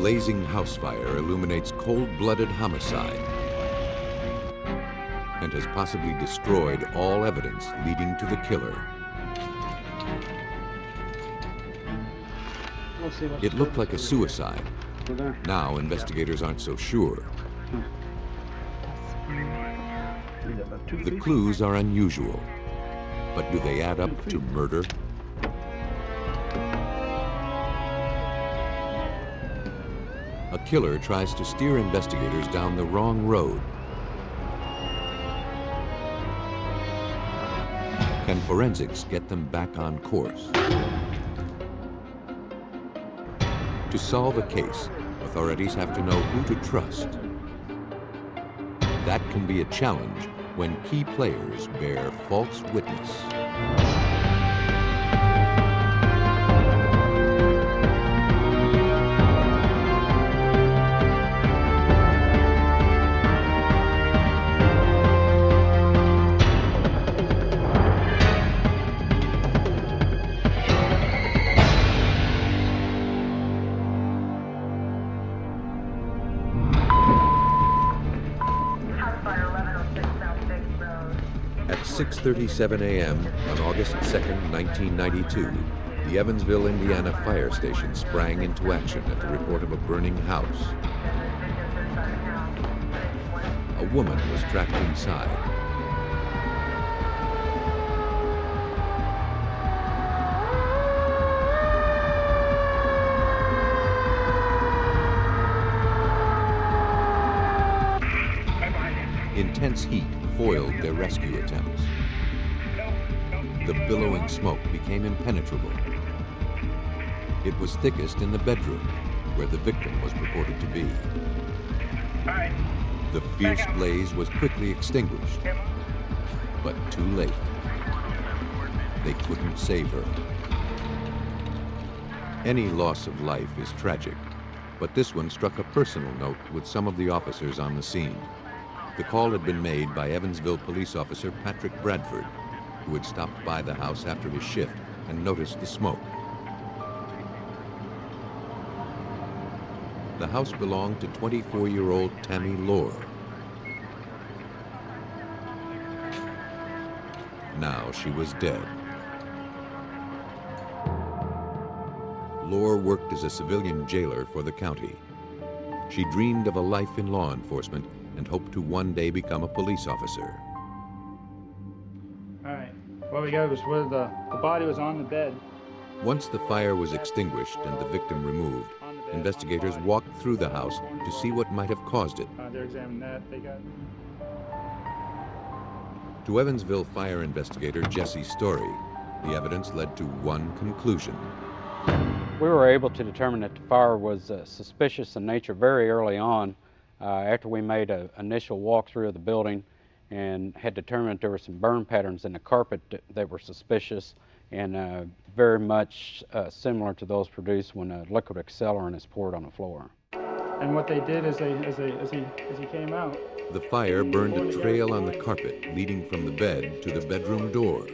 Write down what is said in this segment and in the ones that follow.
blazing house fire illuminates cold-blooded homicide and has possibly destroyed all evidence leading to the killer. It looked like a suicide. Now investigators aren't so sure. The clues are unusual, but do they add up to murder? A killer tries to steer investigators down the wrong road. Can forensics get them back on course? To solve a case, authorities have to know who to trust. That can be a challenge when key players bear false witness. At 6:37 a.m. on August 2nd, 1992, the Evansville, Indiana fire station sprang into action at the report of a burning house. A woman was trapped inside. Intense heat foiled their rescue attempts. The billowing smoke became impenetrable. It was thickest in the bedroom, where the victim was purported to be. The fierce blaze was quickly extinguished, but too late. They couldn't save her. Any loss of life is tragic, but this one struck a personal note with some of the officers on the scene. The call had been made by Evansville police officer Patrick Bradford, who had stopped by the house after his shift and noticed the smoke. The house belonged to 24-year-old Tammy Lohr. Now she was dead. Lohr worked as a civilian jailer for the county. She dreamed of a life in law enforcement and hoped to one day become a police officer. All right, what we got was where the body was on the bed. Once the fire was extinguished and the victim removed, investigators walked through the house to see what might have caused it. They're examining that. They got. To Evansville fire investigator Jesse Story, the evidence led to one conclusion. We were able to determine that the fire was suspicious in nature very early on, after we made an initial walkthrough of the building and had determined there were some burn patterns in the carpet that were suspicious and very much similar to those produced when a liquid accelerant is poured on the floor. And what they did is as he came out, the fire burned a trail on the carpet leading from the bed to the bedroom door.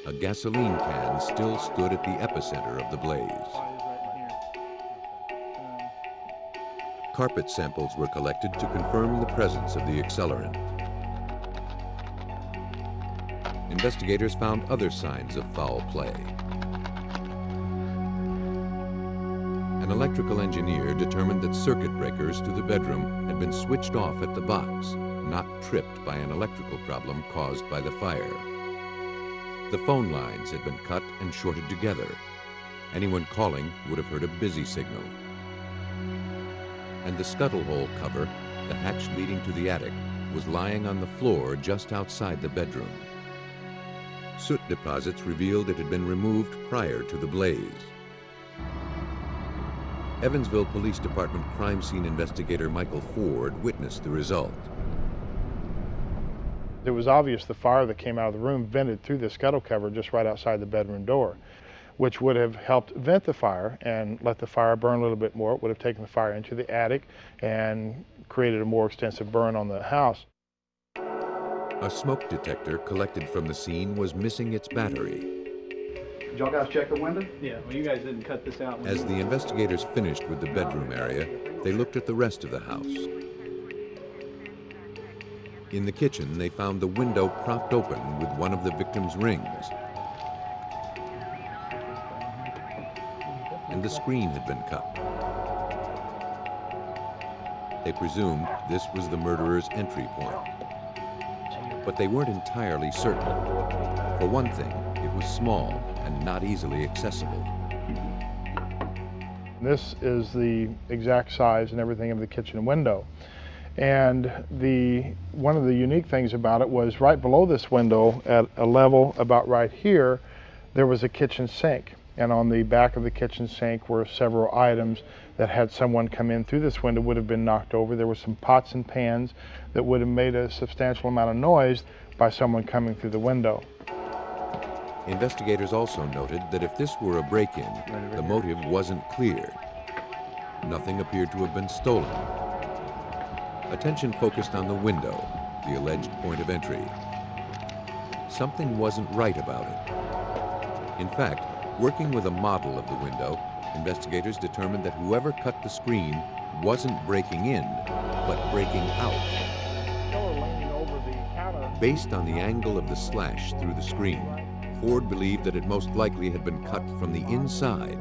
A gasoline can still stood at the epicenter of the blaze. Carpet samples were collected to confirm the presence of the accelerant. Investigators found other signs of foul play. An electrical engineer determined that circuit breakers to the bedroom had been switched off at the box, not tripped by an electrical problem caused by the fire. The phone lines had been cut and shorted together. Anyone calling would have heard a busy signal. And the scuttle hole cover, the hatch leading to the attic, was lying on the floor just outside the bedroom. Soot deposits revealed it had been removed prior to the blaze. Evansville Police Department crime scene investigator Michael Ford witnessed the result. It was obvious the fire that came out of the room vented through the scuttle cover just right outside the bedroom door, which would have helped vent the fire and let the fire burn a little bit more. It would have taken the fire into the attic and created a more extensive burn on the house. A smoke detector collected from the scene was missing its battery. Did y'all guys check the window? Yeah, well, you guys didn't cut this out. As the investigators finished with the bedroom area, they looked at the rest of the house. In the kitchen, they found the window propped open with one of the victim's rings. And the screen had been cut. They presumed this was the murderer's entry point. But they weren't entirely certain. For one thing, it was small and not easily accessible. This is the exact size and everything of the kitchen window. And one of the unique things about it was right below this window, at a level about right here, there was a kitchen sink. And on the back of the kitchen sink were several items that, had someone come in through this window, would have been knocked over. There were some pots and pans that would have made a substantial amount of noise by someone coming through the window. Investigators also noted that if this were a break-in, the motive wasn't clear. Nothing appeared to have been stolen. Attention focused on the window, the alleged point of entry. Something wasn't right about it. In fact, working with a model of the window, investigators determined that whoever cut the screen wasn't breaking in, but breaking out. Based on the angle of the slash through the screen, Ford believed that it most likely had been cut from the inside.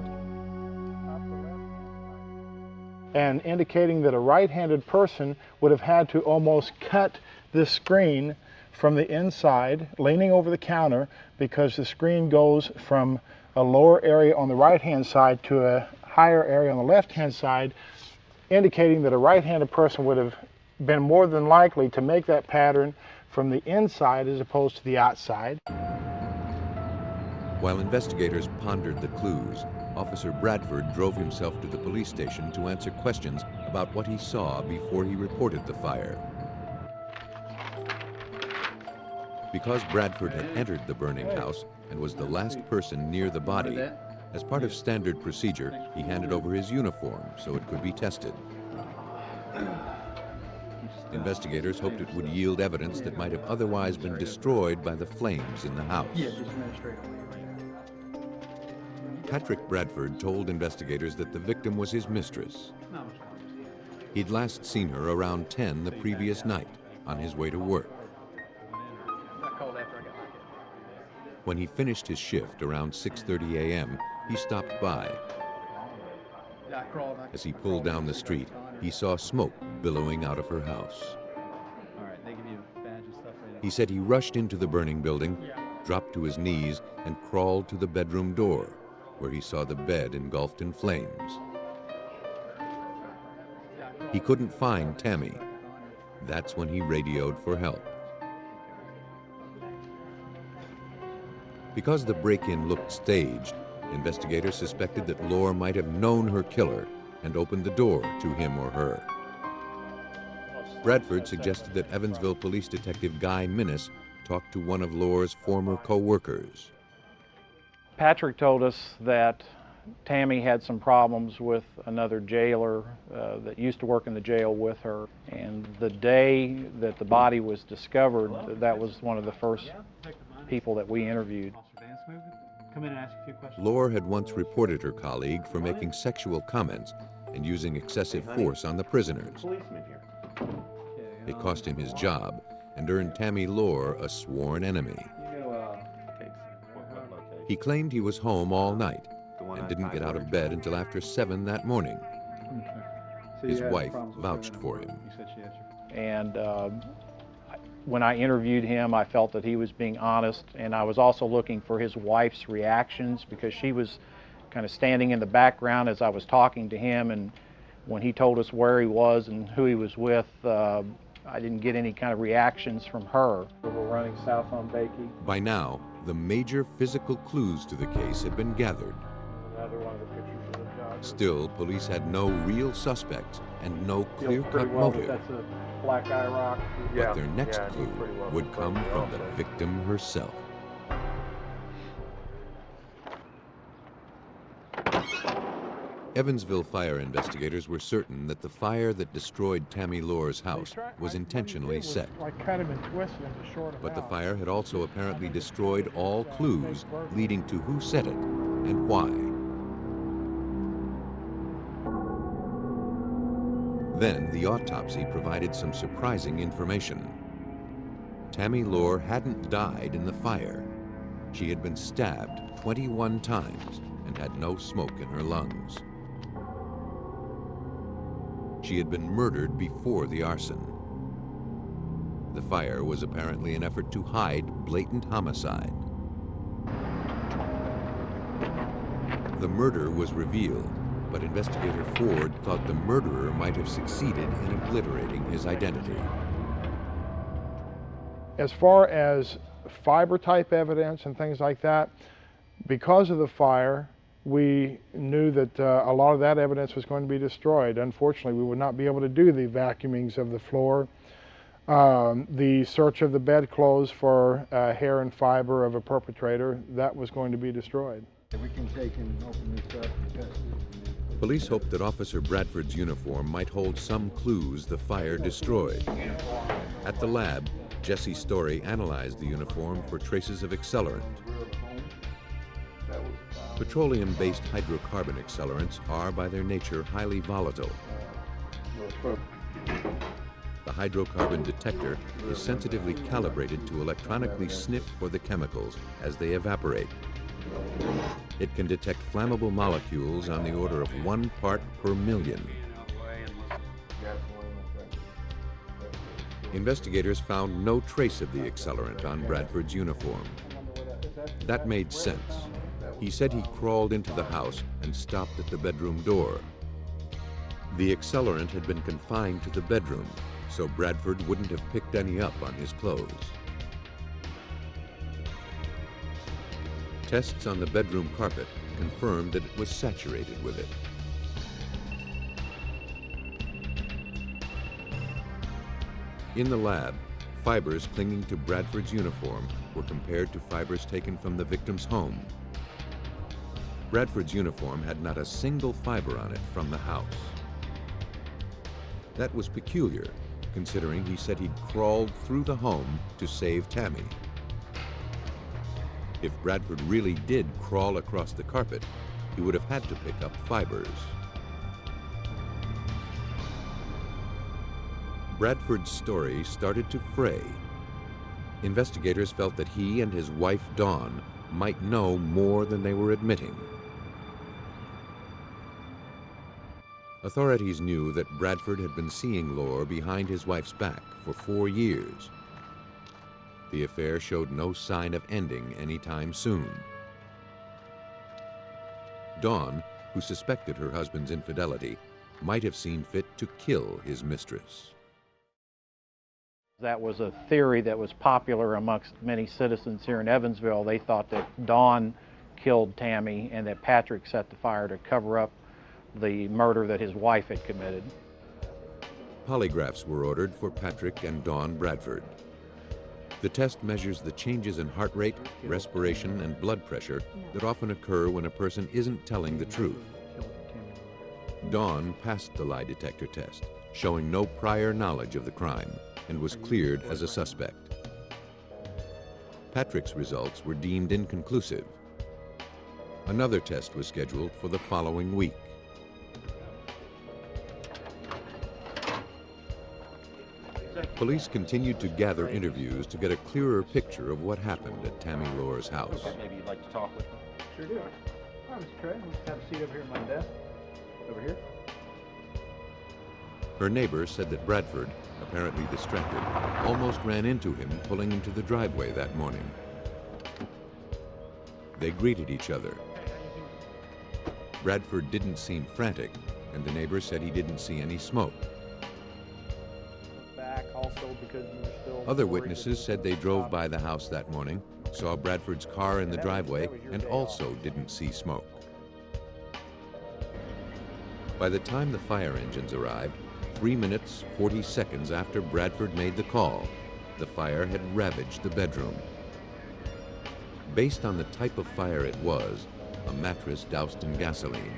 And indicating that a right-handed person would have had to almost cut this screen from the inside, leaning over the counter, because the screen goes from a lower area on the right-hand side to a higher area on the left-hand side, indicating that a right-handed person would have been more than likely to make that pattern from the inside as opposed to the outside. While investigators pondered the clues, Officer Bradford drove himself to the police station to answer questions about what he saw before he reported the fire. Because Bradford had entered the burning house and was the last person near the body, as part of standard procedure, he handed over his uniform so it could be tested. Investigators hoped it would yield evidence that might have otherwise been destroyed by the flames in the house. Patrick Bradford told investigators that the victim was his mistress. He'd last seen her around 10 the previous night on his way to work. When he finished his shift around 6:30 a.m., he stopped by. As he pulled down the street, he saw smoke billowing out of her house. He said he rushed into the burning building, dropped to his knees, and crawled to the bedroom door, where he saw the bed engulfed in flames. He couldn't find Tammy. That's when he radioed for help. Because the break-in looked staged, investigators suspected that Lore might have known her killer and opened the door to him or her. Bradford suggested that Evansville Police Detective Guy Minnis talk to one of Lore's former co-workers. Patrick told us that Tammy had some problems with another jailer that used to work in the jail with her. And the day that the body was discovered, that was one of the first people that we interviewed. Come in and ask a few questions. Lore had once reported her colleague for making sexual comments and using excessive force on the prisoners. It cost him his job and earned Tammy Lore a sworn enemy. He claimed he was home all night and didn't get out of bed until after 7 that morning. His wife vouched for him. And when I interviewed him, I felt that he was being honest, and I was also looking for his wife's reactions, because she was kind of standing in the background as I was talking to him, and when he told us where he was and who he was with, I didn't get any kind of reactions from her. We're running south on Bakey. By now, the major physical clues to the case had been gathered. Another one of the pictures of the jogger. Still, police had no real suspects and no Feels clear-cut pretty well that motive. that's a black eye rock. But their next clue would come from the victim herself. Evansville fire investigators were certain that the fire that destroyed Tammy Lohr's house was intentionally set. Like cut him and twist him to short him But the out. fire had also apparently destroyed all clues leading to who set it and why. Then the autopsy provided some surprising information. Tammy Lohr hadn't died in the fire. She had been stabbed 21 times and had no smoke in her lungs. She had been murdered before the arson. The fire was apparently an effort to hide blatant homicide. The murder was revealed, but investigator Ford thought the murderer might have succeeded in obliterating his identity. As far as fiber type evidence and things like that, because of the fire, we knew that a lot of that evidence was going to be destroyed. Unfortunately, we would not be able to do the vacuumings of the floor, the search of the bedclothes for hair and fiber of a perpetrator. That was going to be destroyed. We can take and open this up and test it. Police hoped that Officer Bradford's uniform might hold some clues the fire destroyed. At the lab, Jesse Story analyzed the uniform for traces of accelerant. Petroleum-based hydrocarbon accelerants are, by their nature, highly volatile. The hydrocarbon detector is sensitively calibrated to electronically sniff for the chemicals as they evaporate. It can detect flammable molecules on the order of 1 part per million. Investigators found no trace of the accelerant on Bradford's uniform. That made sense. He said he crawled into the house and stopped at the bedroom door. The accelerant had been confined to the bedroom, so Bradford wouldn't have picked any up on his clothes. Tests on the bedroom carpet confirmed that it was saturated with it. In the lab, fibers clinging to Bradford's uniform were compared to fibers taken from the victim's home. Bradford's uniform had not a single fiber on it from the house. That was peculiar, considering he said he'd crawled through the home to save Tammy. If Bradford really did crawl across the carpet, he would have had to pick up fibers. Bradford's story started to fray. Investigators felt that he and his wife, Dawn, might know more than they were admitting. Authorities knew that Bradford had been seeing Lohr behind his wife's back for 4 years. The affair showed no sign of ending anytime soon. Dawn, who suspected her husband's infidelity, might have seen fit to kill his mistress. That was a theory that was popular amongst many citizens here in Evansville. They thought that Dawn killed Tammy and that Patrick set the fire to cover up the murder that his wife had committed. Polygraphs were ordered for Patrick and Dawn Bradford. The test measures the changes in heart rate, respiration, and blood pressure that often occur when a person isn't telling the truth. Dawn passed the lie detector test, showing no prior knowledge of the crime, and was cleared as a suspect. Patrick's results were deemed inconclusive. Another test was scheduled for the following week. Police continued to gather interviews to get a clearer picture of what happened at Tammy Lohr's house. Maybe you'd like to talk with them. Sure do. Hi, Mr. Trey. Let's have a seat over here at my desk. Over here. Her neighbor said that Bradford, apparently distracted, almost ran into him pulling into the driveway that morning. They greeted each other. Bradford didn't seem frantic, and the neighbor said he didn't see any smoke. Back also because you were still Other witnesses said they drove by the house that morning, saw Bradford's car in the driveway, and also didn't see smoke. By the time the fire engines arrived, 3 minutes, 40 seconds after Bradford made the call, the fire had ravaged the bedroom. Based on the type of fire it was, a mattress doused in gasoline,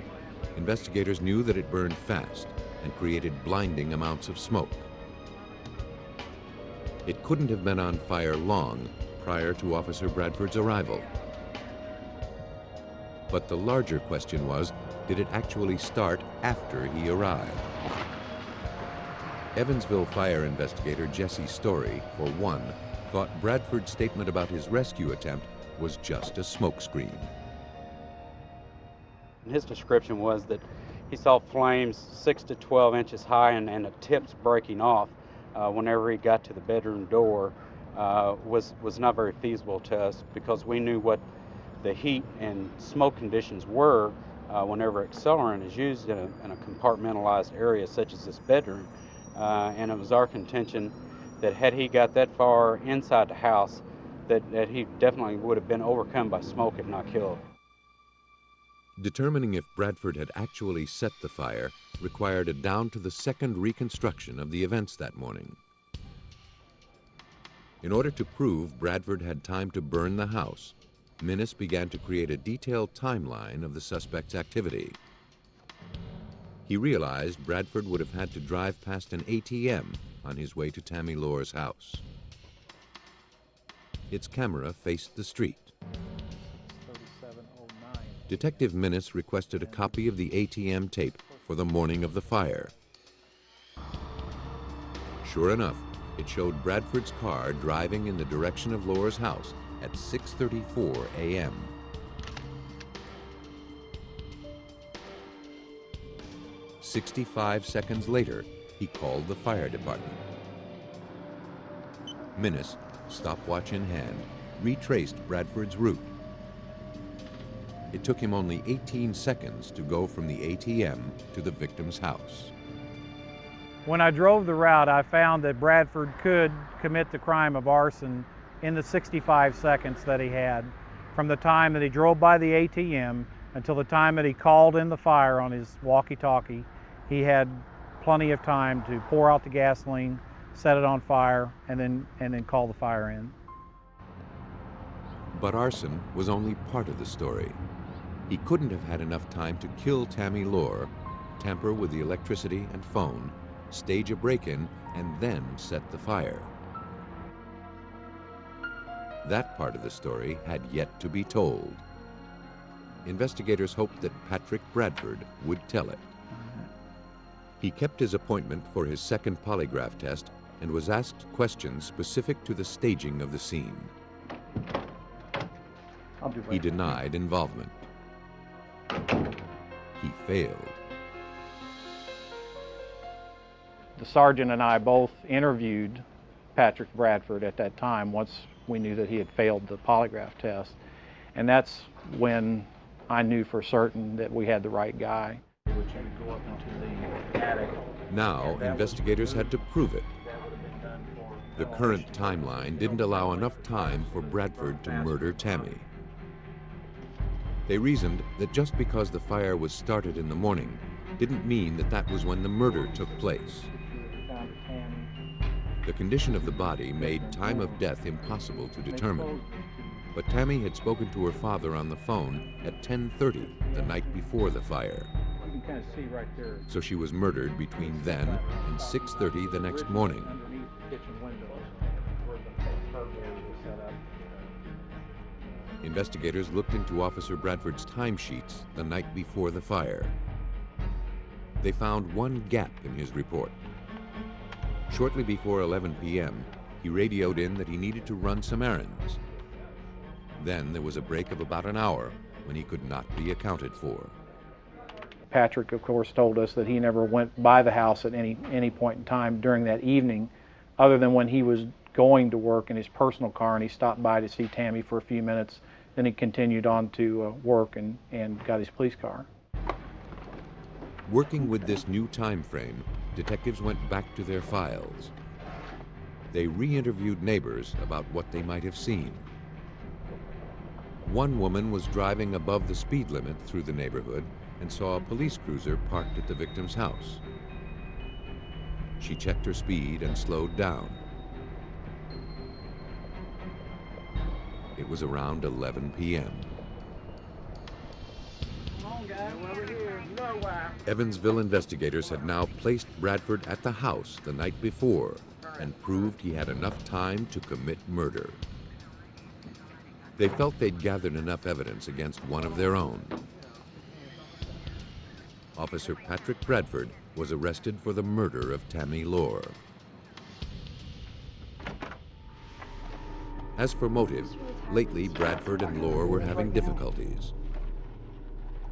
Investigators knew that it burned fast and created blinding amounts of smoke. It couldn't have been on fire long prior to Officer Bradford's arrival. But the larger question was, did it actually start after he arrived? Evansville fire investigator Jesse Story, for one, thought Bradford's statement about his rescue attempt was just a smokescreen. His description was that he saw flames 6 to 12 inches high and the tips breaking off whenever he got to the bedroom door was not very feasible to us, because we knew what the heat and smoke conditions were whenever accelerant is used in a compartmentalized area such as this bedroom. And it was our contention that had he got that far inside the house, that he definitely would have been overcome by smoke if not killed. Determining if Bradford had actually set the fire required a down-to-the-second reconstruction of the events that morning. In order to prove Bradford had time to burn the house, Minnis began to create a detailed timeline of the suspect's activity. He realized Bradford would have had to drive past an ATM on his way to Tammy Lohr's house. Its camera faced the street. Detective Minnis requested a copy of the ATM tape for the morning of the fire. Sure enough, it showed Bradford's car driving in the direction of Lohr's house at 6:34 a.m. "65 seconds later, he called the fire department. Minnis, stopwatch in hand, retraced Bradford's route. It took him only 18 seconds to go from the ATM to the victim's house. When I drove the route, I found that Bradford could commit the crime of arson in the 65 seconds that he had, from the time that he drove by the ATM until the time that he called in the fire on his walkie-talkie. He had plenty of time to pour out the gasoline, set it on fire, and then call the fire in. But arson was only part of the story. He couldn't have had enough time to kill Tammy Lohr, tamper with the electricity and phone, stage a break-in, and then set the fire. That part of the story had yet to be told. Investigators hoped that Patrick Bradford would tell it. He kept his appointment for his second polygraph test and was asked questions specific to the staging of the scene. He denied involvement. He failed. The sergeant and I both interviewed Patrick Bradford at that time once we knew that he had failed the polygraph test. And that's when I knew for certain that we had the right guy. Now, investigators had to prove it. The current timeline didn't allow enough time for Bradford to murder Tammy. They reasoned that just because the fire was started in the morning didn't mean that that was when the murder took place. The condition of the body made time of death impossible to determine. But Tammy had spoken to her father on the phone at 10:30 the night before the fire. You can kind of see right there. So she was murdered between then and 6:30 the next morning. Underneath the kitchen window where the burglary was set up. Investigators looked into Officer Bradford's timesheets the night before the fire. They found one gap in his report. Shortly before 11 p.m., he radioed in that he needed to run some errands. Then there was a break of about an hour when he could not be accounted for. Patrick, of course, told us that he never went by the house at any point in time during that evening, other than when he was going to work in his personal car and he stopped by to see Tammy for a few minutes. Then he continued on to work and got his police car. Working with this new time frame, detectives went back to their files. They re-interviewed neighbors about what they might have seen. One woman was driving above the speed limit through the neighborhood and saw a police cruiser parked at the victim's house. She checked her speed and slowed down. It was around 11 p.m. Come on, guys. Over here. You know why Evansville investigators had now placed Bradford at the house the night before and proved he had enough time to commit murder. They felt they'd gathered enough evidence against one of their own. Officer Patrick Bradford was arrested for the murder of Tammy Lohr. As for motive, lately Bradford and Lohr were having difficulties.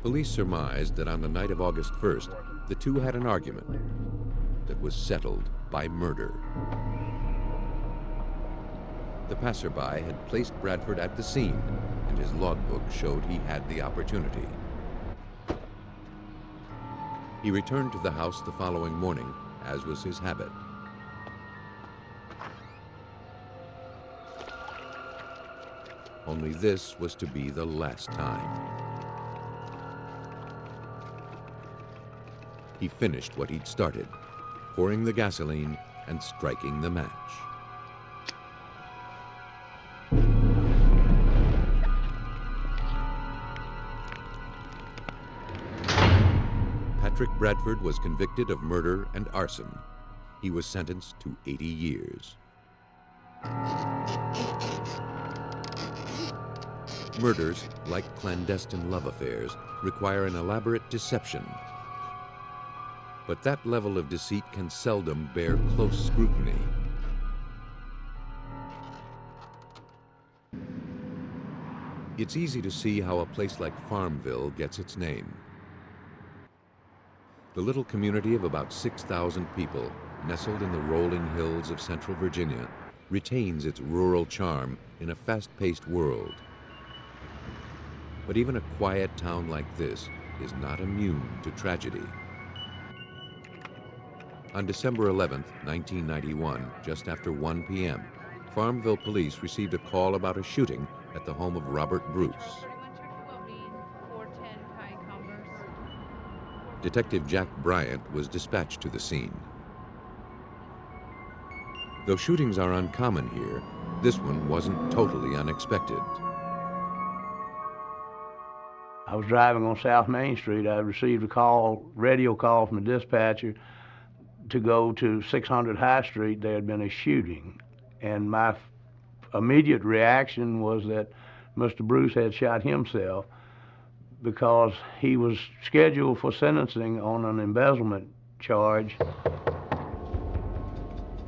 Police surmised that on the night of August 1st, the two had an argument that was settled by murder. The passerby had placed Bradford at the scene, and his logbook showed he had the opportunity. He returned to the house the following morning, as was his habit. Only this was to be the last time. He finished what he'd started, pouring the gasoline and striking the match. Patrick Bradford was convicted of murder and arson. He was sentenced to 80 years. Murders, like clandestine love affairs, require an elaborate deception. But that level of deceit can seldom bear close scrutiny. It's easy to see how a place like Farmville gets its name. The little community of about 6,000 people, nestled in the rolling hills of central Virginia, retains its rural charm in a fast-paced world. But even a quiet town like this is not immune to tragedy. On December 11, 1991, just after 1 p.m., Farmville police received a call about a shooting at the home of Robert Bruce. Detective Jack Bryant was dispatched to the scene. Though shootings are uncommon here, this one wasn't totally unexpected. I was driving on South Main Street. I received a call, radio call from the dispatcher to go to 600 High Street. There had been a shooting. And my immediate reaction was that Mr. Bruce had shot himself because he was scheduled for sentencing on an embezzlement charge.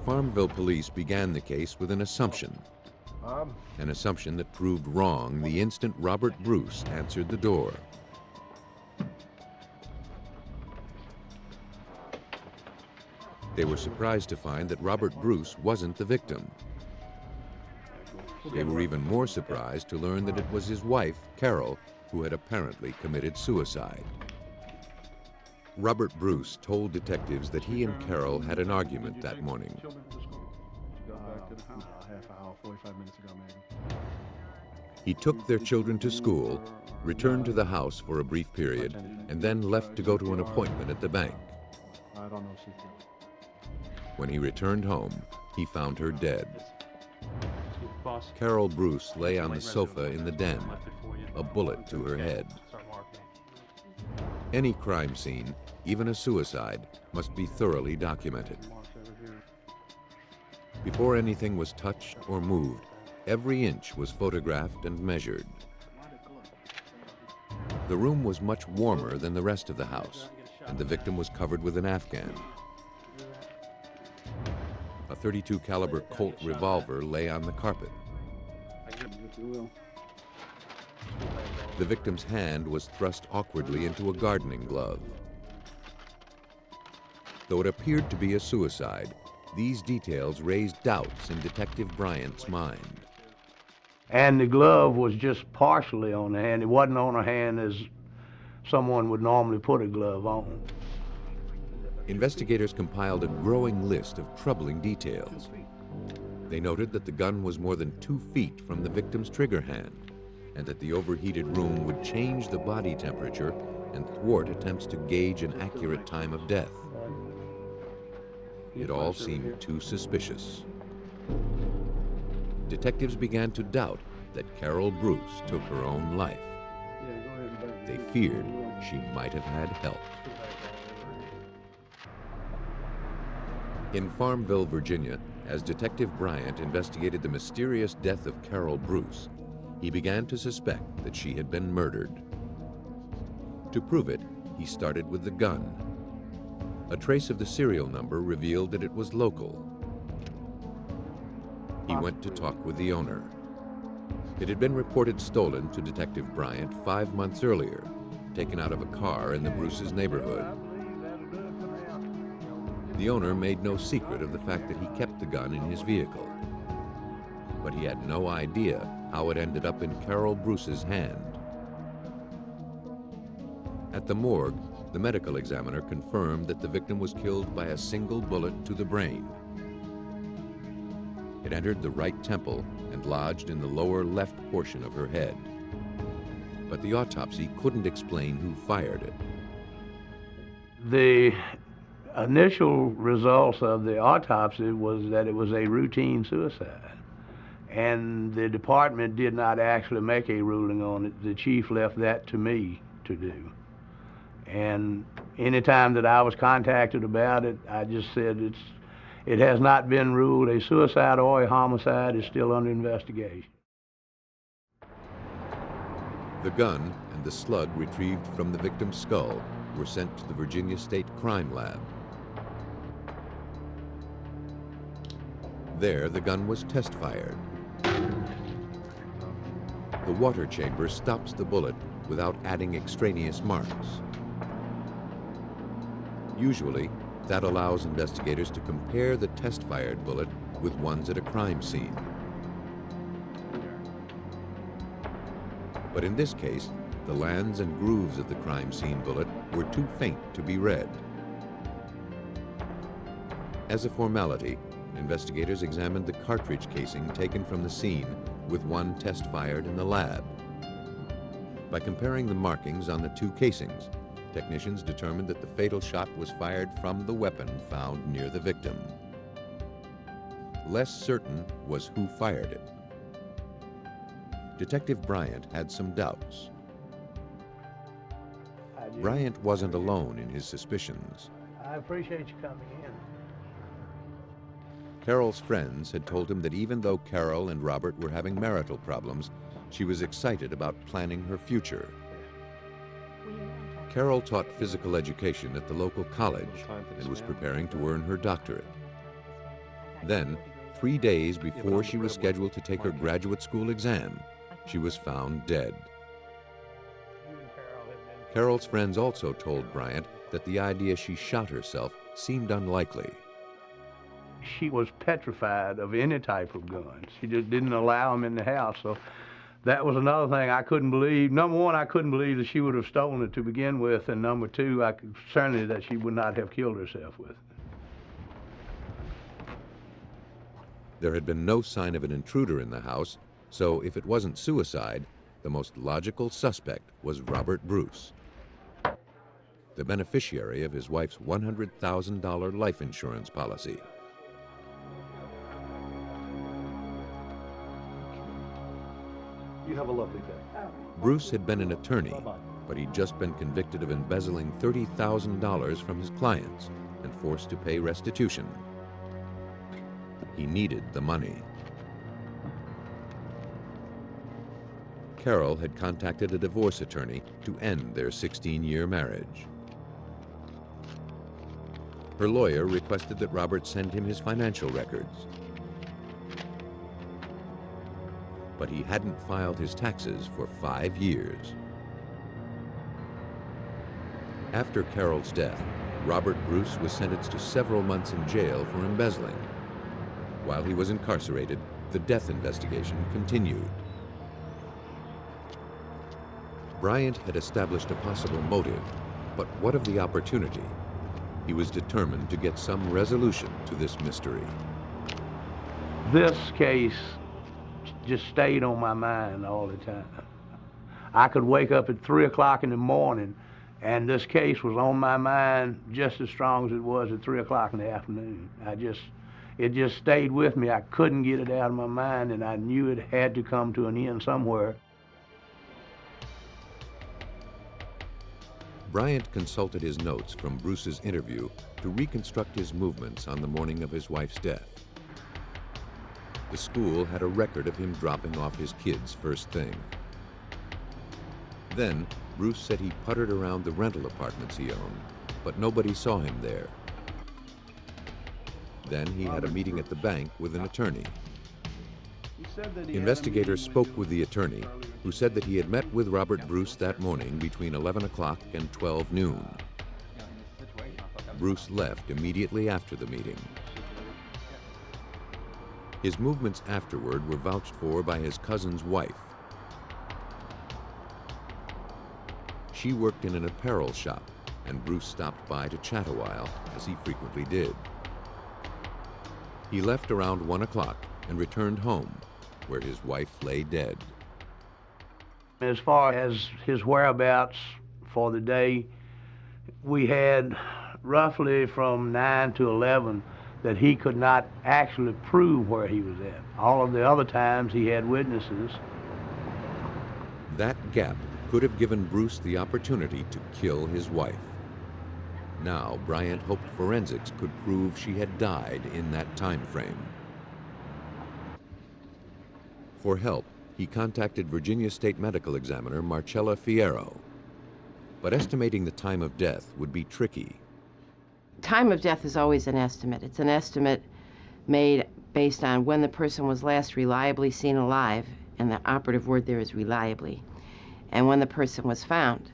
Farmville police began the case with an assumption. An assumption that proved wrong the instant Robert Bruce answered the door. They were surprised to find that Robert Bruce wasn't the victim. They were even more surprised to learn that it was his wife, Carol, who had apparently committed suicide. Robert Bruce told detectives that he and Carol had an argument that morning. Half hour, 45 minutes ago, maybe. He took their children to school, returned to the house for a brief period, and then left to go to an appointment at the bank. I don't know, secret. When he returned home, he found her dead. Carol Bruce lay on the sofa in the den, a bullet to her head. Any crime scene, even a suicide, must be thoroughly documented. Before anything was touched or moved, every inch was photographed and measured. The room was much warmer than the rest of the house, and the victim was covered with an Afghan. A .32 caliber Colt revolver lay on the carpet. The victim's hand was thrust awkwardly into a gardening glove. Though it appeared to be a suicide, these details raised doubts in Detective Bryant's mind. And the glove was just partially on the hand. It wasn't on a hand as someone would normally put a glove on. Investigators compiled a growing list of troubling details. They noted that the gun was more than 2 feet from the victim's trigger hand, and that the overheated room would change the body temperature and thwart attempts to gauge an accurate time of death. It all seemed too suspicious. Detectives began to doubt that Carol Bruce took her own life. They feared she might have had help. In Farmville, Virginia, as Detective Bryant investigated the mysterious death of Carol Bruce, he began to suspect that she had been murdered. To prove it, he started with the gun. A trace of the serial number revealed that it was local. He went to talk with the owner. It had been reported stolen to Detective Bryant 5 months earlier, taken out of a car in the Bruce's neighborhood. The owner made no secret of the fact that he kept the gun in his vehicle. But he had no idea how it ended up in Carol Bruce's hand. At the morgue, the medical examiner confirmed that the victim was killed by a single bullet to the brain. It entered the right temple and lodged in the lower left portion of her head. But the autopsy couldn't explain who fired it. The initial results of the autopsy was that it was a routine suicide. And the department did not actually make a ruling on it. The chief left that to me to do. And any time that I was contacted about it, I just said it has not been ruled a suicide or a homicide. Is still under investigation. The gun and the slug retrieved from the victim's skull were sent to the Virginia State Crime Lab. There, the gun was test-fired. The water chamber stops the bullet without adding extraneous marks. Usually, that allows investigators to compare the test-fired bullet with ones at a crime scene. But in this case, the lands and grooves of the crime scene bullet were too faint to be read. As a formality, investigators examined the cartridge casing taken from the scene with one test fired in the lab. By comparing the markings on the two casings, technicians determined that the fatal shot was fired from the weapon found near the victim. Less certain was who fired it. Detective Bryant had some doubts. Bryant wasn't alone in his suspicions. I appreciate you coming in. Carol's friends had told him that even though Carol and Robert were having marital problems, she was excited about planning her future. Carol taught physical education at the local college and was preparing to earn her doctorate. Then, 3 days before she was scheduled to take her graduate school exam, she was found dead. Carol's friends also told Bryant that the idea she shot herself seemed unlikely. She was petrified of any type of guns. She just didn't allow them in the house. So that was another thing I couldn't believe. Number one, I couldn't believe that she would have stolen it to begin with. And number two, certainly that she would not have killed herself with it. There had been no sign of an intruder in the house, so if it wasn't suicide, the most logical suspect was Robert Bruce, the beneficiary of his wife's $100,000 life insurance policy. You have a lovely day. Bruce had been an attorney, but he'd just been convicted of embezzling $30,000 from his clients and forced to pay restitution. He needed the money. Carol had contacted a divorce attorney to end their 16-year marriage. Her lawyer requested that Robert send him his financial records. But he hadn't filed his taxes for 5 years. After Carol's death, Robert Bruce was sentenced to several months in jail for embezzling. While he was incarcerated, the death investigation continued. Bryant had established a possible motive, but what of the opportunity? He was determined to get some resolution to this mystery. This case just stayed on my mind all the time. I could wake up at 3 o'clock in the morning and this case was on my mind just as strong as it was at 3 o'clock in the afternoon. It just stayed with me. I couldn't get it out of my mind, and I knew it had to come to an end somewhere. Bryant consulted his notes from Bruce's interview to reconstruct his movements on the morning of his wife's death. The school had a record of him dropping off his kids first thing. Then, Bruce said he puttered around the rental apartments he owned, but nobody saw him there. Then he had a meeting at the bank with an attorney. Investigators spoke with the attorney, who said that he had met with Robert Bruce that morning between 11 o'clock and 12 noon. Bruce left immediately after the meeting. His movements afterward were vouched for by his cousin's wife. She worked in an apparel shop, and Bruce stopped by to chat a while, as he frequently did. He left around 1 o'clock and returned home, where his wife lay dead. As far as his whereabouts for the day, we had roughly from 9 to 11 that he could not actually prove where he was at. All of the other times he had witnesses. That gap could have given Bruce the opportunity to kill his wife. Now, Bryant hoped forensics could prove she had died in that time frame. For help, he contacted Virginia State Medical Examiner Marcella Fierro. But estimating the time of death would be tricky. Time of death is always an estimate. It's an estimate made based on when the person was last reliably seen alive, and the operative word there is reliably, and when the person was found.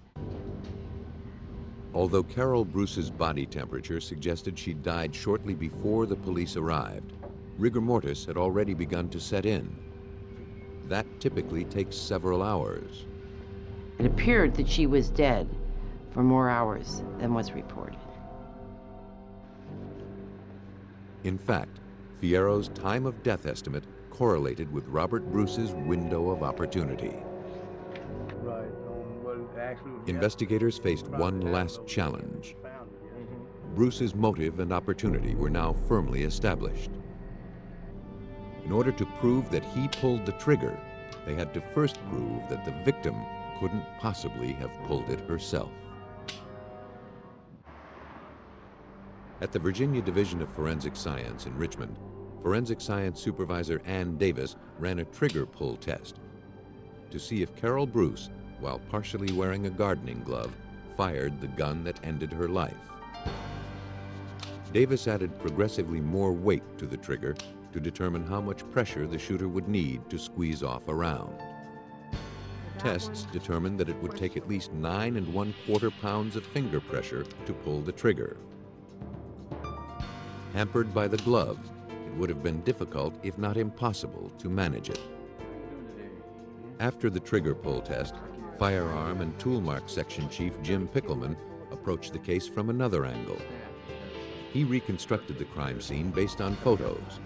Although Carol Bruce's body temperature suggested she died shortly before the police arrived, rigor mortis had already begun to set in. That typically takes several hours. It appeared that she was dead for more hours than was reported. In fact, Fierro's time of death estimate correlated with Robert Bruce's window of opportunity. Investigators faced one last challenge. Bruce's motive and opportunity were now firmly established. In order to prove that he pulled the trigger, they had to first prove that the victim couldn't possibly have pulled it herself. At the Virginia Division of Forensic Science in Richmond, Forensic Science Supervisor Ann Davis ran a trigger pull test to see if Carol Bruce, while partially wearing a gardening glove, fired the gun that ended her life. Davis added progressively more weight to the trigger to determine how much pressure the shooter would need to squeeze off a round. Tests determined that it would take at least 9 1/4 pounds of finger pressure to pull the trigger. Hampered by the glove, it would have been difficult, if not impossible, to manage it. After the trigger pull test, Firearm and Toolmark Section Chief Jim Pickelman approached the case from another angle. He reconstructed the crime scene based on photos,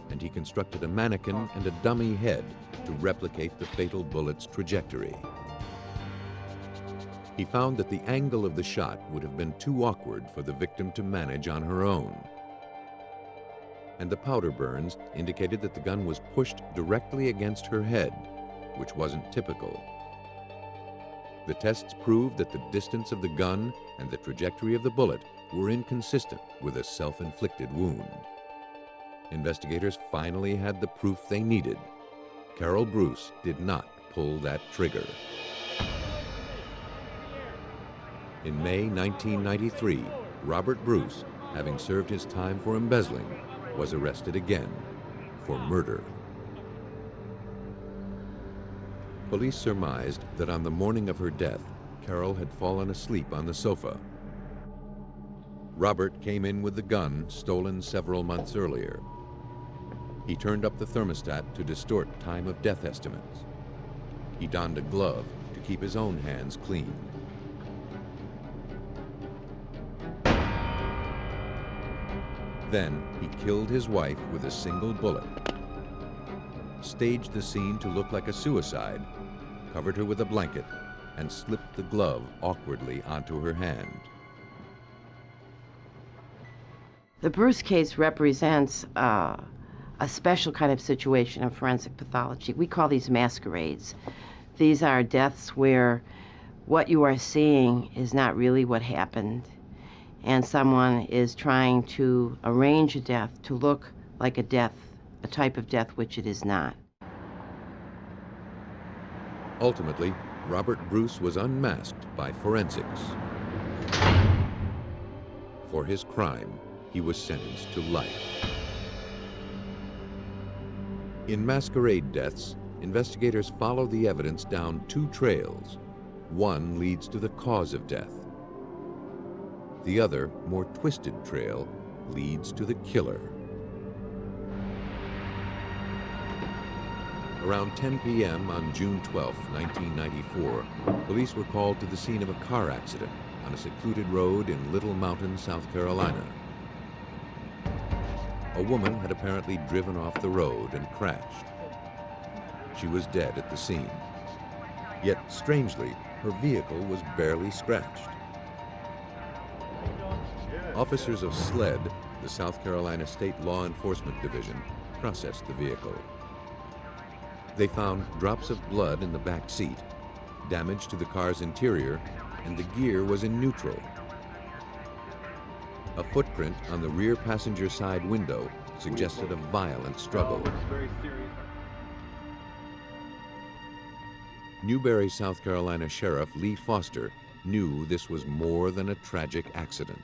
and he constructed a mannequin and a dummy head to replicate the fatal bullet's trajectory. He found that the angle of the shot would have been too awkward for the victim to manage on her own. And the powder burns indicated that the gun was pushed directly against her head, which wasn't typical. The tests proved that the distance of the gun and the trajectory of the bullet were inconsistent with a self-inflicted wound. Investigators finally had the proof they needed. Carol Bruce did not pull that trigger. In May 1993, Robert Bruce, having served his time for embezzling, was arrested again for murder. Police surmised that on the morning of her death, Carol had fallen asleep on the sofa. Robert came in with the gun stolen several months earlier. He turned up the thermostat to distort time of death estimates. He donned a glove to keep his own hands clean. Then he killed his wife with a single bullet, staged the scene to look like a suicide, covered her with a blanket, and slipped the glove awkwardly onto her hand. The Bruce case represents a special kind of situation in forensic pathology. We call these masquerades. These are deaths where what you are seeing is not really what happened, and someone is trying to arrange a death to look like a death, a type of death which it is not. Ultimately, Robert Bruce was unmasked by forensics. For his crime, he was sentenced to life. In masquerade deaths, investigators follow the evidence down two trails. One leads to the cause of death. The other, more twisted trail, leads to the killer. Around 10 p.m. on June 12, 1994, police were called to the scene of a car accident on a secluded road in Little Mountain, South Carolina. A woman had apparently driven off the road and crashed. She was dead at the scene. Yet, strangely, her vehicle was barely scratched. Officers of SLED, the South Carolina State Law Enforcement Division, processed the vehicle. They found drops of blood in the back seat, damage to the car's interior, and the gear was in neutral. A footprint on the rear passenger side window suggested a violent struggle. Newberry, South Carolina Sheriff Lee Foster knew this was more than a tragic accident.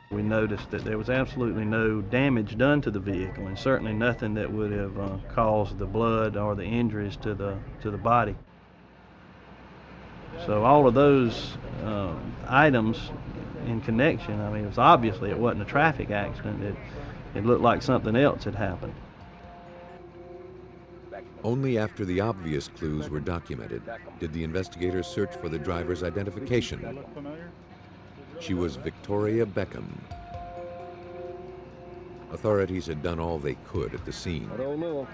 We noticed that there was absolutely no damage done to the vehicle, and certainly nothing that would have caused the blood or the injuries to the body. So all of those items in connection, I mean, it was obviously it wasn't a traffic accident. It looked like something else had happened. Only after the obvious clues were documented did the investigators search for the driver's identification. She was Victoria Beckham. Authorities had done all they could at the scene. I don't know.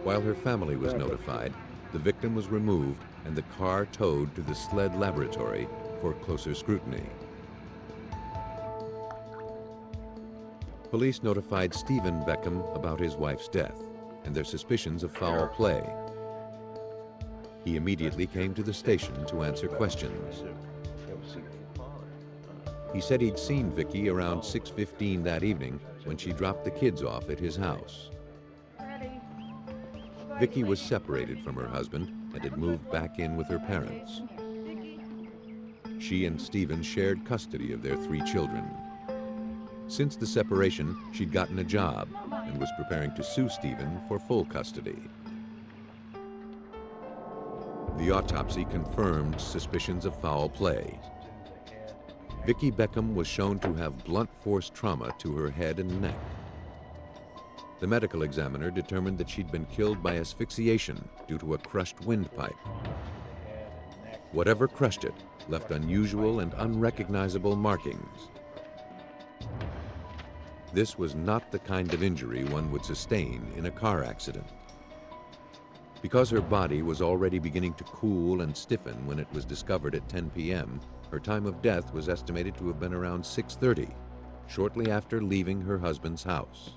While her family was notified, the victim was removed and the car towed to the SLED laboratory for closer scrutiny. Police notified Stephen Beckham about his wife's death and their suspicions of foul play. He immediately came to the station to answer questions. He said he'd seen Vicky around 6:15 that evening when she dropped the kids off at his house. Vicky was separated from her husband and had moved back in with her parents. She and Stephen shared custody of their 3 children. Since the separation, she'd gotten a job and was preparing to sue Stephen for full custody. The autopsy confirmed suspicions of foul play. Vicky Beckham was shown to have blunt force trauma to her head and neck. The medical examiner determined that she'd been killed by asphyxiation due to a crushed windpipe. Whatever crushed it left unusual and unrecognizable markings. This was not the kind of injury one would sustain in a car accident. Because her body was already beginning to cool and stiffen when it was discovered at 10 p.m., her time of death was estimated to have been around 6:30, shortly after leaving her husband's house.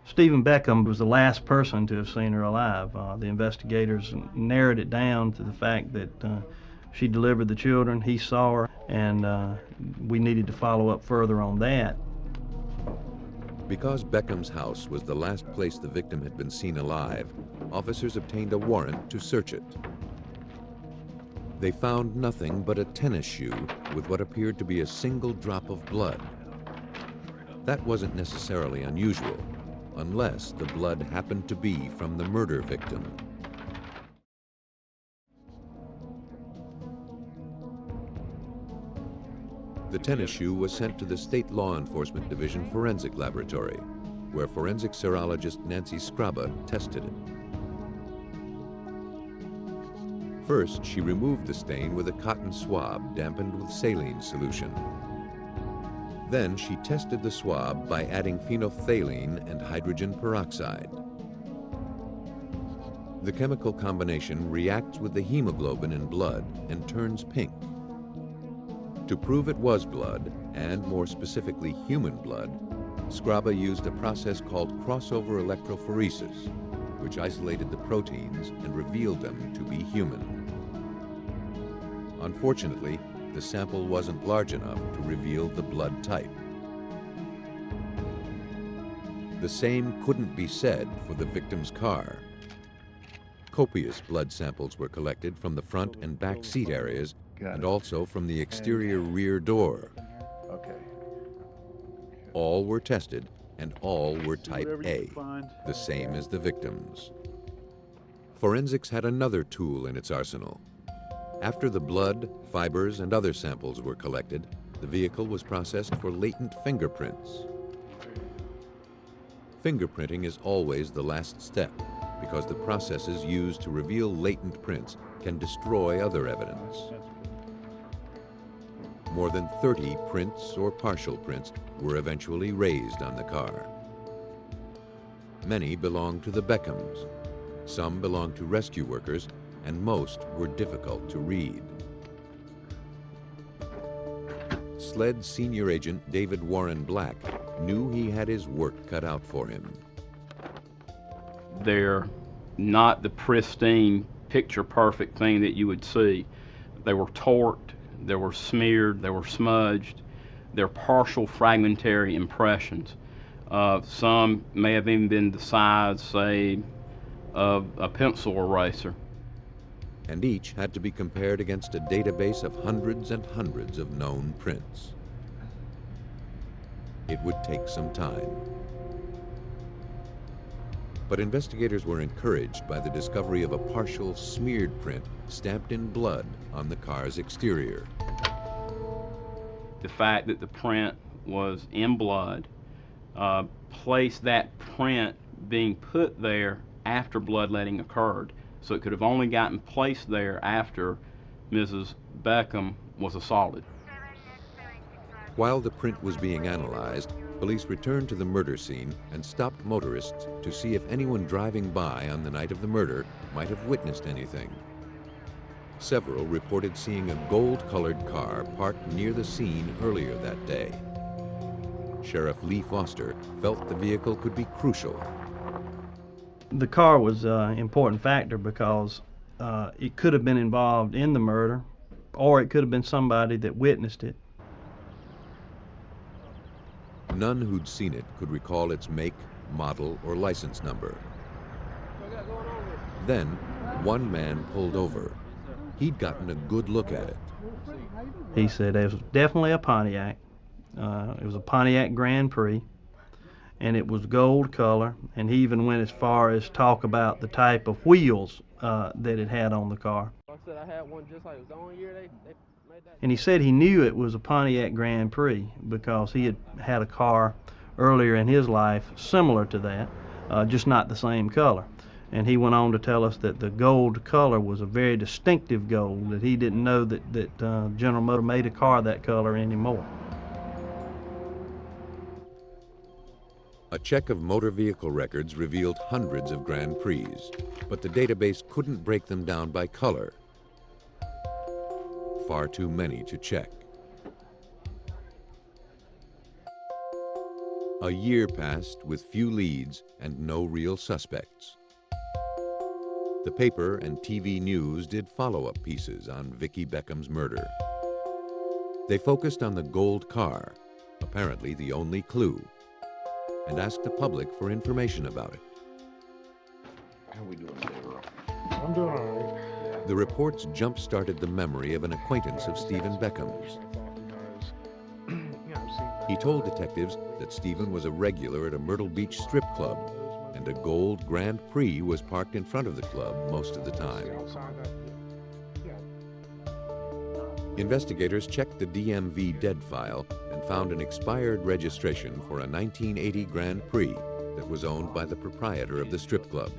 Stephen Beckham was the last person to have seen her alive. The investigators narrowed it down to the fact that she delivered the children, he saw her, and we needed to follow up further on that. Because Beckham's house was the last place the victim had been seen alive, officers obtained a warrant to search it. They found nothing but a tennis shoe with what appeared to be a single drop of blood. That wasn't necessarily unusual, unless the blood happened to be from the murder victim. The tennis shoe was sent to the State Law Enforcement Division Forensic Laboratory, where forensic serologist Nancy Scraba tested it. First, she removed the stain with a cotton swab dampened with saline solution. Then she tested the swab by adding phenolphthalein and hydrogen peroxide. The chemical combination reacts with the hemoglobin in blood and turns pink. To prove it was blood, and more specifically human blood, Scraba used a process called crossover electrophoresis, which isolated the proteins and revealed them to be human. Unfortunately, the sample wasn't large enough to reveal the blood type. The same couldn't be said for the victim's car. Copious blood samples were collected from the front and back seat areas and also from the exterior rear door. Okay. All were tested and all were type A, the same as the victim's. Forensics had another tool in its arsenal. After the blood, fibers, and other samples were collected, the vehicle was processed for latent fingerprints. Fingerprinting is always the last step because the processes used to reveal latent prints can destroy other evidence. More than 30 prints or partial prints were eventually raised on the car. Many belonged to the Beckhams, some belonged to rescue workers, and most were difficult to read. SLED Senior Agent David Warren Black knew he had his work cut out for him. They're not the pristine, picture-perfect thing that you would see. They were torqued, they were smeared, they were smudged. They're partial fragmentary impressions. Some may have even been the size, say, of a pencil eraser. And each had to be compared against a database of hundreds and hundreds of known prints. It would take some time. But investigators were encouraged by the discovery of a partial smeared print stamped in blood on the car's exterior. The fact that the print was in blood placed that print being put there after bloodletting occurred. So it could have only gotten placed there after Mrs. Beckham was assaulted. While the print was being analyzed, police returned to the murder scene and stopped motorists to see if anyone driving by on the night of the murder might have witnessed anything. Several reported seeing a gold-colored car parked near the scene earlier that day. Sheriff Lee Foster felt the vehicle could be crucial. The car was an important factor because it could have been involved in the murder, or it could have been somebody that witnessed it. None who'd seen it could recall its make, model, or license number. Then, one man pulled over. He'd gotten a good look at it. He said it was definitely a Pontiac. It was a Pontiac Grand Prix, and it was gold color, and he even went as far as talk about the type of wheels that it had on the car. I said I had one just like it was the only year they made that. And he said he knew it was a Pontiac Grand Prix because he had had a car earlier in his life similar to that, just not the same color. And he went on to tell us that the gold color was a very distinctive gold, that he didn't know that General Motors made a car that color anymore. A check of motor vehicle records revealed hundreds of Grand Prix, but the database couldn't break them down by color. Far too many to check. A year passed with few leads and no real suspects. The paper and TV news did follow-up pieces on Vicki Beckham's murder. They focused on the gold car, apparently the only clue, and asked the public for information about it. How we doing today, Earl? I'm doing all right. The reports jump-started the memory of an acquaintance of Stephen Beckham's. He told detectives that Stephen was a regular at a Myrtle Beach strip club, and a gold Grand Prix was parked in front of the club most of the time. Investigators checked the DMV dead file and found an expired registration for a 1980 Grand Prix that was owned by the proprietor of the strip club.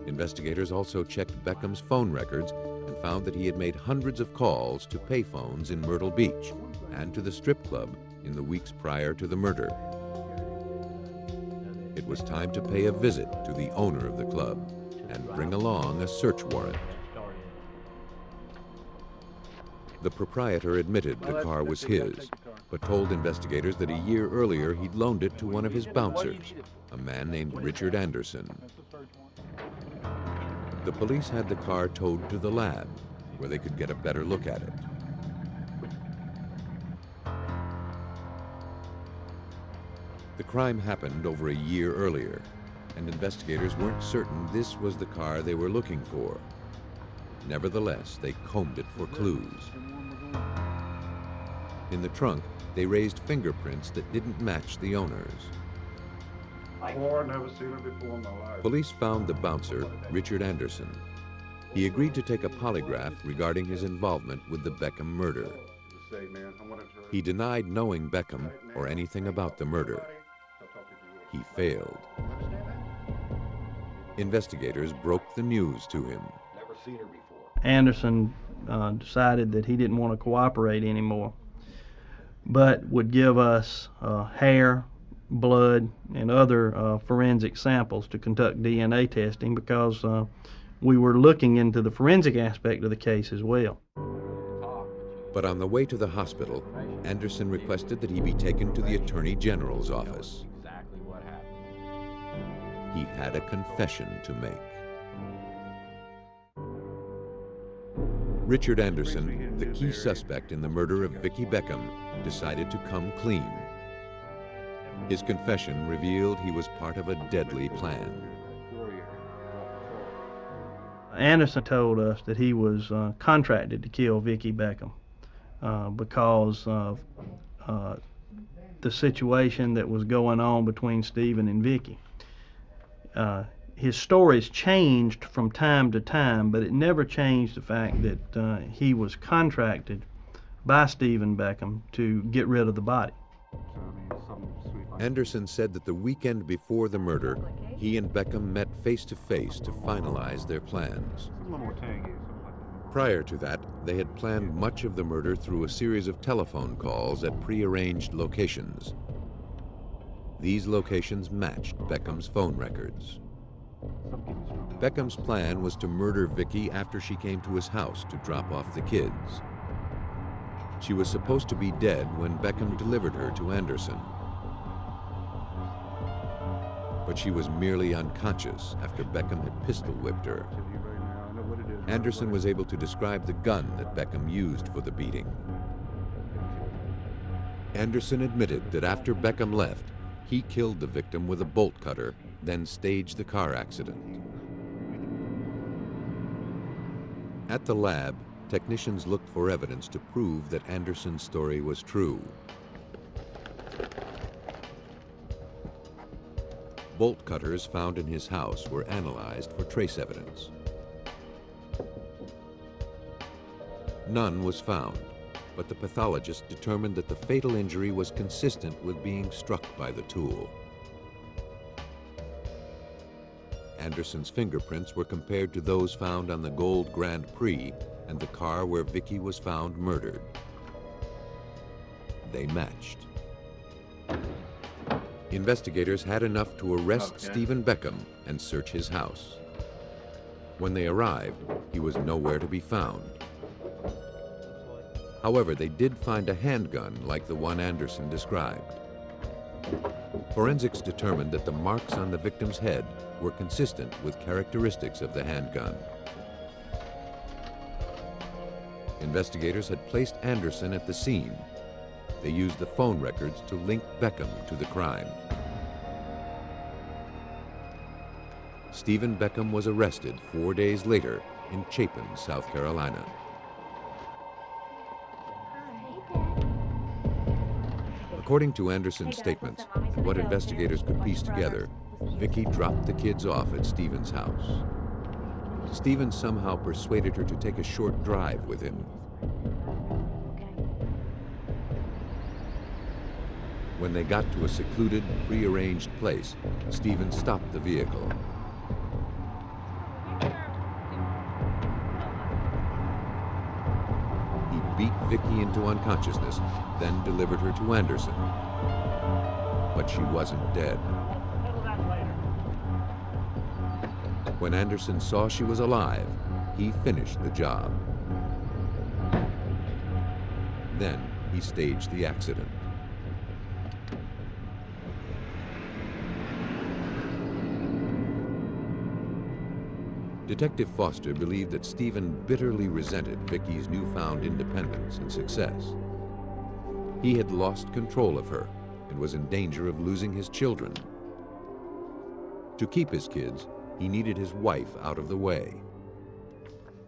Investigators also checked Beckham's phone records and found that he had made hundreds of calls to payphones in Myrtle Beach and to the strip club in the weeks prior to the murder. It was time to pay a visit to the owner of the club and bring along a search warrant. The proprietor admitted the car was his, but told investigators that a year earlier he'd loaned it to one of his bouncers, a man named Richard Anderson. The police had the car towed to the lab, where they could get a better look at it. The crime happened over a year earlier, and investigators weren't certain this was the car they were looking for. Nevertheless, they combed it for clues. In the trunk, they raised fingerprints that didn't match the owner's. I've never seen her before in my life. Police found the bouncer, Richard Anderson. He agreed to take a polygraph regarding his involvement with the Beckham murder. He denied knowing Beckham or anything about the murder. He failed. Investigators broke the news to him. Anderson decided that he didn't want to cooperate anymore, but would give us hair, blood, and other forensic samples to conduct DNA testing because we were looking into the forensic aspect of the case as well. But on the way to the hospital, Anderson requested that he be taken to the Attorney General's office. He had a confession to make. Richard Anderson, the key suspect in the murder of Vicki Beckham, decided to come clean. His confession revealed he was part of a deadly plan. Anderson told us that he was contracted to kill Vicki Beckham because of the situation that was going on between Stephen and Vicki. His stories changed from time to time, but it never changed the fact that he was contracted by Stephen Beckham to get rid of the body. Anderson said that the weekend before the murder, he and Beckham met face-to-face to finalize their plans. Prior to that, they had planned much of the murder through a series of telephone calls at pre-arranged locations. These locations matched Beckham's phone records. Beckham's plan was to murder Vicki after she came to his house to drop off the kids. She was supposed to be dead when Beckham delivered her to Anderson. But she was merely unconscious after Beckham had pistol-whipped her. Anderson was able to describe the gun that Beckham used for the beating. Anderson admitted that after Beckham left, he killed the victim with a bolt cutter, then staged the car accident. At the lab, technicians looked for evidence to prove that Anderson's story was true. Bolt cutters found in his house were analyzed for trace evidence. None was found, but the pathologist determined that the fatal injury was consistent with being struck by the tool. Anderson's fingerprints were compared to those found on the gold Grand Prix and the car where Vicki was found murdered. They matched. Investigators had enough to arrest Stephen Beckham and search his house. When they arrived, he was nowhere to be found. However, they did find a handgun like the one Anderson described. Forensics determined that the marks on the victim's head were consistent with characteristics of the handgun. Investigators had placed Anderson at the scene. They used the phone records to link Beckham to the crime. Stephen Beckham was arrested 4 days later in Chapin, South Carolina. According to Anderson's statements and what investigators could piece together, Vicki dropped the kids off at Stephen's house. Stephen somehow persuaded her to take a short drive with him. When they got to a secluded, prearranged place, Stephen stopped the vehicle. He beat Vicki into unconsciousness, then delivered her to Anderson. But she wasn't dead. When Anderson saw she was alive, he finished the job. Then he staged the accident. Detective Foster believed that Stephen bitterly resented Vicky's newfound independence and success. He had lost control of her and was in danger of losing his children. To keep his kids, he needed his wife out of the way.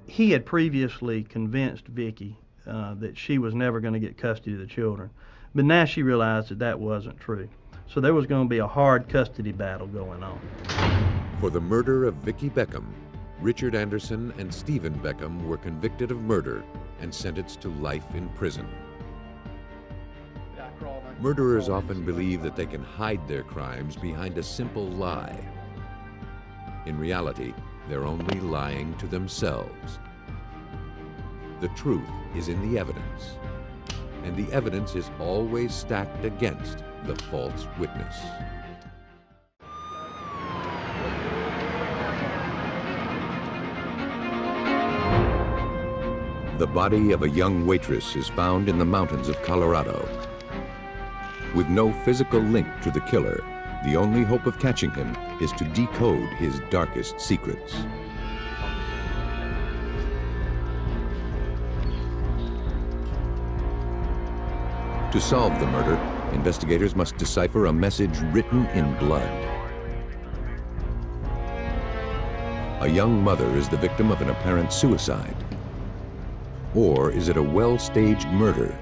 He had previously convinced Vicky that she was never going to get custody of the children, but now she realized that that wasn't true. So there was going to be a hard custody battle going on. For the murder of Vicky Beckham, Richard Anderson and Stephen Beckham were convicted of murder and sentenced to life in prison. Murderers often believe that they can hide their crimes behind a simple lie. In reality, they're only lying to themselves. The truth is in the evidence, and the evidence is always stacked against the false witness. The body of a young waitress is found in the mountains of Colorado. With no physical link to the killer, the only hope of catching him is to decode his darkest secrets. To solve the murder, investigators must decipher a message written in blood. A young mother is the victim of an apparent suicide. Or is it a well-staged murder?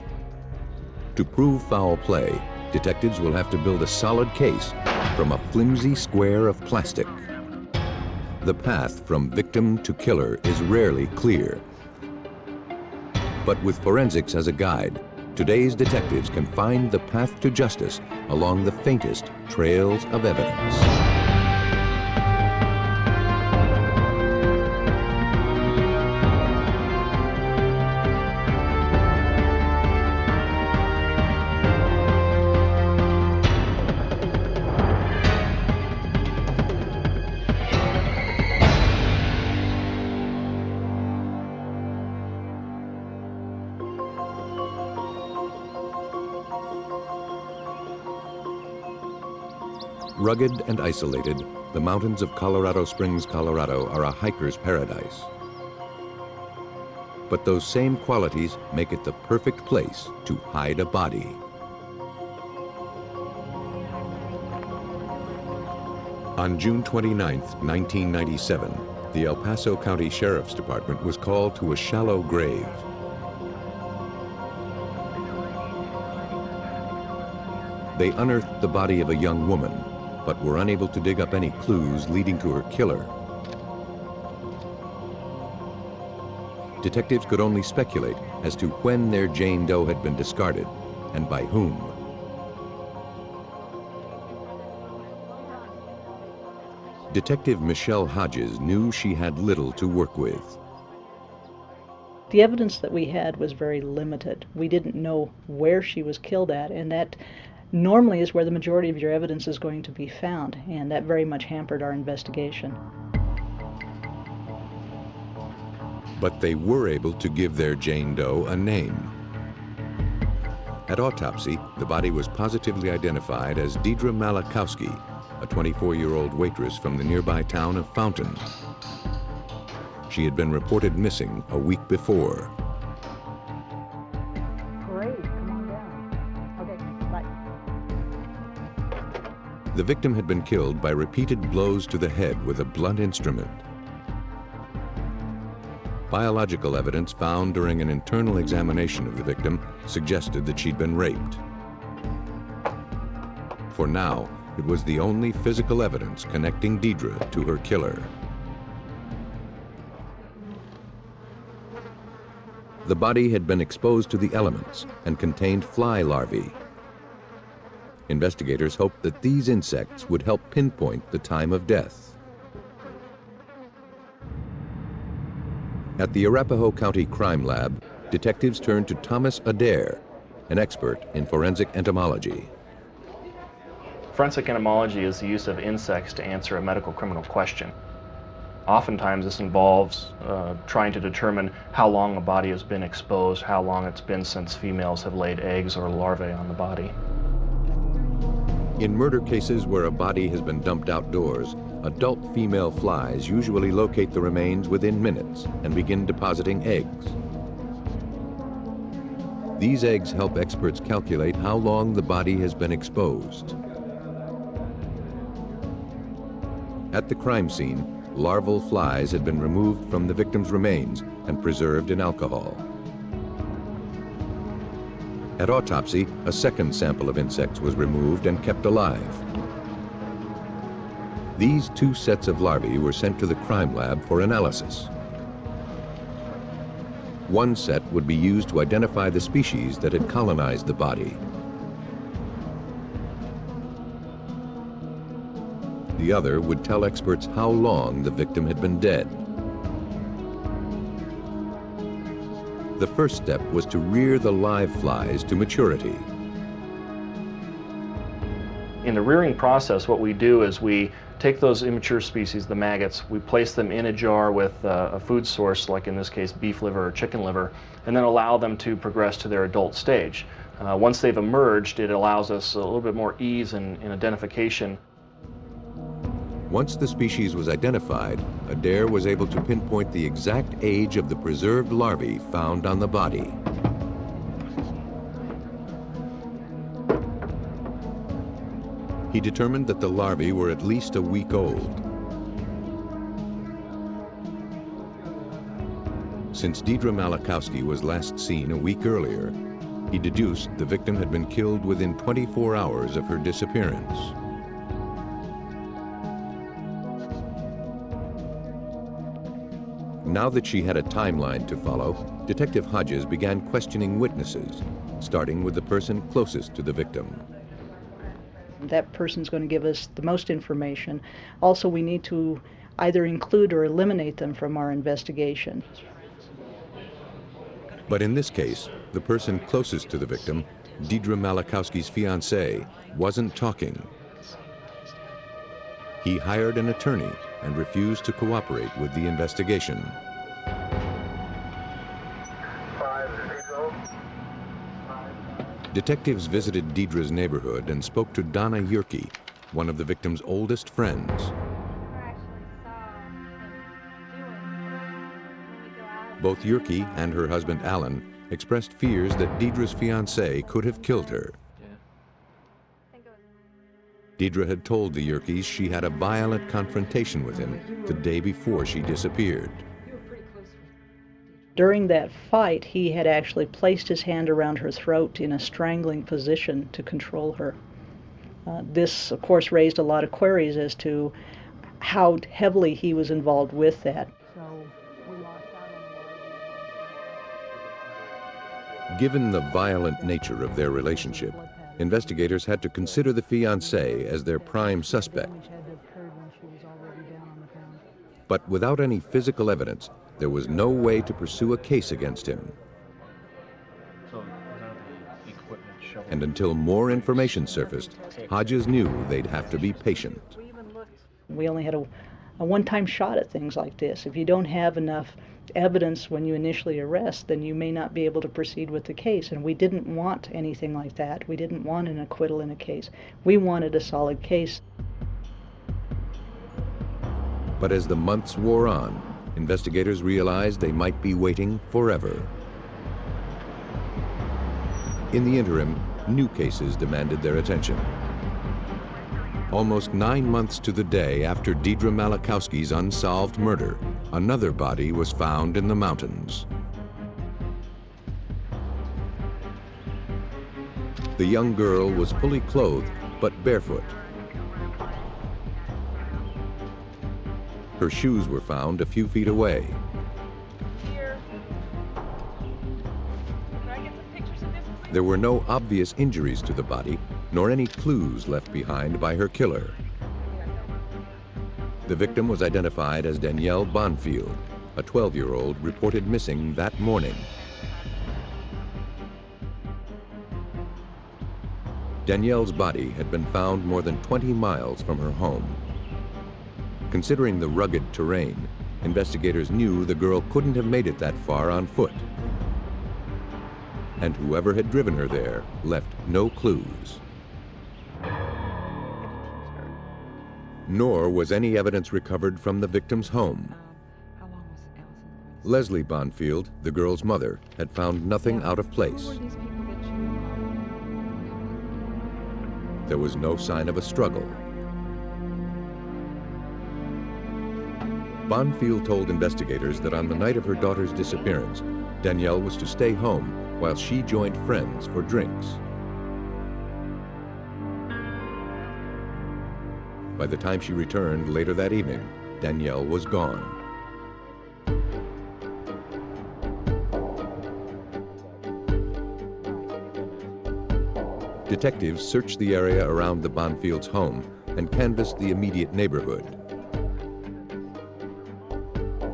To prove foul play, detectives will have to build a solid case from a flimsy square of plastic. The path from victim to killer is rarely clear. But with forensics as a guide, today's detectives can find the path to justice along the faintest trails of evidence. Rugged and isolated, the mountains of Colorado Springs, Colorado are a hiker's paradise. But those same qualities make it the perfect place to hide a body. On June 29, 1997, the El Paso County Sheriff's Department was called to a shallow grave. They unearthed the body of a young woman, but were unable to dig up any clues leading to her killer. Detectives could only speculate as to when their Jane Doe had been discarded and by whom. Detective Michelle Hodges knew she had little to work with. The evidence that we had was very limited. We didn't know where she was killed at, and that normally is where the majority of your evidence is going to be found, and that very much hampered our investigation. But they were able to give their Jane Doe a name. At autopsy, the body was positively identified as Deidre Malakowski, a 24-year-old waitress from the nearby town of Fountain. She had been reported missing a week before. Great, come on down. Okay, bye. The victim had been killed by repeated blows to the head with a blunt instrument. Biological evidence found during an internal examination of the victim suggested that she'd been raped. For now, it was the only physical evidence connecting Deidre to her killer. The body had been exposed to the elements and contained fly larvae. Investigators hoped that these insects would help pinpoint the time of death. At the Arapahoe County Crime Lab, detectives turned to Thomas Adair, an expert in forensic entomology. Forensic entomology is the use of insects to answer a medical criminal question. Oftentimes this involves trying to determine how long a body has been exposed, how long it's been since females have laid eggs or larvae on the body. In murder cases where a body has been dumped outdoors, adult female flies usually locate the remains within minutes and begin depositing eggs. These eggs help experts calculate how long the body has been exposed. At the crime scene, larval flies had been removed from the victim's remains and preserved in alcohol. At autopsy, a second sample of insects was removed and kept alive. These two sets of larvae were sent to the crime lab for analysis. One set would be used to identify the species that had colonized the body. The other would tell experts how long the victim had been dead. The first step was to rear the live flies to maturity. In the rearing process, what we do is we take those immature species, the maggots, we place them in a jar with a food source, like in this case beef liver or chicken liver, and then allow them to progress to their adult stage. Once they've emerged, it allows us a little bit more ease in identification. Once the species was identified, Adair was able to pinpoint the exact age of the preserved larvae found on the body. He determined that the larvae were at least a week old. Since Deidre Malachowski was last seen a week earlier, he deduced the victim had been killed within 24 hours of her disappearance. Now that she had a timeline to follow, Detective Hodges began questioning witnesses, starting with the person closest to the victim. That person's going to give us the most information. Also, we need to either include or eliminate them from our investigation. But in this case, the person closest to the victim, Deidre Malachowski's fiancé, wasn't talking. He hired an attorney and refused to cooperate with the investigation. Detectives visited Deidre's neighborhood and spoke to Donna Yerke, one of the victim's oldest friends. Both Yerke and her husband Alan expressed fears that Deidre's fiancé could have killed her. Deidre had told the Yerkes she had a violent confrontation with him the day before she disappeared. During that fight, he had actually placed his hand around her throat in a strangling position to control her. This, of course, raised a lot of queries as to how heavily he was involved with that. Given the violent nature of their relationship, investigators had to consider the fiancé as their prime suspect. But without any physical evidence, there was no way to pursue a case against him. And until more information surfaced, Hodges knew they'd have to be patient. We only had a one-time shot at things like this. If you don't have enough evidence when you initially arrest, then you may not be able to proceed with the case. And we didn't want anything like that. We didn't want an acquittal in a case. We wanted a solid case. But as the months wore on, investigators realized they might be waiting forever. In the interim, new cases demanded their attention. Almost 9 months to the day after Deidre Malachowski's unsolved murder, another body was found in the mountains. The young girl was fully clothed, but barefoot. Her shoes were found a few feet away. There were no obvious injuries to the body, nor any clues left behind by her killer. The victim was identified as Danielle Bonfield, a 12-year-old reported missing that morning. Danielle's body had been found more than 20 miles from her home. Considering the rugged terrain, investigators knew the girl couldn't have made it that far on foot. And whoever had driven her there left no clues. Nor was any evidence recovered from the victim's home. Leslie Bonfield, the girl's mother, had found nothing out of place. There was no sign of a struggle. Bonfield told investigators that on the night of her daughter's disappearance, Danielle was to stay home while she joined friends for drinks. By the time she returned later that evening, Danielle was gone. Detectives searched the area around the Bonfields' home and canvassed the immediate neighborhood.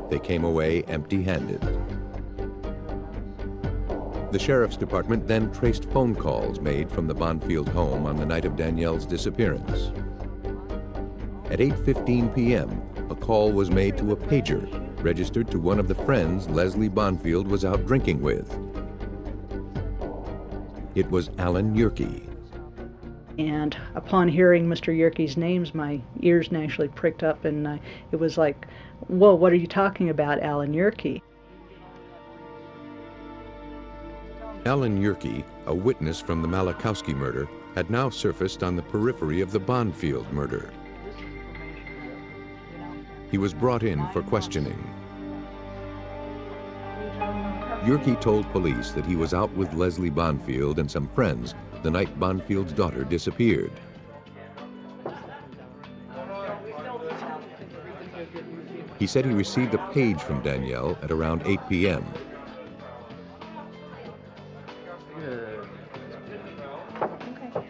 They came away empty-handed. The sheriff's department then traced phone calls made from the Bonfield home on the night of Danielle's disappearance. At 8:15 p.m., a call was made to a pager registered to one of the friends Leslie Bonfield was out drinking with. It was Alan Yerke. And upon hearing Mr. Yerke's names, my ears naturally pricked up, and it was like, whoa, what are you talking about, Alan Yerke? Alan Yerke, a witness from the Malachowski murder, had now surfaced on the periphery of the Bonfield murder. He was brought in for questioning. Yerke told police that he was out with Leslie Bonfield and some friends the night Bonfield's daughter disappeared. He said he received a page from Danielle at around 8 p.m.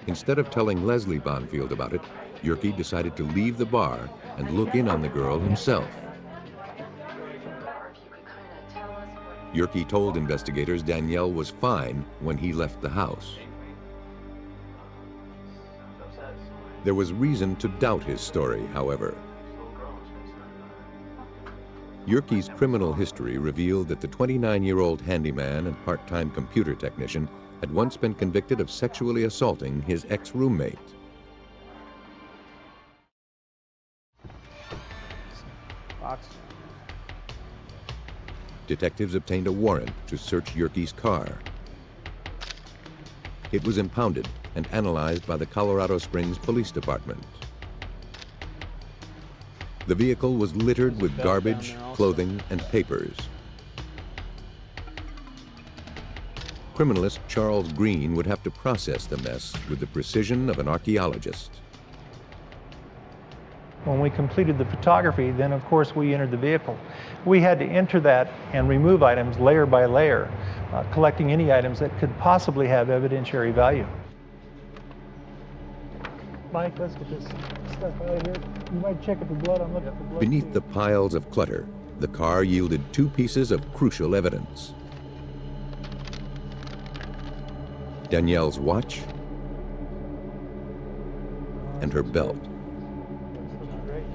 Instead of telling Leslie Bonfield about it, Yerke decided to leave the bar and look in on the girl himself. Yerke told investigators Danielle was fine when he left the house. There was reason to doubt his story, however. Yerke's criminal history revealed that the 29-year-old handyman and part-time computer technician had once been convicted of sexually assaulting his ex-roommate. Detectives obtained a warrant to search Yerke's car. It was impounded and analyzed by the Colorado Springs Police Department. The vehicle was littered with garbage, clothing, and papers. Criminalist Charles Green would have to process the mess with the precision of an archaeologist. When we completed the photography, then of course we entered the vehicle. We had to enter that and remove items layer by layer, collecting any items that could possibly have evidentiary value. Mike, let's get this stuff out of here. You might check at the blood. I'm looking at the blood. Beneath the piles of clutter, the car yielded 2 pieces of crucial evidence: Danielle's watch and her belt.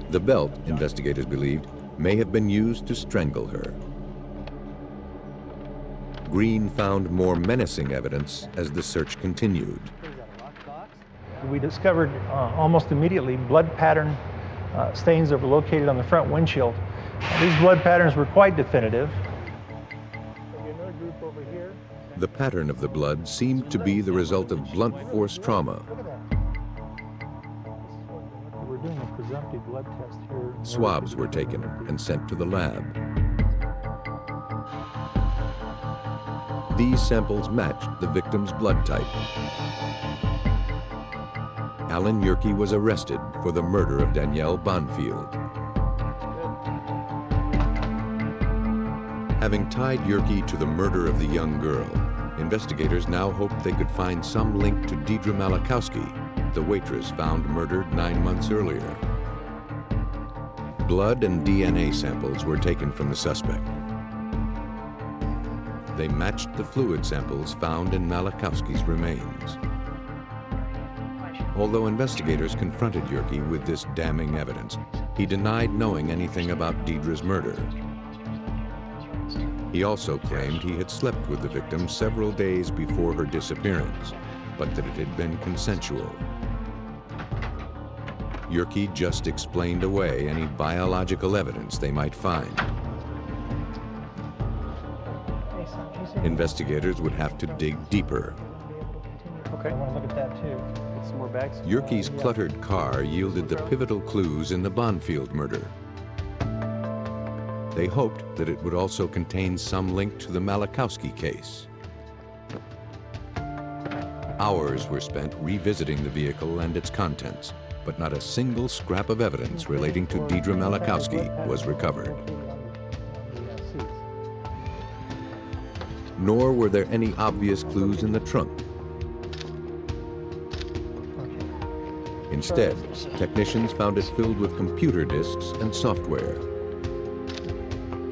The belt, investigators believed, may have been used to strangle her. Green found more menacing evidence as the search continued. We discovered almost immediately blood pattern stains that were located on the front windshield. These blood patterns were quite definitive. The pattern of the blood seemed to be the result of blunt force trauma. We're doing a presumptive blood test here. Swabs were taken and sent to the lab. These samples matched the victim's blood type. Alan Yerke was arrested for the murder of Danielle Bonfield. Having tied Yerke to the murder of the young girl, investigators now hoped they could find some link to Deidre Malachowski, the waitress found murdered 9 months earlier. Blood and DNA samples were taken from the suspect. They matched the fluid samples found in Malachowski's remains. Although investigators confronted Yerke with this damning evidence, He denied knowing anything about Deidre's murder. He also claimed he had slept with the victim several days before her disappearance, but that it had been consensual. Yerke just explained away any biological evidence they might find. Investigators would have to dig deeper. Okay, I want to look at that too. Get some more bags. Yerke's cluttered car yielded the pivotal clues in the Bonfield murder. They hoped that it would also contain some link to the Malachowski case. Hours were spent revisiting the vehicle and its contents, but not a single scrap of evidence relating to Deidre Malachowski was recovered. Nor were there any obvious clues in the trunk. Instead, technicians found it filled with computer disks and software.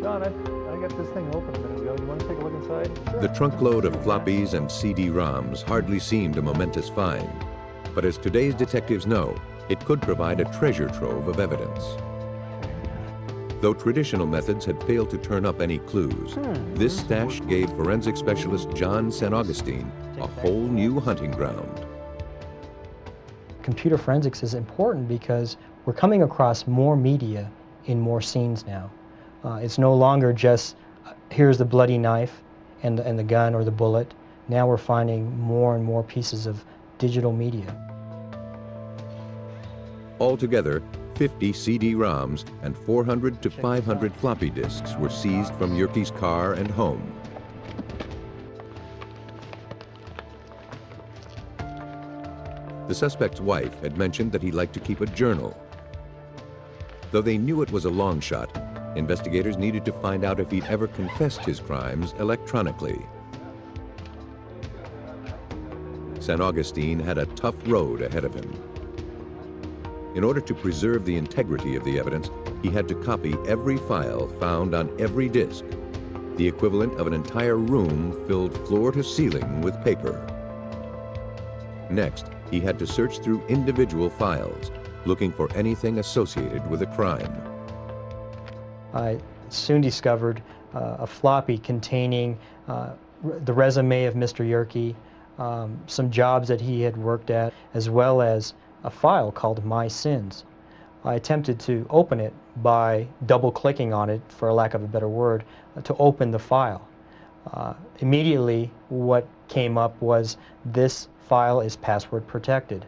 John, I got this thing open a minute ago. You want to take a look inside? The trunkload of floppies and CD-ROMs hardly seemed a momentous find, but as today's detectives know, it could provide a treasure trove of evidence. Though traditional methods had failed to turn up any clues, this stash gave forensic specialist John St. Augustine a whole new hunting ground. Computer forensics is important because we're coming across more media in more scenes now. It's no longer just, here's the bloody knife and the gun or the bullet. Now we're finding more and more pieces of digital media. Altogether, 50 CD-ROMs and 400 to 500 floppy disks were seized from Yerke's car and home. The suspect's wife had mentioned that he liked to keep a journal. Though they knew it was a long shot, investigators needed to find out if he'd ever confessed his crimes electronically. St. Augustine had a tough road ahead of him. In order to preserve the integrity of the evidence, he had to copy every file found on every disk, the equivalent of an entire room filled floor to ceiling with paper. Next, he had to search through individual files, looking for anything associated with a crime. I soon discovered a floppy containing the resume of Mr. Yerke, some jobs that he had worked at, as well as a file called My Sins. I attempted to open it by double-clicking on it, for lack of a better word, to open the file. Immediately, what came up was, this file is password protected.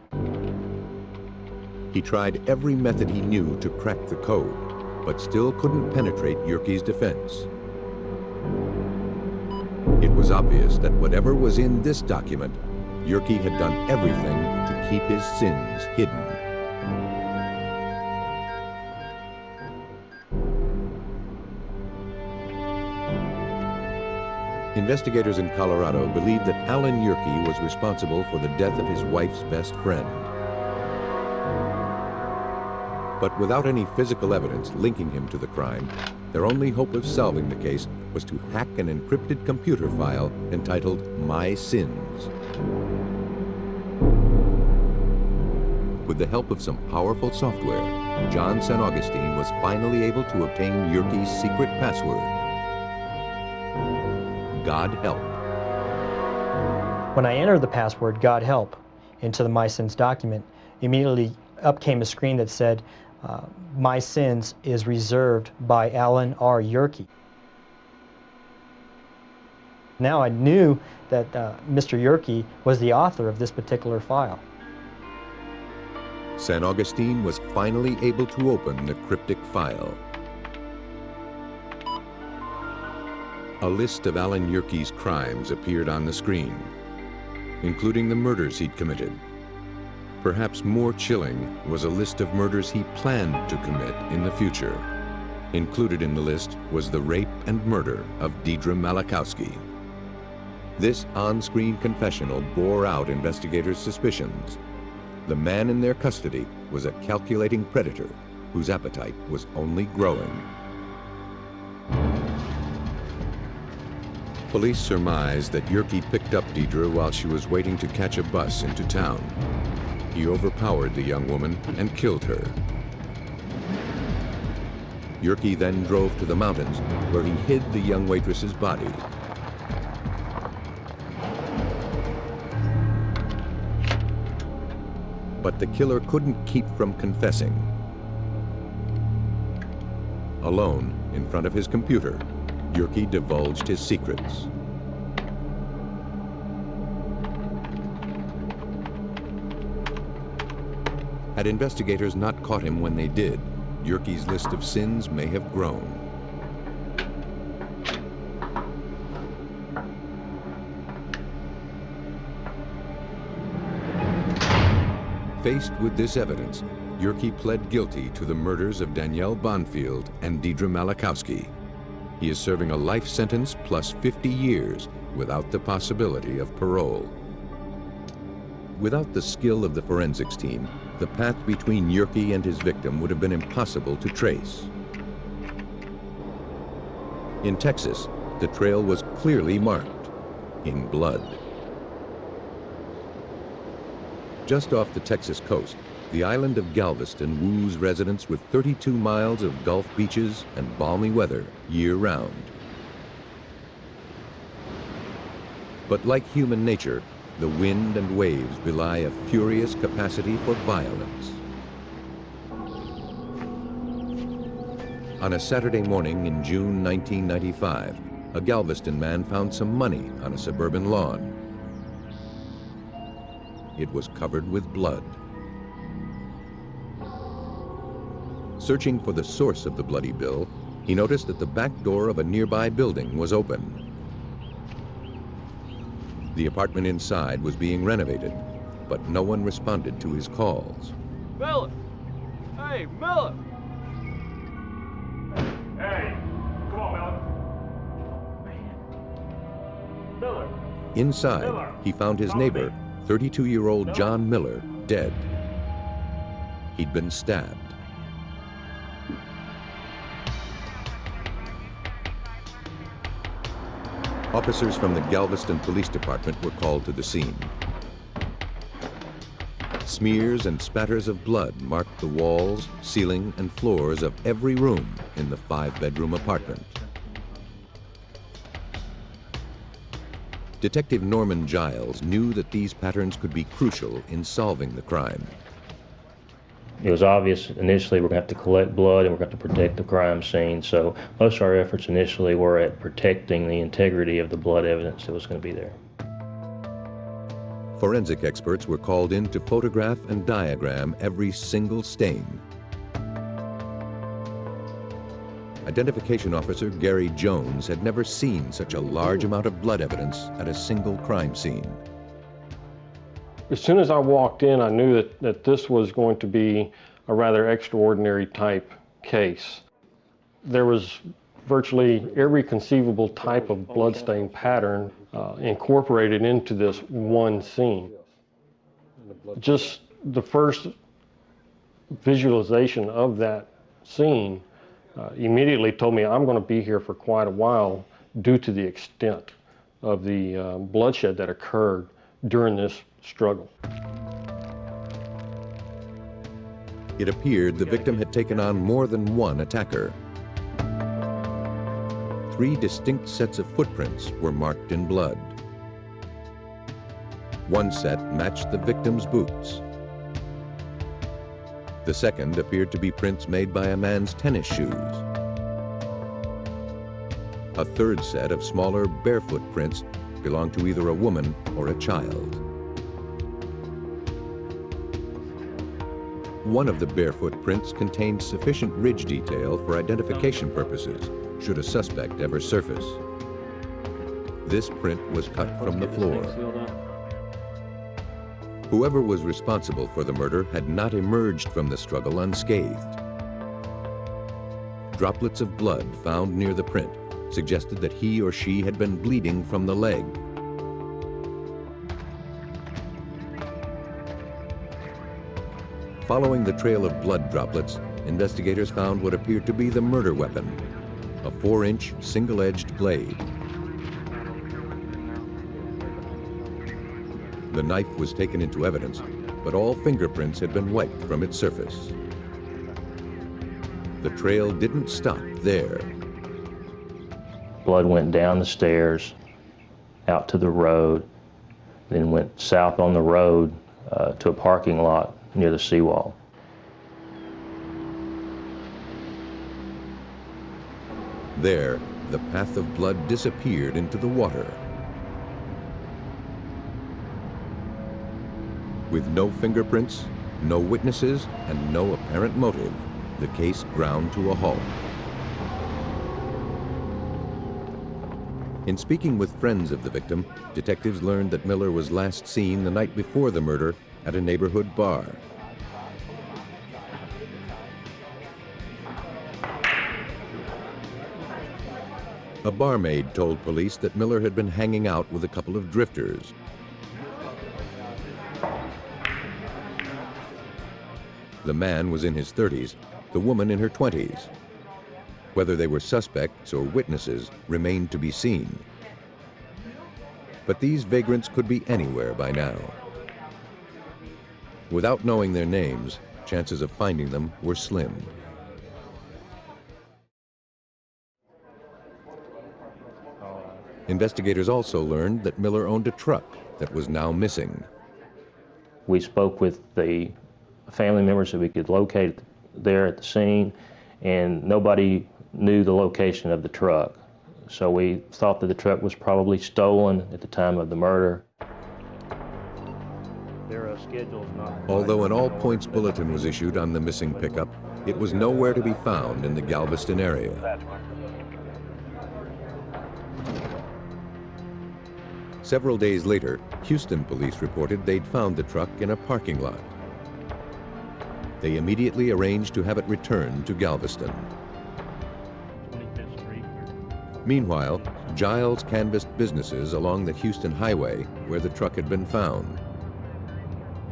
He tried every method he knew to crack the code, but still couldn't penetrate Yerke's defense. It was obvious that whatever was in this document, Yerke had done everything to keep his sins hidden. Investigators in Colorado believed that Alan Yerke was responsible for the death of his wife's best friend. But without any physical evidence linking him to the crime, their only hope of solving the case was to hack an encrypted computer file entitled My Sins. With the help of some powerful software, John St. Augustine was finally able to obtain Yerke's secret password. God help. When I entered the password, God help, into the My Sins document, immediately up came a screen that said, My Sins is reserved by Alan R. Yerke. Now I knew that Mr. Yerke was the author of this particular file. St. Augustine was finally able to open the cryptic file. A list of Alan Yerke's crimes appeared on the screen, including the murders he'd committed. Perhaps more chilling was a list of murders he planned to commit in the future. Included in the list was the rape and murder of Deidre Malachowski. This on-screen confessional bore out investigators' suspicions. The man in their custody was a calculating predator whose appetite was only growing. Police surmised that Yerke picked up Deidre while she was waiting to catch a bus into town. He overpowered the young woman and killed her. Yerke then drove to the mountains, where he hid the young waitress's body. But the killer couldn't keep from confessing. Alone, in front of his computer, Yerke divulged his secrets. Had investigators not caught him when they did, Yerke's list of sins may have grown. Faced with this evidence, Yerke pled guilty to the murders of Danielle Bonfield and Deidre Malachowski. He is serving a life sentence plus 50 years without the possibility of parole. Without the skill of the forensics team, the path between Yerke and his victim would have been impossible to trace. In Texas, the trail was clearly marked in blood. Just off the Texas coast, the island of Galveston woos residents with 32 miles of Gulf beaches and balmy weather year-round. But like human nature, the wind and waves belie a furious capacity for violence. On a Saturday morning in June 1995, a Galveston man found some money on a suburban lawn. It was covered with blood. Searching for the source of the bloody bill, he noticed that the back door of a nearby building was open. The apartment inside was being renovated, but no one responded to his calls. Miller! Hey, Miller! Hey, come on, Miller. Miller. Inside, Miller. he found his neighbor, 32-year-old John Miller, dead. He'd been stabbed. Officers from the Galveston Police Department were called to the scene. Smears and spatters of blood marked the walls, ceiling, and floors of every room in the 5-bedroom apartment. Detective Norman Giles knew that these patterns could be crucial in solving the crime. It was obvious initially we're going to have to collect blood and we're going to have to protect the crime scene. So most of our efforts initially were at protecting the integrity of the blood evidence that was going to be there. Forensic experts were called in to photograph and diagram every single stain. Identification officer Gary Jones had never seen such a large amount of blood evidence at a single crime scene. As soon as I walked in, I knew that this was going to be a rather extraordinary type case. There was virtually every conceivable type of bloodstain pattern incorporated into this one scene. Just the first visualization of that scene immediately told me I'm going to be here for quite a while due to the extent of the bloodshed that occurred during this struggle. It appeared the victim had taken on more than one attacker. 3 distinct sets of footprints were marked in blood. One set matched the victim's boots. The second appeared to be prints made by a man's tennis shoes. A third set of smaller barefoot prints belonged to either a woman or a child. One of the barefoot prints contained sufficient ridge detail for identification purposes, should a suspect ever surface. This print was cut from the floor. Whoever was responsible for the murder had not emerged from the struggle unscathed. Droplets of blood found near the print suggested that he or she had been bleeding from the leg. Following the trail of blood droplets, investigators found what appeared to be the murder weapon, a 4-inch single-edged blade. The knife was taken into evidence, but all fingerprints had been wiped from its surface. the trail didn't stop there. Blood went down the stairs, out to the road, then went south on the road to a parking lot near the seawall. There, the path of blood disappeared into the water. With no fingerprints, no witnesses, and no apparent motive, the case ground to a halt. In speaking with friends of the victim, detectives learned that Miller was last seen the night before the murder at a neighborhood bar. A barmaid told police that Miller had been hanging out with a couple of drifters. The man was in his 30s, the woman in her 20s. Whether they were suspects or witnesses remained to be seen. But these vagrants could be anywhere by now. Without knowing their names, chances of finding them were slim. Investigators also learned that Miller owned a truck that was now missing. We spoke with the family members that we could locate there at the scene, and nobody knew the location of the truck. So we thought that the truck was probably stolen at the time of the murder. Although an all-points bulletin was issued on the missing pickup, it was nowhere to be found in the Galveston area. Several days later, Houston police reported they'd found the truck in a parking lot. They immediately arranged to have it returned to Galveston. Meanwhile, Giles canvassed businesses along the Houston highway where the truck had been found.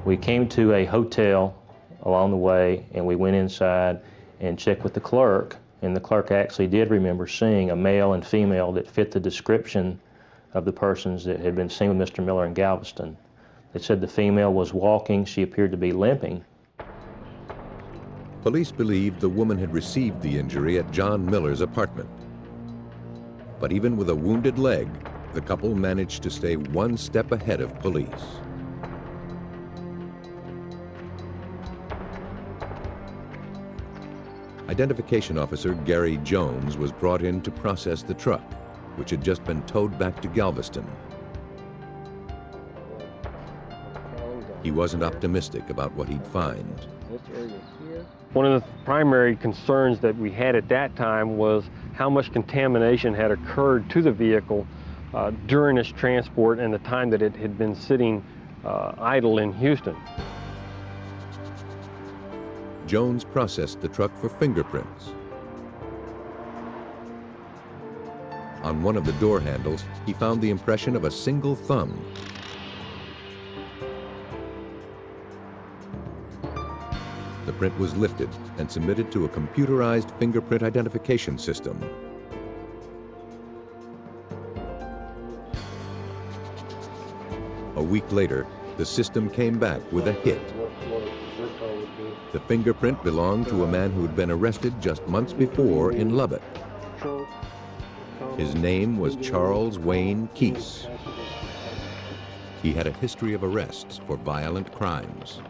We came to a hotel along the way, and we went inside and checked with the clerk, and the clerk actually did remember seeing a male and female that fit the description of the persons that had been seen with Mr. Miller in Galveston. They said the female was walking, she appeared to be limping. Police believed the woman had received the injury at John Miller's apartment. But even with a wounded leg, the couple managed to stay one step ahead of police. Identification officer Gary Jones was brought in to process the truck, which had just been towed back to Galveston. He wasn't optimistic about what he'd find. One of the primary concerns that we had at that time was how much contamination had occurred to the vehicle during its transport and the time that it had been sitting idle in Houston. Jones processed the truck for fingerprints. On one of the door handles, he found the impression of a single thumb. The print was lifted and submitted to a computerized fingerprint identification system. A week later, the system came back with a hit. The fingerprint belonged to a man who had been arrested just months before in Lubbock. His name was Charles Wayne Keese. He had a history of arrests for violent crimes.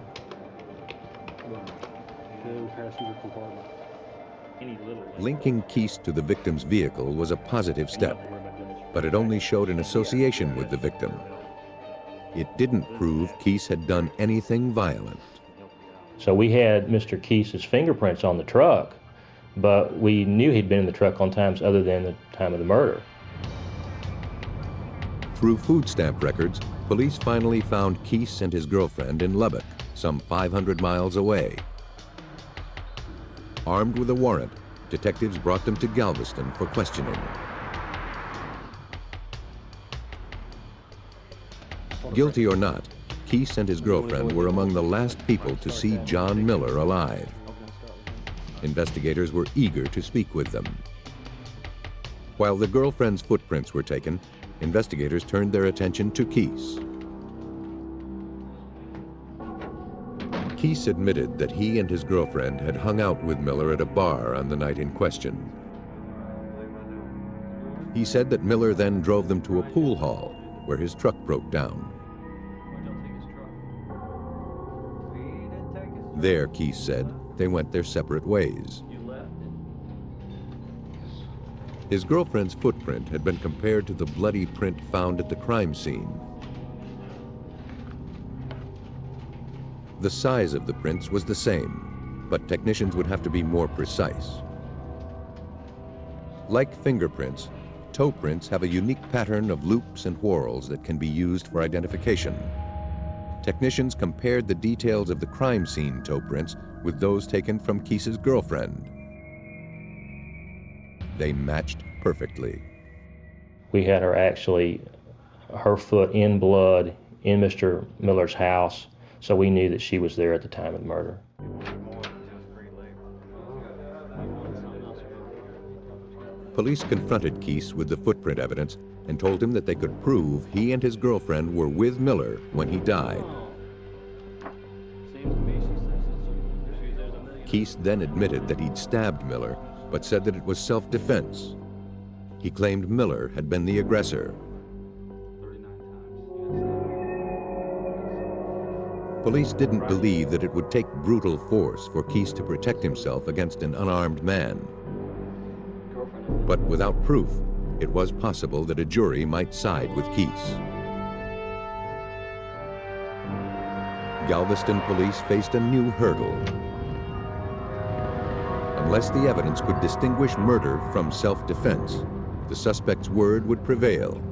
Linking Keese to the victim's vehicle was a positive step, but it only showed an association with the victim. It didn't prove Keese had done anything violent. So we had Mr. Keese's fingerprints on the truck, but we knew he'd been in the truck on times other than the time of the murder. Through food stamp records, police finally found Keese and his girlfriend in Lubbock, some 500 miles away. Armed with a warrant, detectives brought them to Galveston for questioning. Guilty or not, Keese and his girlfriend were among the last people to see John Miller alive. Investigators were eager to speak with them. While the girlfriend's footprints were taken, investigators turned their attention to Keese. Keese admitted that he and his girlfriend had hung out with Miller at a bar on the night in question. He said that Miller then drove them to a pool hall where his truck broke down. There, Keese said, they went their separate ways. His girlfriend's footprint had been compared to the bloody print found at the crime scene. The size of the prints was the same, but technicians would have to be more precise. Like fingerprints, toe prints have a unique pattern of loops and whorls that can be used for identification. Technicians compared the details of the crime scene toe prints with those taken from Keese's girlfriend. They matched perfectly. We had her foot in blood in Mr. Miller's house, so we knew that she was there at the time of the murder. Police confronted Keese with the footprint evidence and told him that they could prove he and his girlfriend were with Miller when he died. Keese then admitted that he'd stabbed Miller, but said that it was self-defense. He claimed Miller had been the aggressor. Police didn't believe that it would take brutal force for Keese to protect himself against an unarmed man. But without proof, it was possible that a jury might side with Keese. Galveston police faced a new hurdle. Unless the evidence could distinguish murder from self-defense, the suspect's word would prevail.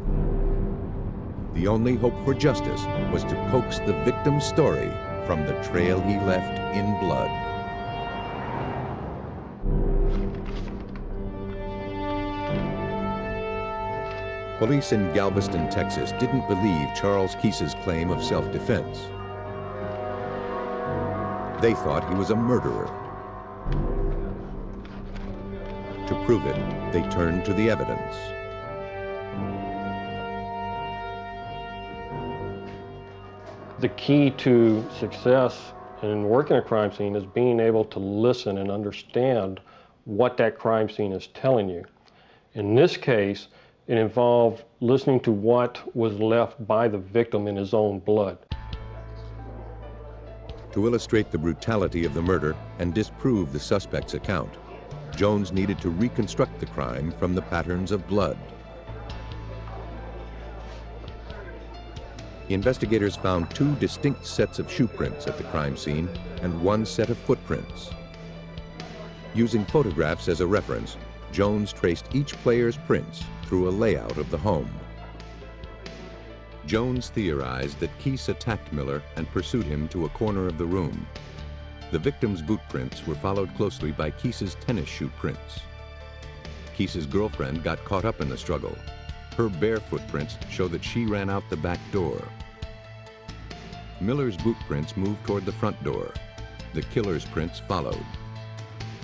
The only hope for justice was to coax the victim's story from the trail he left in blood. Police in Galveston, Texas didn't believe Charles Keese's claim of self-defense. They thought he was a murderer. To prove it, they turned to the evidence. The key to success in working a crime scene is being able to listen and understand what that crime scene is telling you. In this case, it involved listening to what was left by the victim in his own blood. To illustrate the brutality of the murder and disprove the suspect's account, Jones needed to reconstruct the crime from the patterns of blood. Investigators found two distinct sets of shoe prints at the crime scene and one set of footprints. Using photographs as a reference, Jones traced each player's prints through a layout of the home. Jones theorized that Keese attacked Miller and pursued him to a corner of the room. The victim's boot prints were followed closely by Keese's tennis shoe prints. Keese's girlfriend got caught up in the struggle. Her bare footprints show that she ran out the back door. Miller's boot prints moved toward the front door. The killer's prints followed.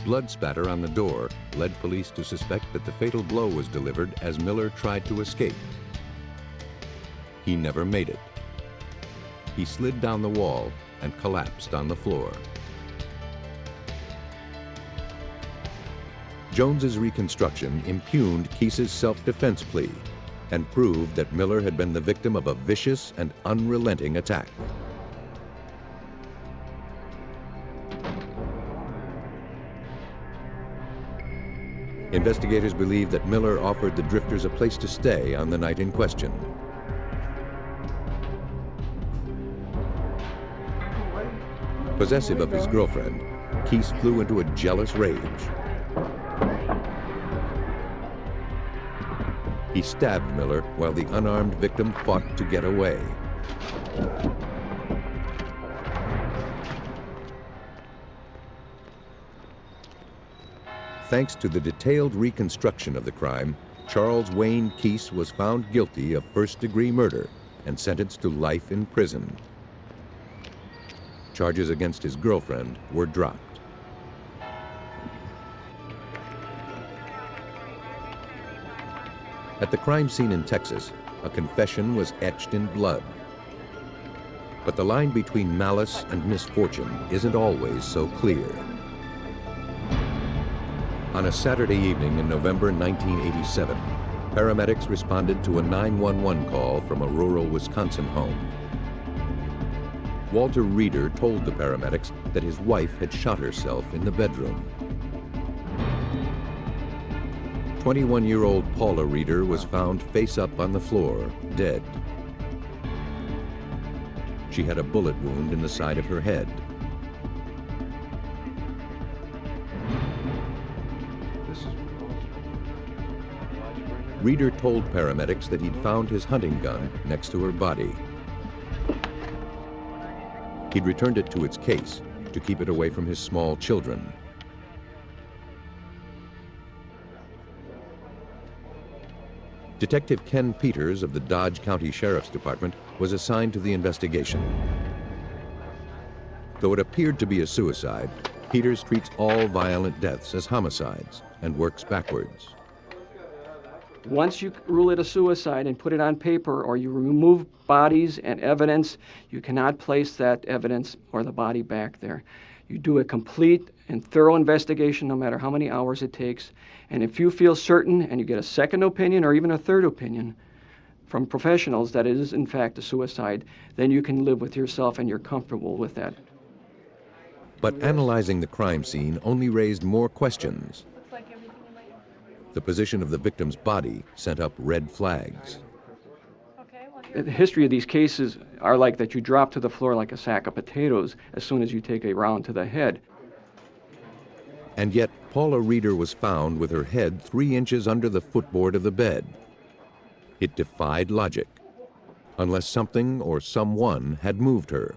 Blood spatter on the door led police to suspect that the fatal blow was delivered as Miller tried to escape. He never made it. He slid down the wall and collapsed on the floor. Jones's reconstruction impugned Keese's self-defense plea and proved that Miller had been the victim of a vicious and unrelenting attack. Investigators believe that Miller offered the drifters a place to stay on the night in question. Possessive of his girlfriend, Keese flew into a jealous rage. He stabbed Miller while the unarmed victim fought to get away. Thanks to the detailed reconstruction of the crime, Charles Wayne Keese was found guilty of first-degree murder and sentenced to life in prison. Charges against his girlfriend were dropped. At the crime scene in Texas, a confession was etched in blood. But the line between malice and misfortune isn't always so clear. On a Saturday evening in November 1987, paramedics responded to a 911 call from a rural Wisconsin home. Walter Reeder told the paramedics that his wife had shot herself in the bedroom. 21-year-old Paula Reeder was found face up on the floor, dead. She had a bullet wound in the side of her head. Reeder told paramedics that he'd found his hunting gun next to her body. He'd returned it to its case to keep it away from his small children. Detective Ken Peters of the Dodge County Sheriff's Department was assigned to the investigation. Though it appeared to be a suicide, Peters treats all violent deaths as homicides and works backwards. Once you rule it a suicide and put it on paper, or you remove bodies and evidence, you cannot place that evidence or the body back there. You do a complete and thorough investigation, no matter how many hours it takes. And if you feel certain and you get a second opinion or even a third opinion from professionals that it is in fact a suicide, then you can live with yourself and you're comfortable with that. But analyzing the crime scene only raised more questions. The position of the victim's body sent up red flags. The history of these cases are like that you drop to the floor like a sack of potatoes as soon as you take a round to the head. And yet, Paula Reeder was found with her head 3 inches under the footboard of the bed. It defied logic, unless something or someone had moved her.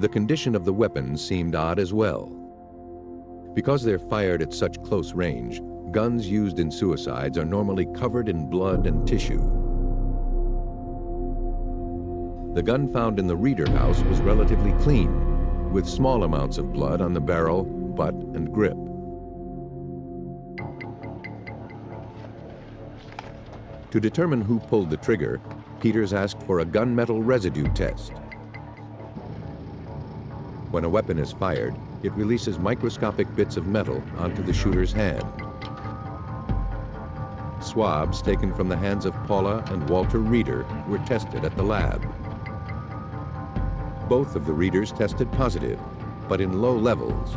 The condition of the weapons seemed odd as well. Because they're fired at such close range, guns used in suicides are normally covered in blood and tissue. The gun found in the Reeder house was relatively clean, with small amounts of blood on the barrel, butt, and grip. To determine who pulled the trigger, Peters asked for a gunmetal residue test. When a weapon is fired, it releases microscopic bits of metal onto the shooter's hand. Swabs taken from the hands of Paula and Walter Reeder were tested at the lab. Both of the Reeders tested positive, but in low levels.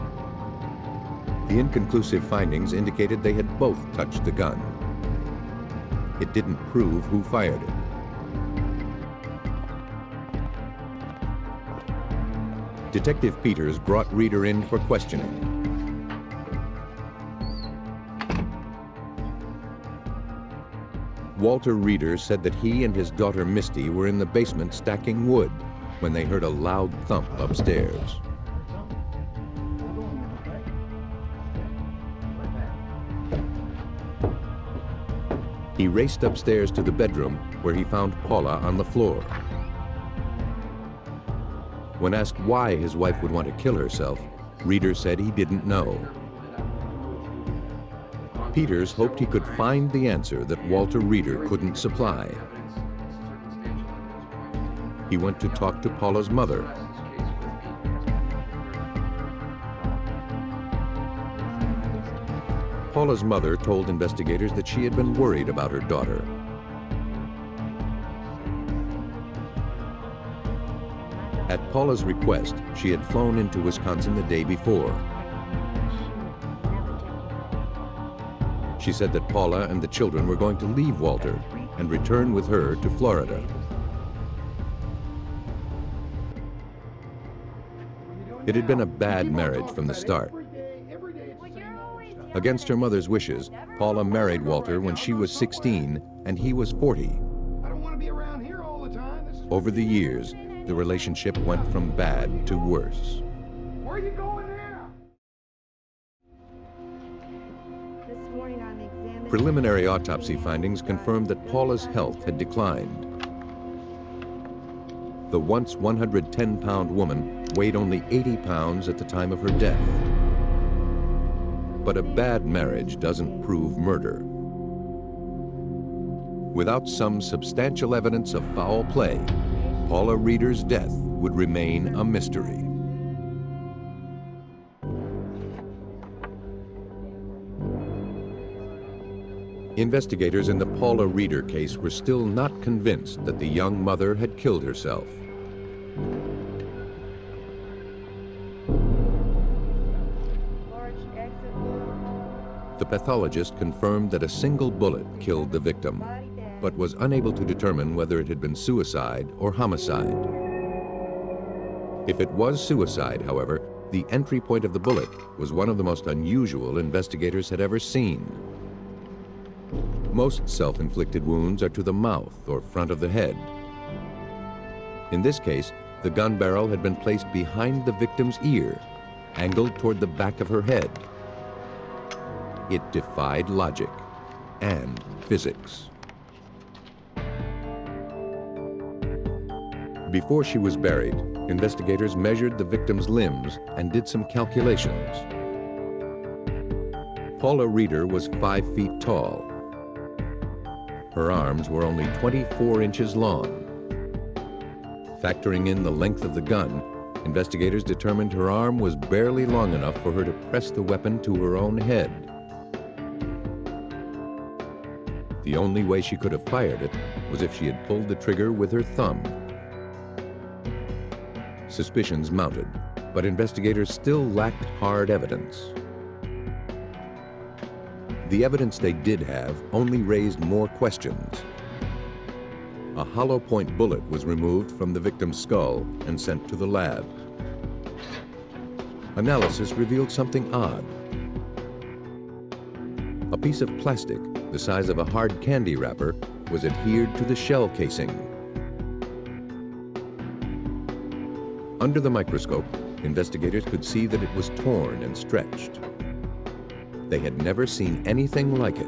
The inconclusive findings indicated they had both touched the gun. It didn't prove who fired it. Detective Peters brought Reeder in for questioning. Walter Reeder said that he and his daughter Misty were in the basement stacking wood when they heard a loud thump upstairs. He raced upstairs to the bedroom where he found Paula on the floor. When asked why his wife would want to kill herself, Reeder said he didn't know. Peters hoped he could find the answer that Walter Reeder couldn't supply. He went to talk to Paula's mother. Paula's mother told investigators that she had been worried about her daughter. At Paula's request, she had flown into Wisconsin the day before. She said that Paula and the children were going to leave Walter and return with her to Florida. It had been a bad marriage from the start. Against her mother's wishes, Paula married Walter when she was 16 and he was 40. Over the years, the relationship went from bad to worse. Where are you going now? Preliminary autopsy findings confirmed that Paula's health had declined. The once 110-pound woman weighed only 80 pounds at the time of her death. But a bad marriage doesn't prove murder. Without some substantial evidence of foul play, Paula Reeder's death would remain a mystery. Investigators in the Paula Reeder case were still not convinced that the young mother had killed herself. The pathologist confirmed that a single bullet killed the victim, but was unable to determine whether it had been suicide or homicide. If it was suicide, however, the entry point of the bullet was one of the most unusual investigators had ever seen. Most self-inflicted wounds are to the mouth or front of the head. In this case, the gun barrel had been placed behind the victim's ear, angled toward the back of her head. It defied logic and physics. Before she was buried, investigators measured the victim's limbs and did some calculations. Paula Reeder was 5 feet tall. Her arms were only 24 inches long. Factoring in the length of the gun, investigators determined her arm was barely long enough for her to press the weapon to her own head. The only way she could have fired it was if she had pulled the trigger with her thumb. Suspicions mounted, but investigators still lacked hard evidence. The evidence they did have only raised more questions. A hollow point bullet was removed from the victim's skull and sent to the lab. Analysis revealed something odd. A piece of plastic the size of a hard candy wrapper was adhered to the shell casing. Under the microscope, investigators could see that it was torn and stretched. They had never seen anything like it.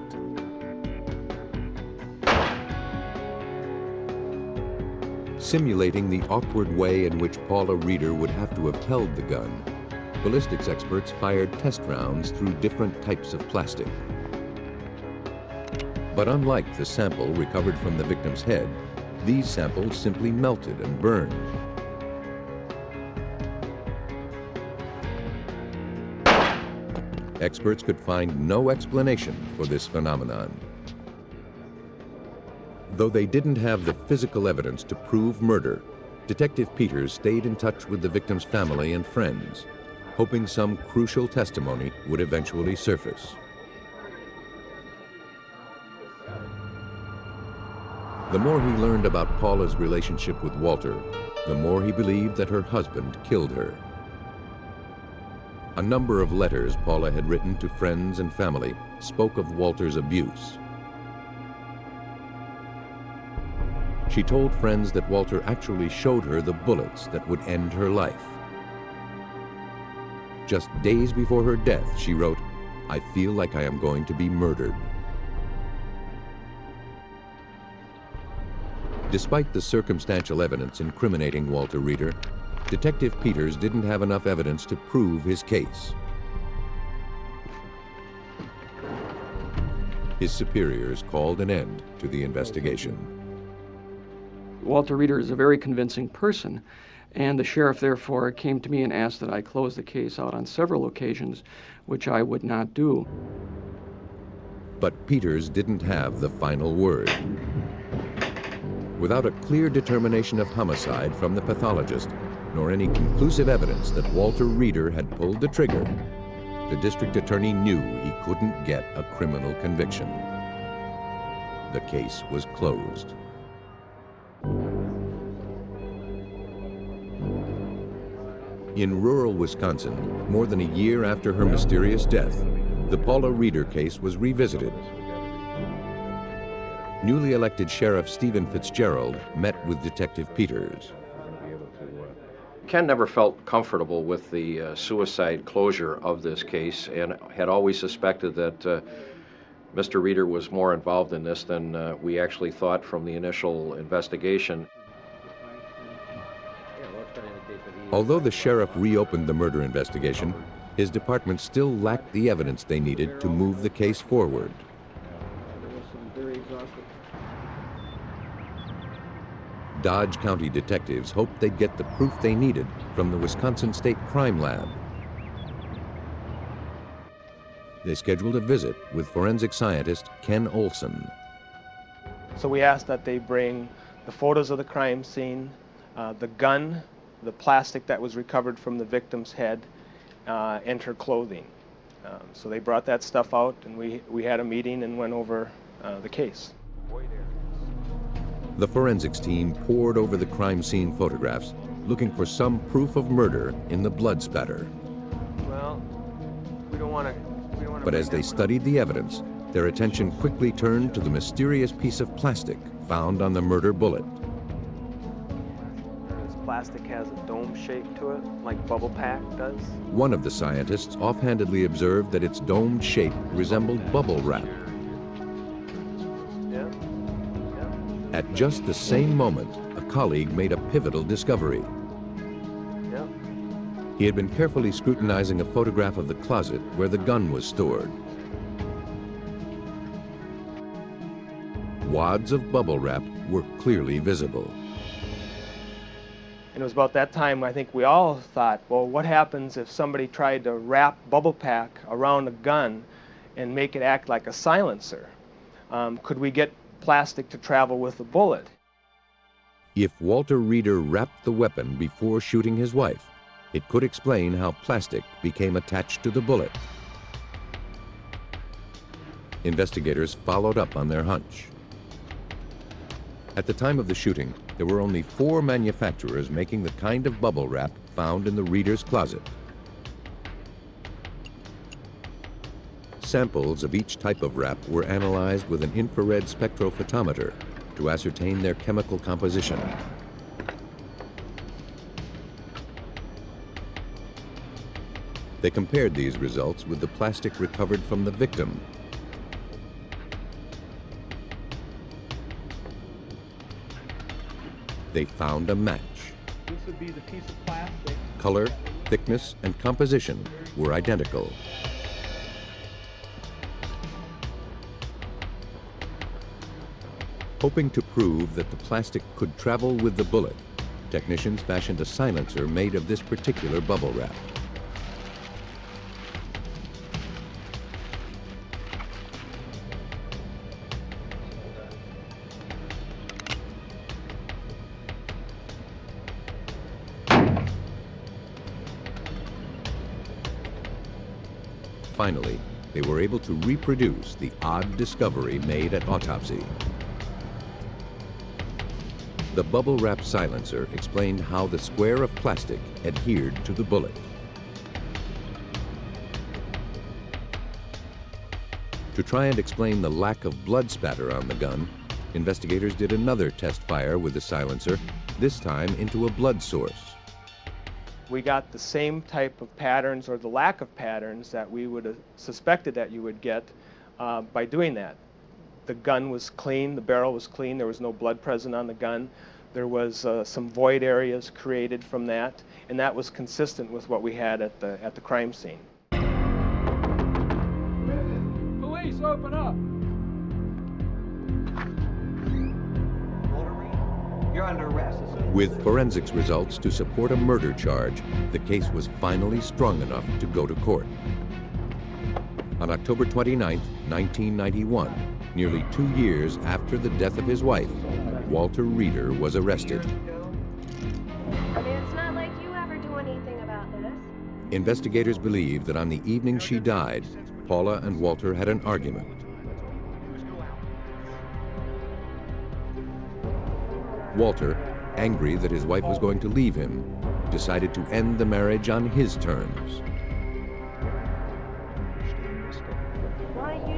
Simulating the awkward way in which Paula Reeder would have to have held the gun, ballistics experts fired test rounds through different types of plastic. But unlike the sample recovered from the victim's head, these samples simply melted and burned. Experts could find no explanation for this phenomenon. Though they didn't have the physical evidence to prove murder, Detective Peters stayed in touch with the victim's family and friends, hoping some crucial testimony would eventually surface. The more he learned about Paula's relationship with Walter, the more he believed that her husband killed her. A number of letters Paula had written to friends and family spoke of Walter's abuse. She told friends that Walter actually showed her the bullets that would end her life. Just days before her death, she wrote, "I feel like I am going to be murdered." Despite the circumstantial evidence incriminating Walter Reeder, Detective Peters didn't have enough evidence to prove his case. His superiors called an end to the investigation. Walter Reeder is a very convincing person, and the sheriff therefore came to me and asked that I close the case out on several occasions, which I would not do. But Peters didn't have the final word. Without a clear determination of homicide from the pathologist, nor any conclusive evidence that Walter Reeder had pulled the trigger, the district attorney knew he couldn't get a criminal conviction. The case was closed. In rural Wisconsin, more than a year after her mysterious death, the Paula Reeder case was revisited. Newly elected Sheriff Stephen Fitzgerald met with Detective Peters. Ken never felt comfortable with the suicide closure of this case and had always suspected that Mr. Reeder was more involved in this than we actually thought from the initial investigation. Although the sheriff reopened the murder investigation, his department still lacked the evidence they needed to move the case forward. Dodge County detectives hoped they'd get the proof they needed from the Wisconsin State Crime Lab. They scheduled a visit with forensic scientist Ken Olson. So we asked that they bring the photos of the crime scene, the gun, the plastic that was recovered from the victim's head, and her clothing. So they brought that stuff out, and we had a meeting and went over the case. The forensics team pored over the crime scene photographs, looking for some proof of murder in the blood spatter. Well, we don't want to. But as they studied the evidence, their attention quickly turned to the mysterious piece of plastic found on the murder bullet. This plastic has a dome shape to it, like bubble pack does. One of the scientists offhandedly observed that its domed shape resembled bubble wrap. Yeah. At just the same moment, a colleague made a pivotal discovery. Yeah. He had been carefully scrutinizing a photograph of the closet where the gun was stored. Wads of bubble wrap were clearly visible. And it was about that time I think we all thought, well, what happens if somebody tried to wrap bubble pack around a gun and make it act like a silencer? Could we get plastic to travel with the bullet? If Walter Reeder wrapped the weapon before shooting his wife, it could explain how plastic became attached to the bullet. Investigators followed up on their hunch. At the time of the shooting, there were only 4 manufacturers making the kind of bubble wrap found in the Reeder's closet. Samples of each type of wrap were analyzed with an infrared spectrophotometer to ascertain their chemical composition. They compared these results with the plastic recovered from the victim. They found a match. This would be the piece of plastic. Color, thickness, and composition were identical. Hoping to prove that the plastic could travel with the bullet, technicians fashioned a silencer made of this particular bubble wrap. Finally, they were able to reproduce the odd discovery made at autopsy. The bubble wrap silencer explained how the square of plastic adhered to the bullet. To try and explain the lack of blood spatter on the gun, investigators did another test fire with the silencer, this time into a blood source. We got the same type of patterns, or the lack of patterns, that we would have suspected that you would get by doing that. The gun was clean, the barrel was clean, there was no blood present on the gun. There was some void areas created from that, and that was consistent with what we had at the crime scene. Police, open up! You're under arrest. With forensics results to support a murder charge, the case was finally strong enough to go to court. On October 29, 1991, nearly 2 years after the death of his wife, Walter Reeder was arrested. I mean, it's not like you ever do anything about this. Investigators believe that on the evening she died, Paula and Walter had an argument. Walter, angry that his wife was going to leave him, decided to end the marriage on his terms. Why don't you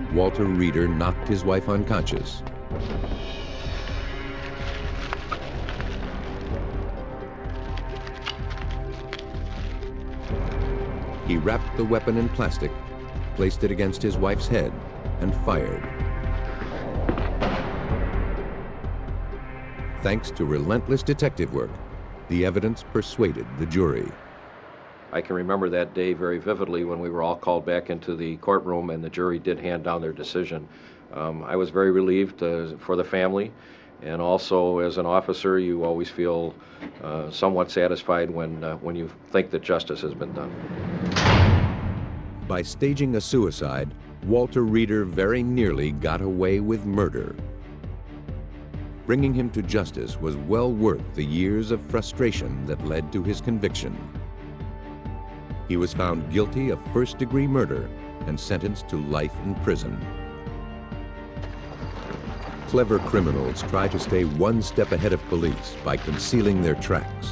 do Walter Reeder knocked his wife unconscious. He wrapped the weapon in plastic, placed it against his wife's head, and fired. Thanks to relentless detective work, the evidence persuaded the jury. I can remember that day very vividly when we were all called back into the courtroom and the jury did hand down their decision. I was very relieved for the family, and also as an officer, you always feel somewhat satisfied when you think that justice has been done. By staging a suicide, Walter Reeder very nearly got away with murder. Bringing him to justice was well worth the years of frustration that led to his conviction. He was found guilty of first-degree murder and sentenced to life in prison. Clever criminals try to stay one step ahead of police by concealing their tracks.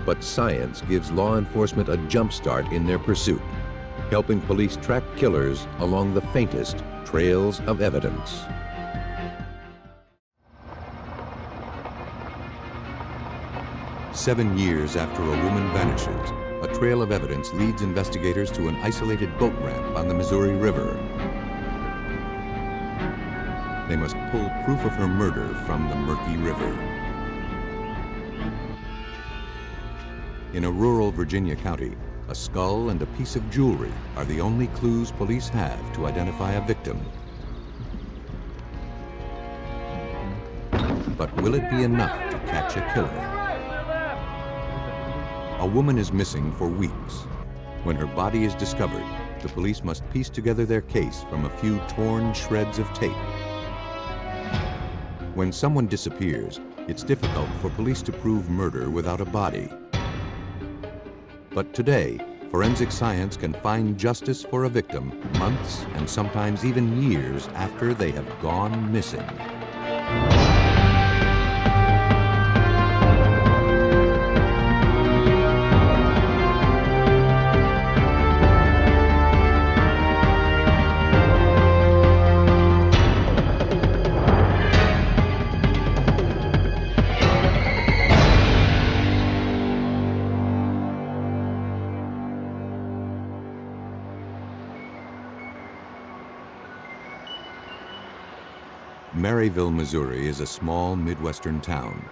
But science gives law enforcement a jump start in their pursuit, helping police track killers along the faintest trails of evidence. "7 years after a woman vanishes, a trail of evidence leads investigators to an isolated boat ramp on the Missouri River. They must pull proof of her murder from the murky river. In a rural Virginia county, a skull and a piece of jewelry are the only clues police have to identify a victim. But will it be enough to catch a killer? A woman is missing for weeks. When her body is discovered, the police must piece together their case from a few torn shreds of tape. When someone disappears, it's difficult for police to prove murder without a body. But today, forensic science can find justice for a victim months and sometimes even years after they have gone missing. Maryville, Missouri is a small Midwestern town.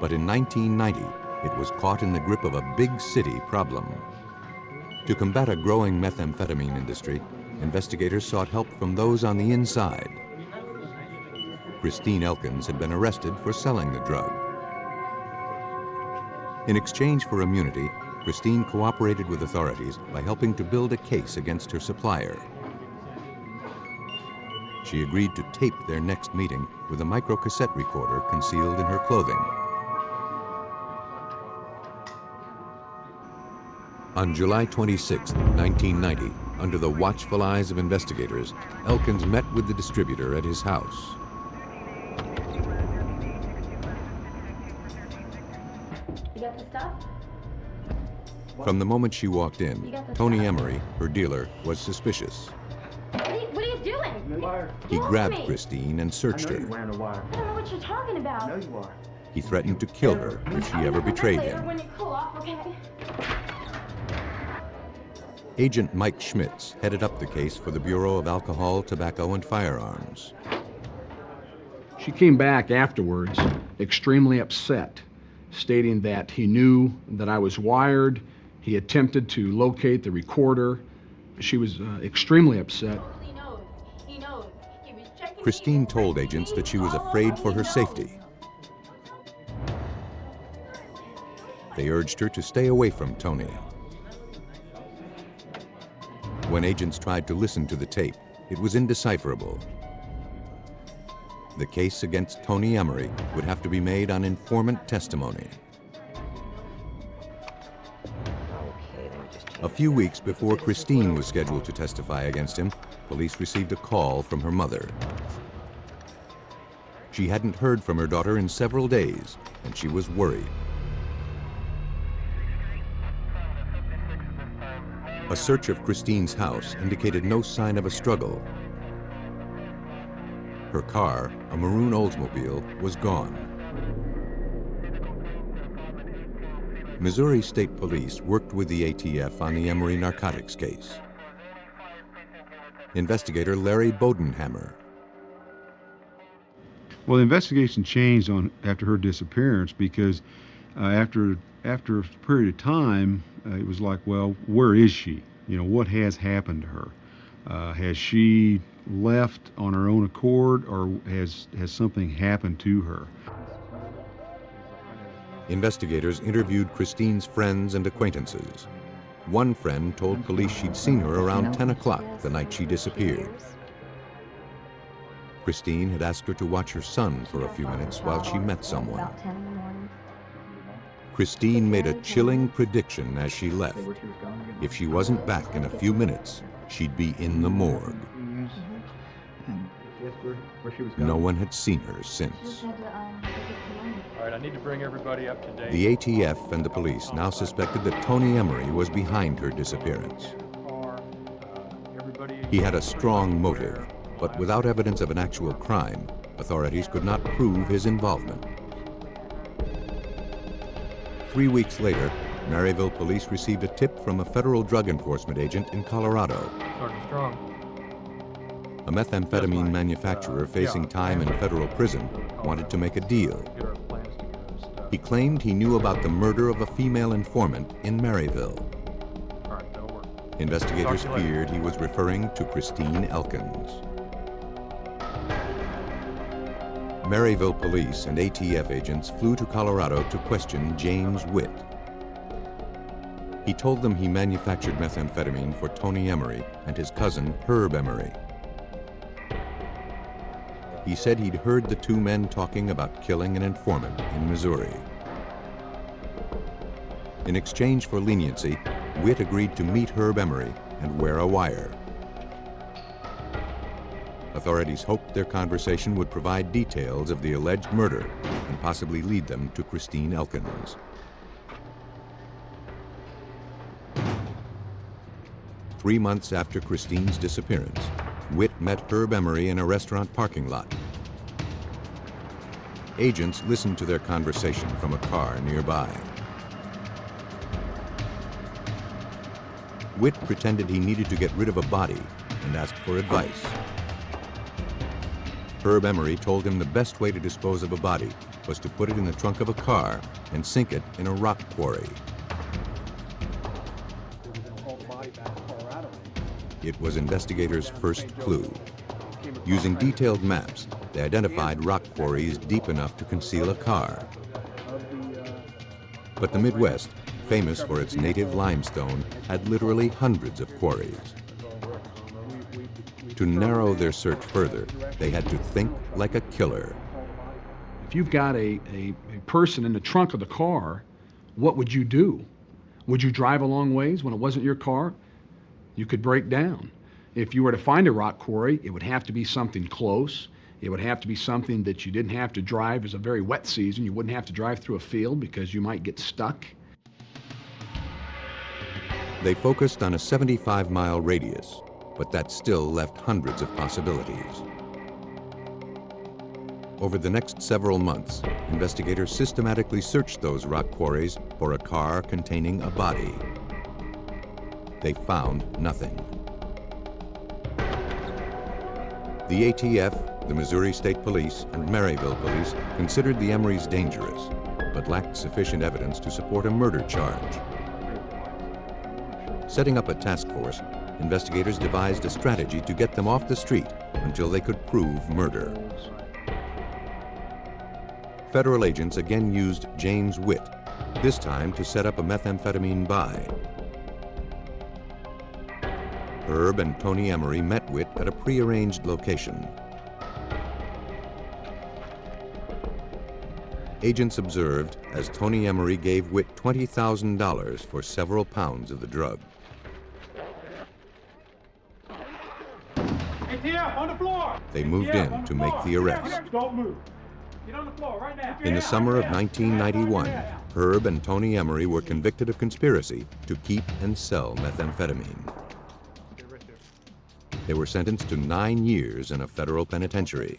But in 1990, it was caught in the grip of a big city problem. To combat a growing methamphetamine industry, investigators sought help from those on the inside. Christine Elkins had been arrested for selling the drug. In exchange for immunity, Christine cooperated with authorities by helping to build a case against her supplier. She agreed to tape their next meeting with a microcassette recorder concealed in her clothing. On July 26, 1990, under the watchful eyes of investigators, Elkins met with the distributor at his house. You got the stuff? From the moment she walked in, Tony Emery, her dealer, was suspicious. What are you doing? He grabbed Christine and searched her. I don't know what you're talking about. I know you are. He threatened to kill her if she ever betrayed him. When you cool off, okay? Agent Mike Schmitz headed up the case for the Bureau of Alcohol, Tobacco, and Firearms. She came back afterwards extremely upset, stating that he knew that I was wired. He attempted to locate the recorder. She was extremely upset. Christine told agents that she was afraid for her safety. They urged her to stay away from Tony. When agents tried to listen to the tape, it was indecipherable. The case against Tony Emery would have to be made on informant testimony. A few weeks before Christine was scheduled to testify against him, police received a call from her mother. She hadn't heard from her daughter in several days, and she was worried. A search of Christine's house indicated no sign of a struggle. Her car, a maroon Oldsmobile, was gone. Missouri State Police worked with the ATF on the Emery narcotics case. Investigator Larry Bodenhammer. Well, the investigation changed after her disappearance because after a period of time, it was like, well, where is she? What has happened to her? Has she left on her own accord, or has something happened to her? Investigators interviewed Christine's friends and acquaintances. One friend told police she'd seen her around 10 o'clock the night she disappeared. Christine had asked her to watch her son for a few minutes while she met someone. Christine made a chilling prediction as she left. If she wasn't back in a few minutes, she'd be in the morgue. No one had seen her since. All right, I need to bring everybody up to date. The ATF and the police now suspected that Tony Emery was behind her disappearance. He had a strong motive, but without evidence of an actual crime, authorities could not prove his involvement. 3 weeks later, Maryville police received a tip from a federal drug enforcement agent in Colorado. Sergeant Strong. A methamphetamine manufacturer facing time in federal prison wanted to make a deal. He claimed he knew about the murder of a female informant in Maryville. Investigators feared he was referring to Christine Elkins. Maryville police and ATF agents flew to Colorado to question James Witt. He told them he manufactured methamphetamine for Tony Emery and his cousin Herb Emery. He said he'd heard the two men talking about killing an informant in Missouri. In exchange for leniency, Witt agreed to meet Herb Emery and wear a wire. Authorities hoped their conversation would provide details of the alleged murder and possibly lead them to Christine Elkins. Three months after Christine's disappearance, Witt met Herb Emery in a restaurant parking lot. Agents listened to their conversation from a car nearby. Witt pretended he needed to get rid of a body and asked for advice. Herb Emery told him the best way to dispose of a body was to put it in the trunk of a car and sink it in a rock quarry. It was investigators' first clue. Using detailed maps, they identified rock quarries deep enough to conceal a car. But the Midwest, famous for its native limestone, had literally hundreds of quarries. To narrow their search further, they had to think like a killer. If you've got a person in the trunk of the car, what would you do? Would you drive a long ways when it wasn't your car? You could break down. If you were to find a rock quarry, it would have to be something close. It would have to be something that you didn't have to drive. It's a very wet season. You wouldn't have to drive through a field because you might get stuck. They focused on a 75-mile radius, but that still left hundreds of possibilities. Over the next several months, investigators systematically searched those rock quarries for a car containing a body. They found nothing. The ATF, the Missouri State Police, and Maryville Police considered the Emerys dangerous, but lacked sufficient evidence to support a murder charge. Setting up a task force, investigators devised a strategy to get them off the street until they could prove murder. Federal agents again used James Witt, this time to set up a methamphetamine buy. Herb and Tony Emery met Witt at a prearranged location. Agents observed as Tony Emery gave Witt $20,000 for several pounds of the drug. ATF, on the floor! They moved in to make the arrest. Don't move. Get on the floor right now. In the summer of 1991, Herb and Tony Emery were convicted of conspiracy to keep and sell methamphetamine. They were sentenced to 9 years in a federal penitentiary.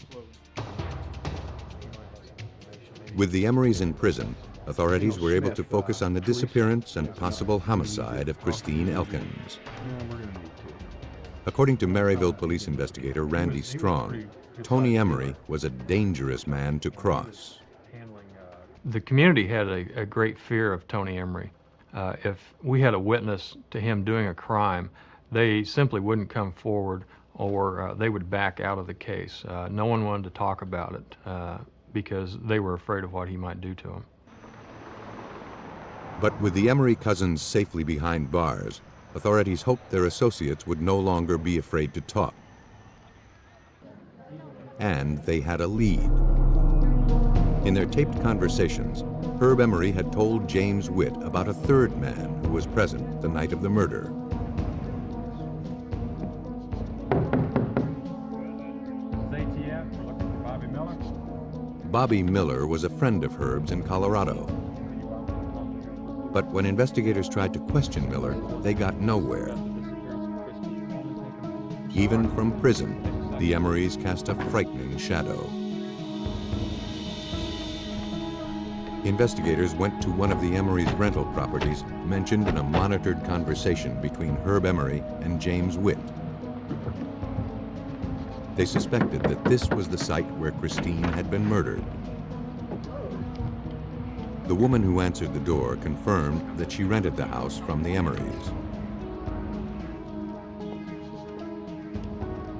With the Emerys in prison, authorities were able to focus on the disappearance and possible homicide of Christine Elkins. According to Maryville police investigator Randy Strong, Tony Emery was a dangerous man to cross. The community had a great fear of Tony Emery. If we had a witness to him doing a crime, they simply wouldn't come forward, or they would back out of the case. No one wanted to talk about it because they were afraid of what he might do to them. But with the Emery cousins safely behind bars, authorities hoped their associates would no longer be afraid to talk. And they had a lead. In their taped conversations, Herb Emery had told James Witt about a third man who was present the night of the murder. Bobby Miller was a friend of Herb's in Colorado. But when investigators tried to question Miller, they got nowhere. Even from prison, the Emerys cast a frightening shadow. Investigators went to one of the Emery's rental properties mentioned in a monitored conversation between Herb Emery and James Witt. They suspected that this was the site where Christine had been murdered. The woman who answered the door confirmed that she rented the house from the Emerys.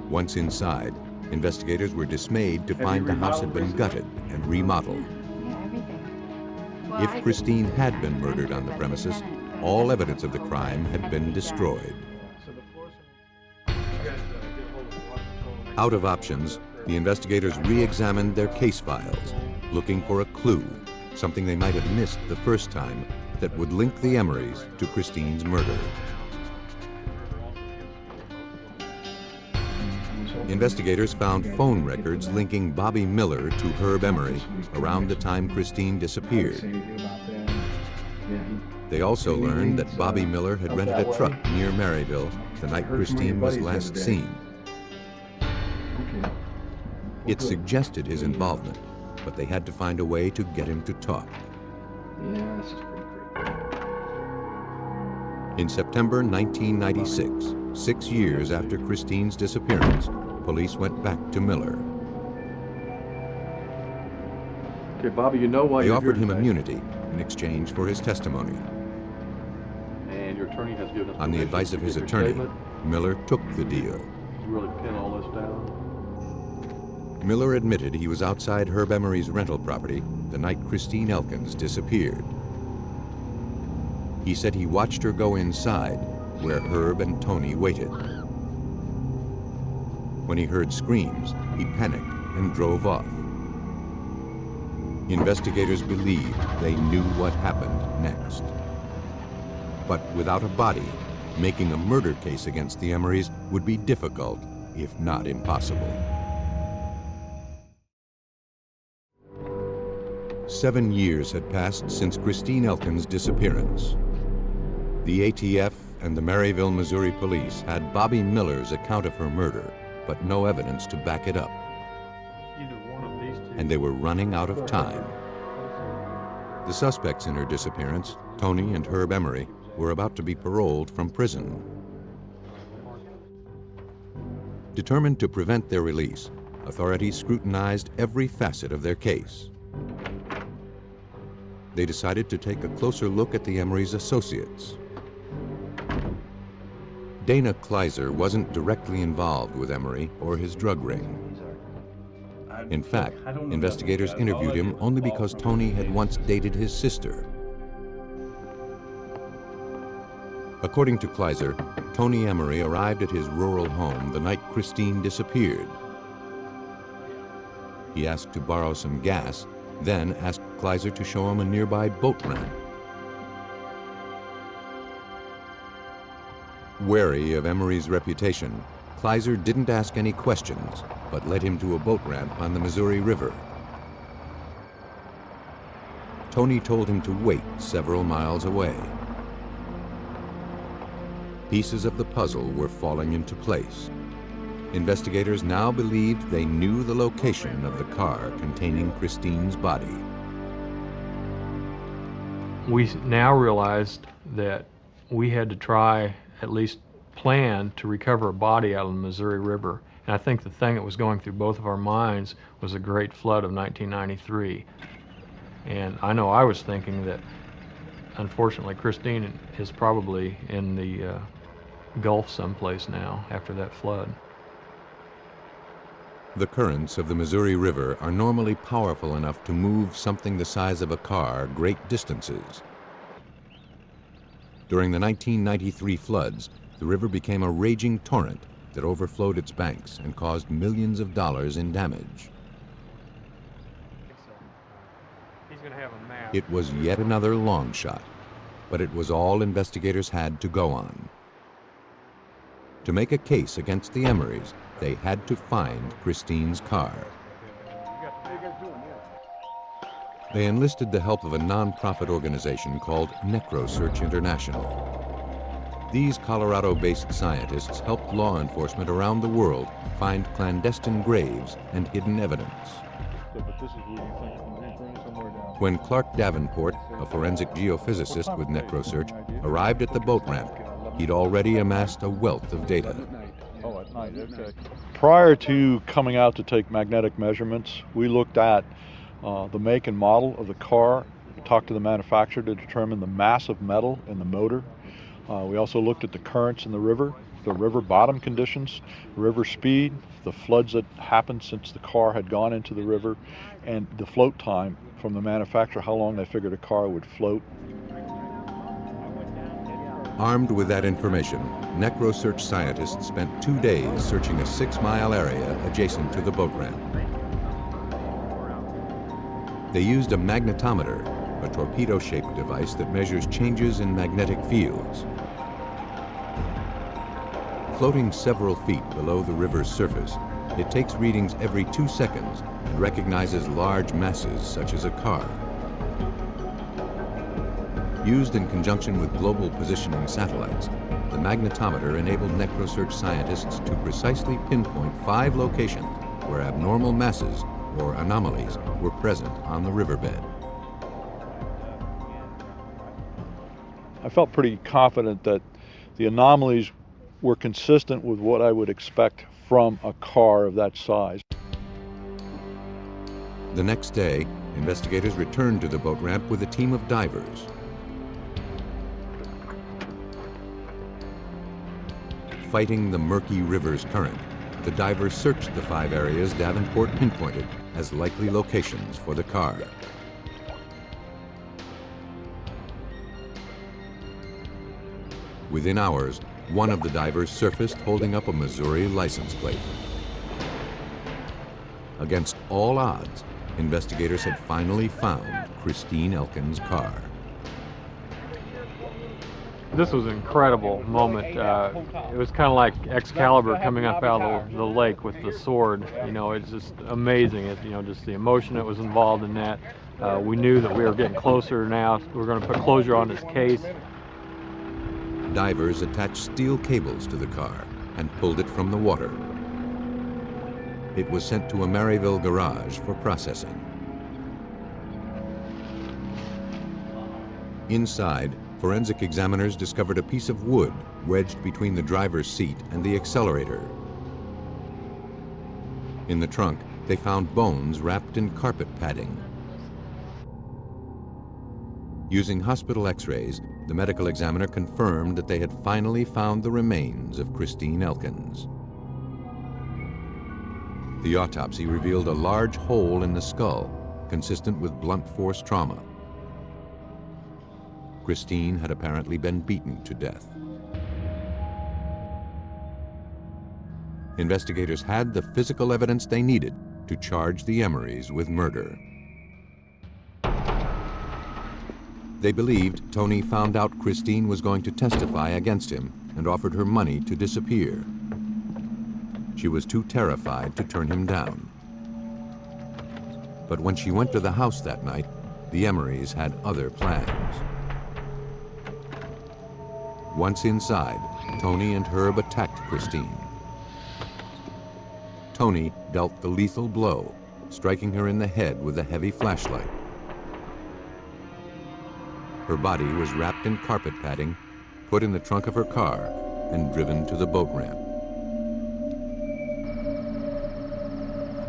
Once inside, investigators were dismayed to find the house had been gutted and remodeled. If Christine had been murdered on the premises, all evidence of the crime had been destroyed. Out of options, the investigators re-examined their case files, looking for a clue, something they might have missed the first time, that would link the Emerys to Christine's murder. Investigators found phone records linking Bobby Miller to Herb Emery around the time Christine disappeared. They also learned that Bobby Miller had rented a truck near Maryville the night Christine was last seen. It suggested his involvement, but they had to find a way to get him to talk. In September 1996, 6 years after Christine's disappearance, police went back to Miller. Okay, Bobby, you know why They you're offered here him today. immunity in exchange for his testimony. And your attorney has given us On the permission advice to of his get your attorney, statement. Miller took the deal. You really pin all this down? Miller admitted he was outside Herb Emery's rental property the night Christine Elkins disappeared. He said he watched her go inside, where Herb and Tony waited. When he heard screams, he panicked and drove off. Investigators believed they knew what happened next. But without a body, making a murder case against the Emerys would be difficult, if not impossible. 7 years had passed since Christine Elkins' disappearance. The ATF and the Maryville, Missouri police had Bobby Miller's account of her murder, but no evidence to back it up. And they were running out of time. The suspects in her disappearance, Tony and Herb Emery, were about to be paroled from prison. Determined to prevent their release, authorities scrutinized every facet of their case. They decided to take a closer look at the Emerys' associates. Dana Kleiser wasn't directly involved with Emery or his drug ring. In fact, investigators interviewed him only because Tony had once dated his sister. According to Kleiser, Tony Emery arrived at his rural home the night Christine disappeared. He asked to borrow some gas, then asked Kleiser to show him a nearby boat ramp. Wary of Emery's reputation, Kleiser didn't ask any questions, but led him to a boat ramp on the Missouri River. Tony told him to wait several miles away. Pieces of the puzzle were falling into place. Investigators now believed they knew the location of the car containing Christine's body. We now realized that we had to try at least plan to recover a body out of the Missouri River. And I think the thing that was going through both of our minds was the Great Flood of 1993. And I know I was thinking that, unfortunately, Christine is probably in the Gulf someplace now after that flood. The currents of the Missouri River are normally powerful enough to move something the size of a car great distances. During the 1993 floods, the river became a raging torrent that overflowed its banks and caused millions of dollars in damage. It was yet another long shot, but it was all investigators had to go on. To make a case against the Emorys, they had to find Christine's car. They enlisted the help of a non-profit organization called NecroSearch International. These Colorado-based scientists helped law enforcement around the world find clandestine graves and hidden evidence. When Clark Davenport, a forensic geophysicist with NecroSearch, arrived at the boat ramp, he'd already amassed a wealth of data. Prior to coming out to take magnetic measurements, we looked at the make and model of the car, talked to the manufacturer to determine the mass of metal in the motor. We also looked at the currents in the river bottom conditions, river speed, the floods that happened since the car had gone into the river, and the float time from the manufacturer, how long they figured a car would float. Armed with that information, NecroSearch scientists spent 2 days searching a 6-mile area adjacent to the boat ramp. They used a magnetometer, a torpedo-shaped device that measures changes in magnetic fields. Floating several feet below the river's surface, it takes readings every 2 seconds and recognizes large masses such as a car. Used in conjunction with global positioning satellites, the magnetometer enabled NecroSearch scientists to precisely pinpoint 5 locations where abnormal masses, or anomalies, were present on the riverbed. I felt pretty confident that the anomalies were consistent with what I would expect from a car of that size. The next day, investigators returned to the boat ramp with a team of divers. Fighting the murky river's current, the divers searched the 5 areas Davenport pinpointed as likely locations for the car. Within hours, one of the divers surfaced holding up a Missouri license plate. Against all odds, investigators had finally found Christine Elkins' car. This was an incredible moment. It was kind of like Excalibur coming up out of the lake with the sword. You know, it's just amazing. Just the emotion that was involved in that. We knew that we were getting closer now. We were going to put closure on this case. Divers attached steel cables to the car and pulled it from the water. It was sent to a Maryville garage for processing. Inside, forensic examiners discovered a piece of wood wedged between the driver's seat and the accelerator. In the trunk, they found bones wrapped in carpet padding. Using hospital x-rays, the medical examiner confirmed that they had finally found the remains of Christine Elkins. The autopsy revealed a large hole in the skull, consistent with blunt force trauma. Christine had apparently been beaten to death. Investigators had the physical evidence they needed to charge the Emorys with murder. They believed Tony found out Christine was going to testify against him and offered her money to disappear. She was too terrified to turn him down. But when she went to the house that night, the Emorys had other plans. Once inside, Tony and Herb attacked Christine. Tony dealt the lethal blow, striking her in the head with a heavy flashlight. Her body was wrapped in carpet padding, put in the trunk of her car, and driven to the boat ramp.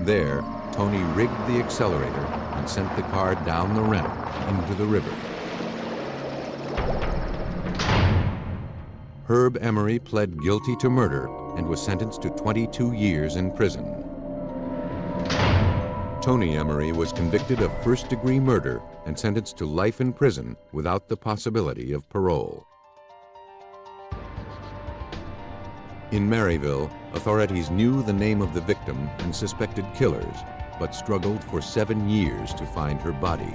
There, Tony rigged the accelerator and sent the car down the ramp into the river. Herb Emery pled guilty to murder and was sentenced to 22 years in prison. Tony Emery was convicted of first-degree murder and sentenced to life in prison without the possibility of parole. In Maryville, authorities knew the name of the victim and suspected killers, but struggled for 7 years to find her body.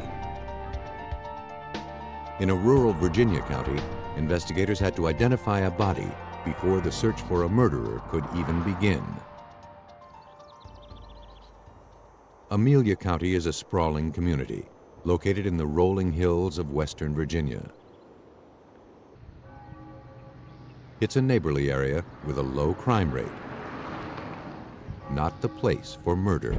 In a rural Virginia county, investigators had to identify a body before the search for a murderer could even begin. Amelia County is a sprawling community, located in the rolling hills of western Virginia. It's a neighborly area with a low crime rate. Not the place for murder.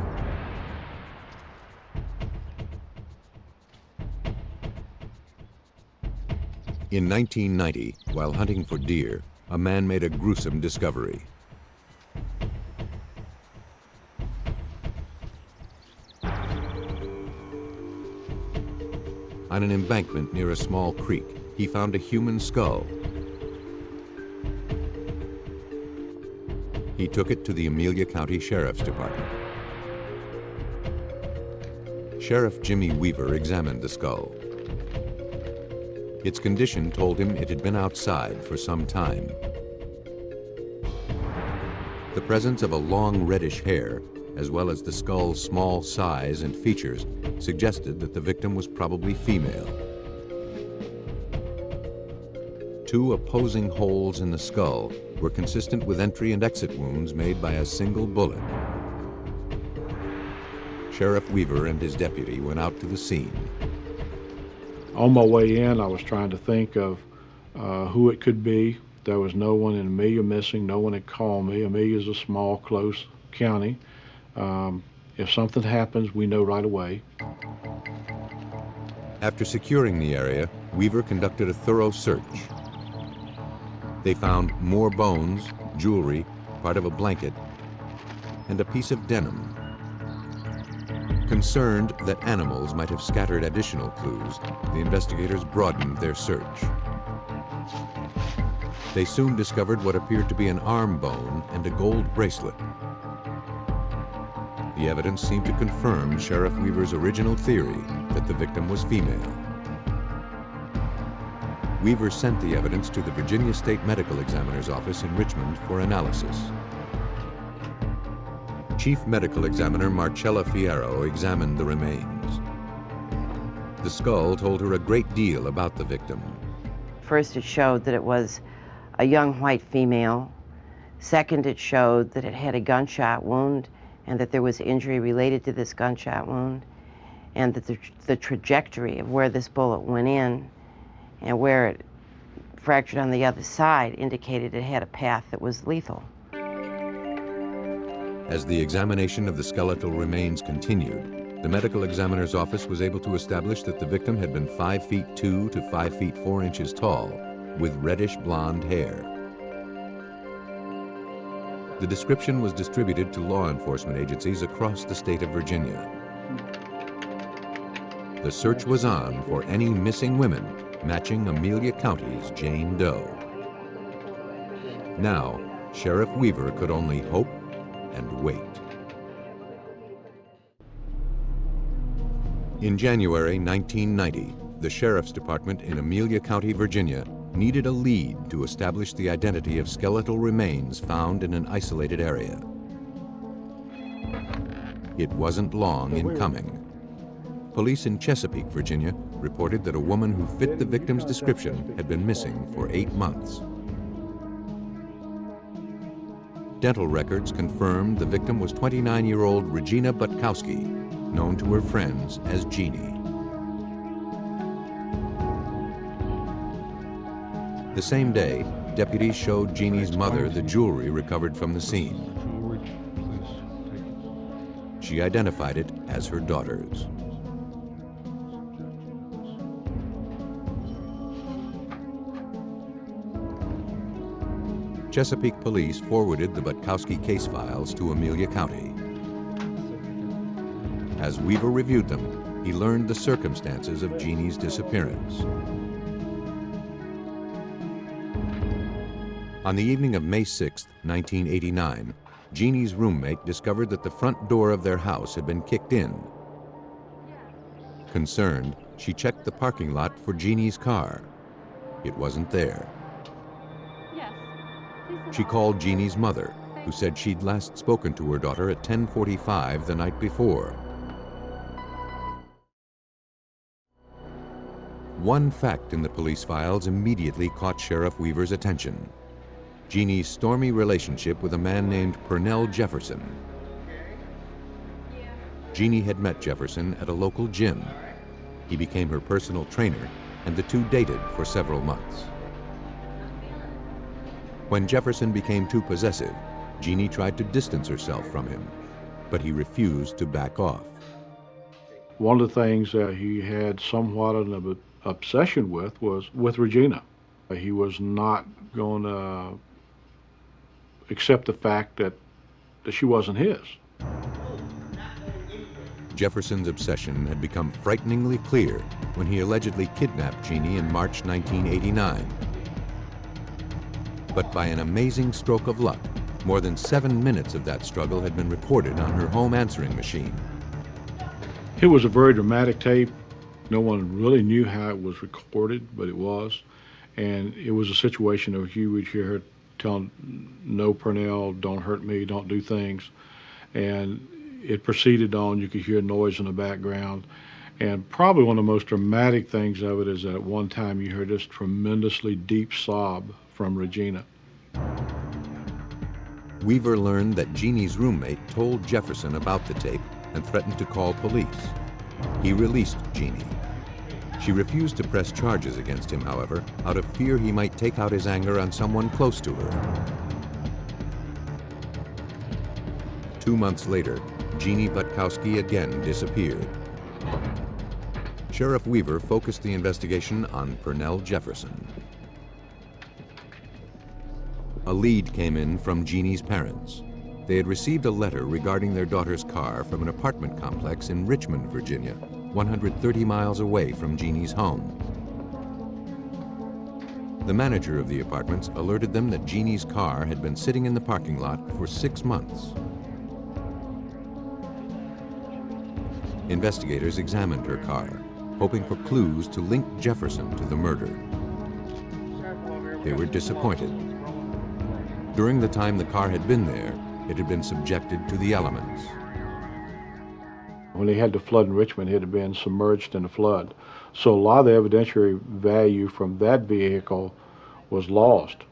In 1990, while hunting for deer, a man made a gruesome discovery. On an embankment near a small creek, he found a human skull. He took it to the Amelia County Sheriff's Department. Sheriff Jimmy Weaver examined the skull. Its condition told him it had been outside for some time. The presence of a long reddish hair, as well as the skull's small size and features, suggested that the victim was probably female. 2 opposing holes in the skull were consistent with entry and exit wounds made by a single bullet. Sheriff Weaver and his deputy went out to the scene. On my way in, I was trying to think of who it could be. There was no one in Amelia missing. No one had called me. Amelia is a small, close county. If something happens, we know right away. After securing the area, Weaver conducted a thorough search. They found more bones, jewelry, part of a blanket, and a piece of denim. Concerned that animals might have scattered additional clues, the investigators broadened their search. They soon discovered what appeared to be an arm bone and a gold bracelet. The evidence seemed to confirm Sheriff Weaver's original theory that the victim was female. Weaver sent the evidence to the Virginia State Medical Examiner's office in Richmond for analysis. Chief Medical Examiner Marcella Fierro examined the remains. The skull told her a great deal about the victim. First, it showed that it was a young white female. Second, it showed that it had a gunshot wound and that there was injury related to this gunshot wound, and that the trajectory of where this bullet went in and where it fractured on the other side indicated it had a path that was lethal. As the examination of the skeletal remains continued, the medical examiner's office was able to establish that the victim had been 5 feet 2 to 5 feet 4 inches tall, with reddish blonde hair. The description was distributed to law enforcement agencies across the state of Virginia. The search was on for any missing women matching Amelia County's Jane Doe. Now, Sheriff Weaver could only hope and wait. In January 1990, the Sheriff's Department in Amelia County, Virginia, needed a lead to establish the identity of skeletal remains found in an isolated area. It wasn't long in coming. Police in Chesapeake, Virginia, reported that a woman who fit the victim's description had been missing for 8 months. Dental records confirmed the victim was 29-year-old Regina Butkowski, known to her friends as Jeannie. The same day, deputies showed Jeannie's mother the jewelry recovered from the scene. She identified it as her daughter's. Chesapeake police forwarded the Butkowski case files to Amelia County. As Weaver reviewed them, he learned the circumstances of Jeannie's disappearance. On the evening of May 6, 1989, Jeannie's roommate discovered that the front door of their house had been kicked in. Concerned, she checked the parking lot for Jeannie's car. It wasn't there. She called Jeannie's mother, who said she'd last spoken to her daughter at 10:45 the night before. One fact in the police files immediately caught Sheriff Weaver's attention: Jeannie's stormy relationship with a man named Pernell Jefferson. Jeannie had met Jefferson at a local gym. He became her personal trainer, and the two dated for several months. When Jefferson became too possessive, Jeannie tried to distance herself from him, but he refused to back off. One of the things that he had somewhat of an obsession with was with Regina. He was not going to accept the fact that she wasn't his. Jefferson's obsession had become frighteningly clear when he allegedly kidnapped Jeannie in March 1989. But by an amazing stroke of luck, more than 7 minutes of that struggle had been recorded on her home answering machine. It was a very dramatic tape. No one really knew how it was recorded, but it was. And it was a situation where you would hear her telling, "No, Pernell, don't hurt me, don't do things." And it proceeded on. You could hear noise in the background. And probably one of the most dramatic things of it is that at one time you heard this tremendously deep sob from Regina. Weaver learned that Jeannie's roommate told Jefferson about the tape and threatened to call police. He released Jeannie. She refused to press charges against him, however, out of fear he might take out his anger on someone close to her. 2 months later, Jeannie Butkowski again disappeared. Sheriff Weaver focused the investigation on Pernell Jefferson. A lead came in from Jeannie's parents. They had received a letter regarding their daughter's car from an apartment complex in Richmond, Virginia, 130 miles away from Jeannie's home. The manager of the apartments alerted them that Jeannie's car had been sitting in the parking lot for 6 months. Investigators examined her car, hoping for clues to link Jefferson to the murder. They were disappointed. During the time the car had been there, it had been subjected to the elements. When they had the flood in Richmond, it had been submerged in the flood. So a lot of the evidentiary value from that vehicle was lost.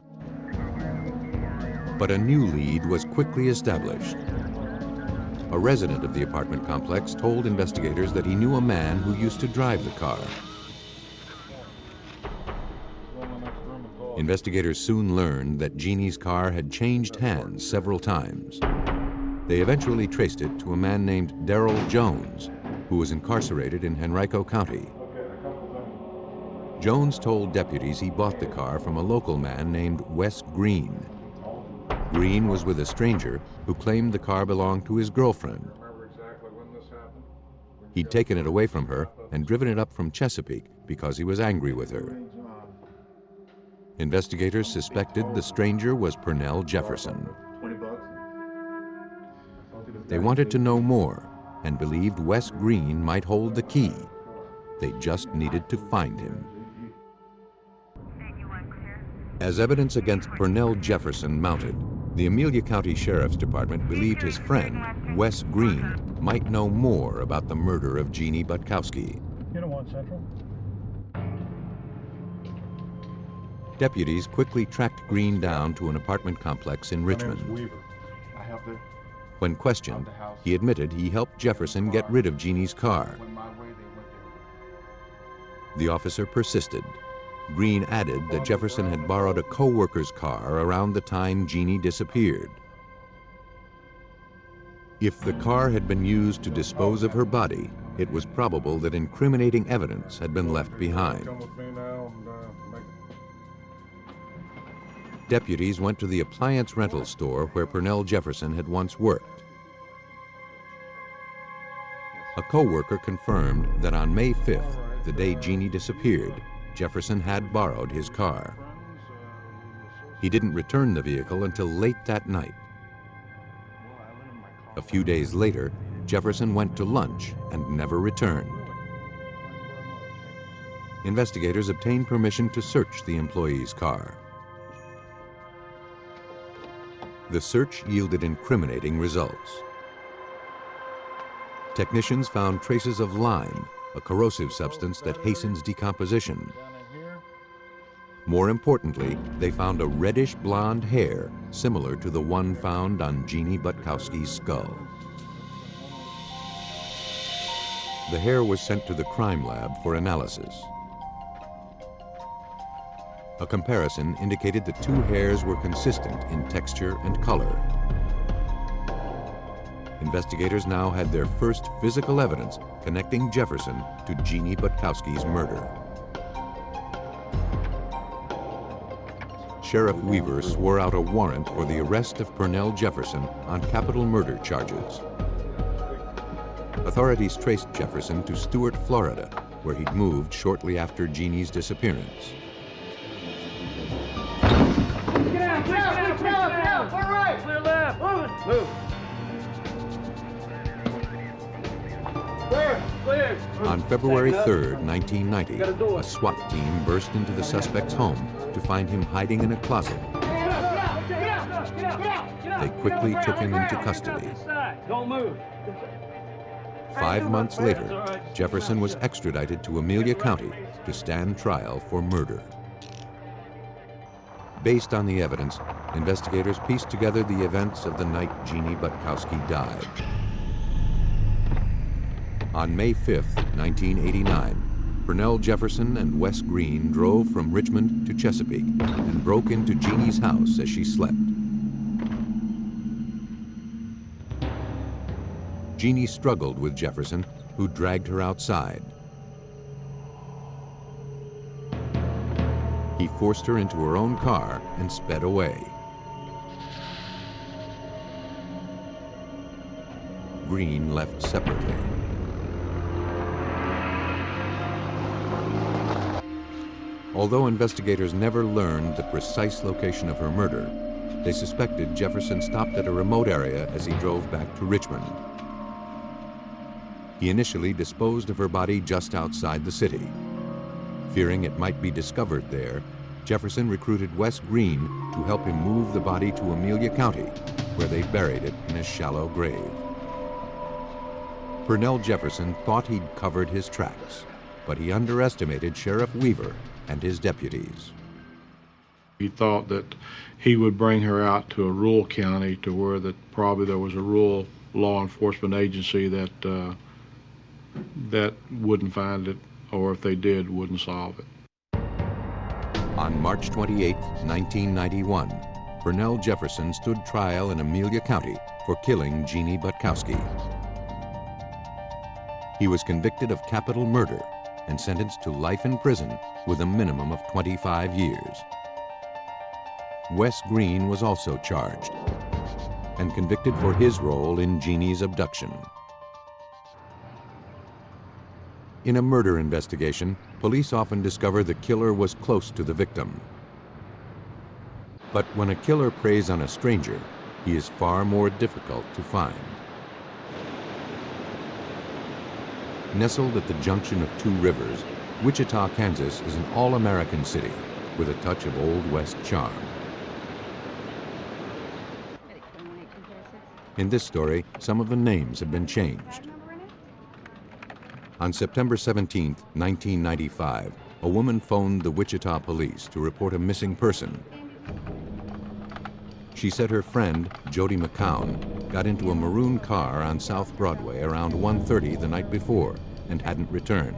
But a new lead was quickly established. A resident of the apartment complex told investigators that he knew a man who used to drive the car. Investigators soon learned that Jeannie's car had changed hands several times. They eventually traced it to a man named Darrell Jones, who was incarcerated in Henrico County. Jones told deputies he bought the car from a local man named Wes Green. Green was with a stranger who claimed the car belonged to his girlfriend. He'd taken it away from her and driven it up from Chesapeake because he was angry with her. Investigators suspected the stranger was Pernell Jefferson. They wanted to know more and believed Wes Green might hold the key. They just needed to find him. As evidence against Pernell Jefferson mounted, the Amelia County Sheriff's Department believed his friend, Wes Green, might know more about the murder of Jeannie Butkowski. Deputies quickly tracked Green down to an apartment complex in Richmond. When questioned, he admitted he helped Jefferson get rid of Jeannie's car. The officer persisted. Green added that Jefferson had borrowed a co-worker's car around the time Jeannie disappeared. If the car had been used to dispose of her body, it was probable that incriminating evidence had been left behind. Deputies went to the appliance rental store where Purnell Jefferson had once worked. A co-worker confirmed that on May 5th, the day Jeannie disappeared, Jefferson had borrowed his car. He didn't return the vehicle until late that night. A few days later, Jefferson went to lunch and never returned. Investigators obtained permission to search the employee's car. The search yielded incriminating results. Technicians found traces of lime, a corrosive substance that hastens decomposition. More importantly, they found a reddish blonde hair similar to the one found on Jeannie Butkowski's skull. The hair was sent to the crime lab for analysis. A comparison indicated the two hairs were consistent in texture and color. Investigators now had their first physical evidence connecting Jefferson to Jeannie Butkowski's murder. Sheriff Weaver swore out a warrant for the arrest of Purnell Jefferson on capital murder charges. Authorities traced Jefferson to Stuart, Florida, where he'd moved shortly after Jeannie's disappearance. All right, clear left. Move. Clear. On February 3rd, 1990, a SWAT team burst into the suspect's home to find him hiding in a closet. They quickly took him into custody. Don't move. 5 months later, Jefferson was extradited to Amelia County to stand trial for murder. Based on the evidence, investigators pieced together the events of the night Jeannie Butkowski died. On May 5th, 1989, Purnell Jefferson and Wes Green drove from Richmond to Chesapeake and broke into Jeannie's house as she slept. Jeannie struggled with Jefferson, who dragged her outside. He forced her into her own car and sped away. Green left separately. Although investigators never learned the precise location of her murder, they suspected Jefferson stopped at a remote area as he drove back to Richmond. He initially disposed of her body just outside the city. Fearing it might be discovered there, Jefferson recruited Wes Green to help him move the body to Amelia County, where they buried it in a shallow grave. Purnell Jefferson thought he'd covered his tracks, but he underestimated Sheriff Weaver and his deputies. He thought that he would bring her out to a rural county to where probably there was a rural law enforcement agency that wouldn't find it, or if they did, wouldn't solve it. On March 28, 1991, Purnell Jefferson stood trial in Amelia County for killing Jeannie Butkowski. He was convicted of capital murder and sentenced to life in prison with a minimum of 25 years. Wes Green was also charged and convicted for his role in Jeannie's abduction. In a murder investigation, police often discover the killer was close to the victim. But when a killer preys on a stranger, he is far more difficult to find. Nestled at the junction of two rivers, Wichita, Kansas is an all-American city with a touch of Old West charm. In this story, some of the names have been changed. On September 17, 1995, a woman phoned the Wichita police to report a missing person. She said her friend, Jody McCown, got into a maroon car on South Broadway around 1:30 the night before and hadn't returned.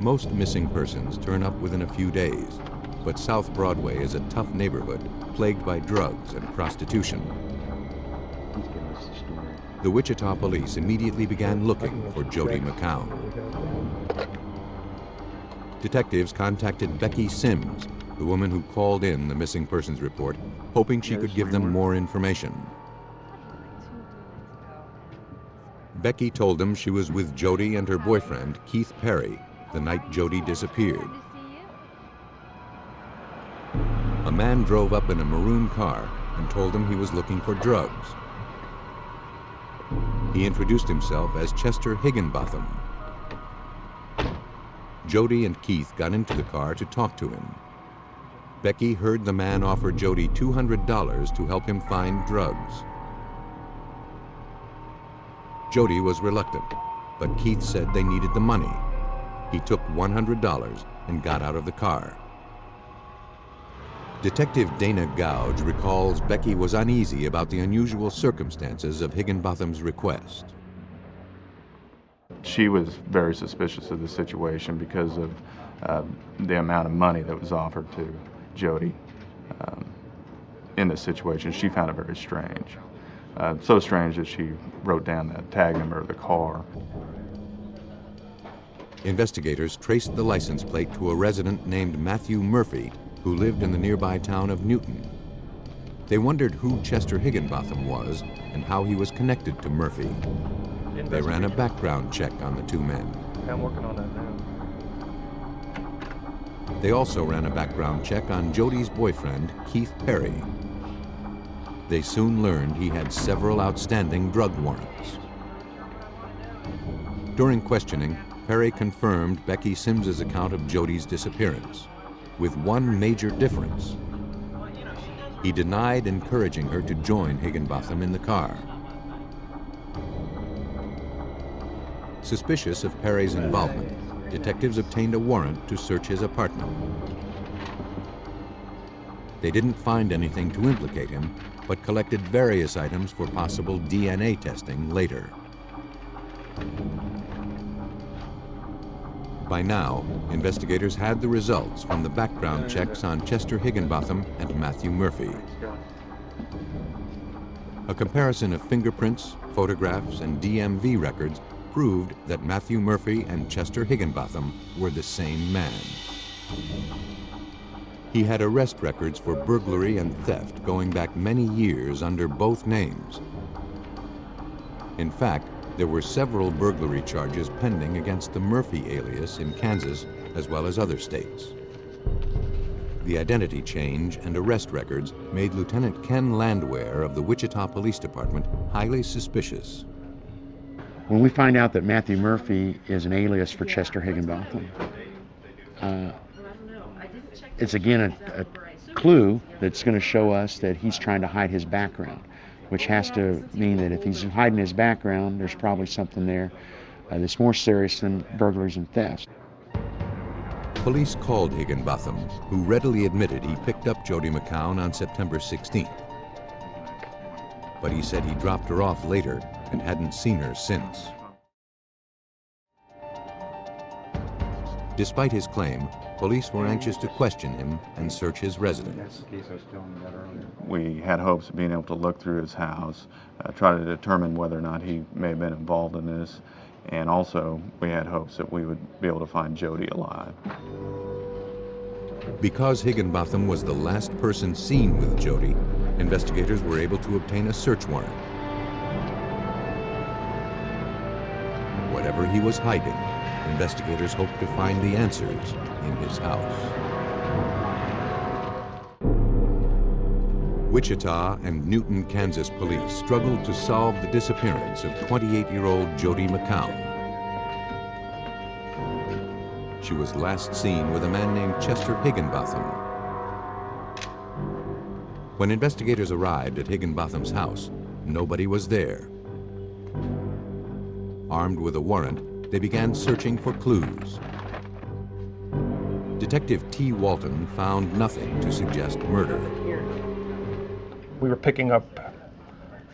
Most missing persons turn up within a few days, but South Broadway is a tough neighborhood plagued by drugs and prostitution. The Wichita police immediately began looking for Jody McCown. Detectives contacted Becky Sims, the woman who called in the missing persons report, hoping she could give them more information. Becky told them she was with Jody and her boyfriend, Keith Perry, the night Jody disappeared. A man drove up in a maroon car and told them he was looking for drugs. He introduced himself as Chester Higginbotham. Jody and Keith got into the car to talk to him. Becky heard the man offer Jody $200 to help him find drugs. Jody was reluctant, but Keith said they needed the money. He took $100 and got out of the car. Detective Dana Gouge recalls Becky was uneasy about the unusual circumstances of Higginbotham's request. She was very suspicious of the situation because of the amount of money that was offered to Jody in this situation. She found it very strange. So strange that she wrote down the tag number of the car. Investigators traced the license plate to a resident named Matthew Murphy, who lived in the nearby town of Newton. They wondered who Chester Higginbotham was and how he was connected to Murphy. They ran a background check on the two men. I'm working on that now. They also ran a background check on Jody's boyfriend, Keith Perry. They soon learned he had several outstanding drug warrants. During questioning, Perry confirmed Becky Sims's account of Jody's disappearance, with one major difference. He denied encouraging her to join Higginbotham in the car. Suspicious of Perry's involvement, detectives obtained a warrant to search his apartment. They didn't find anything to implicate him, but collected various items for possible DNA testing later. By now, investigators had the results from the background checks on Chester Higginbotham and Matthew Murphy. A comparison of fingerprints, photographs, and DMV records proved that Matthew Murphy and Chester Higginbotham were the same man. He had arrest records for burglary and theft going back many years under both names. In fact, there were several burglary charges pending against the Murphy alias in Kansas, as well as other states. The identity change and arrest records made Lieutenant Ken Landwehr of the Wichita Police Department highly suspicious. When we find out that Matthew Murphy is an alias for Chester Higginbotham, it's again a clue that's going to show us that he's trying to hide his background, which has to mean that if he's hiding his background, there's probably something there that's more serious than burglaries and thefts. Police called Higginbotham, who readily admitted he picked up Jody McCown on September 16th. But he said he dropped her off later and hadn't seen her since. Despite his claim, police were anxious to question him and search his residence. We had hopes of being able to look through his house, try to determine whether or not he may have been involved in this, and also we had hopes that we would be able to find Jody alive. Because Higginbotham was the last person seen with Jody, investigators were able to obtain a search warrant. Whatever he was hiding, investigators hoped to find the answers in his house. Wichita and Newton, Kansas police struggled to solve the disappearance of 28-year-old Jody McCown. She was last seen with a man named Chester Higginbotham. When investigators arrived at Higginbotham's house, nobody was there. Armed with a warrant, they began searching for clues. Detective T. Walton found nothing to suggest murder. We were picking up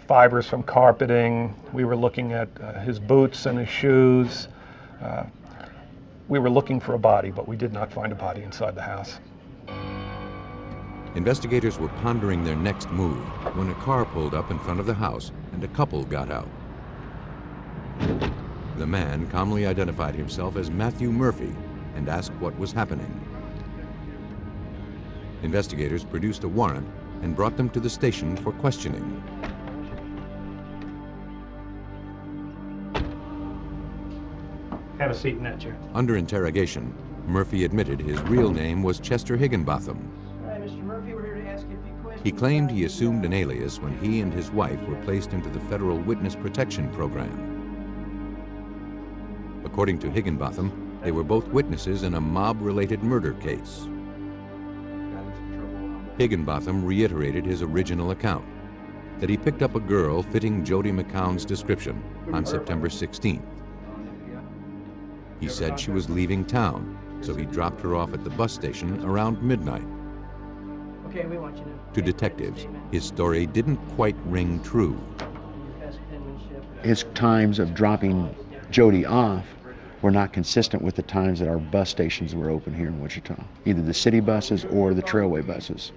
fibers from carpeting. We were looking at his boots and his shoes. We were looking for a body, but we did not find a body inside the house. Investigators were pondering their next move when a car pulled up in front of the house and a couple got out. The man calmly identified himself as Matthew Murphy and ask what was happening. Investigators produced a warrant and brought them to the station for questioning. Have a seat in that chair. Under interrogation, Murphy admitted his real name was Chester Higginbotham. All right, Mr. Murphy, we're here to ask you a few questions. He claimed he assumed an alias when he and his wife were placed into the federal witness protection program. According to Higginbotham, they were both witnesses in a mob-related murder case. Higginbotham reiterated his original account, that he picked up a girl fitting Jody McCown's description on September 16th. He said she was leaving town, so he dropped her off at the bus station around midnight. Okay, we want you To detectives, his story didn't quite ring true. His times of dropping Jody off were not consistent with the times that our bus stations were open here in Wichita, either the city buses or the trailway buses.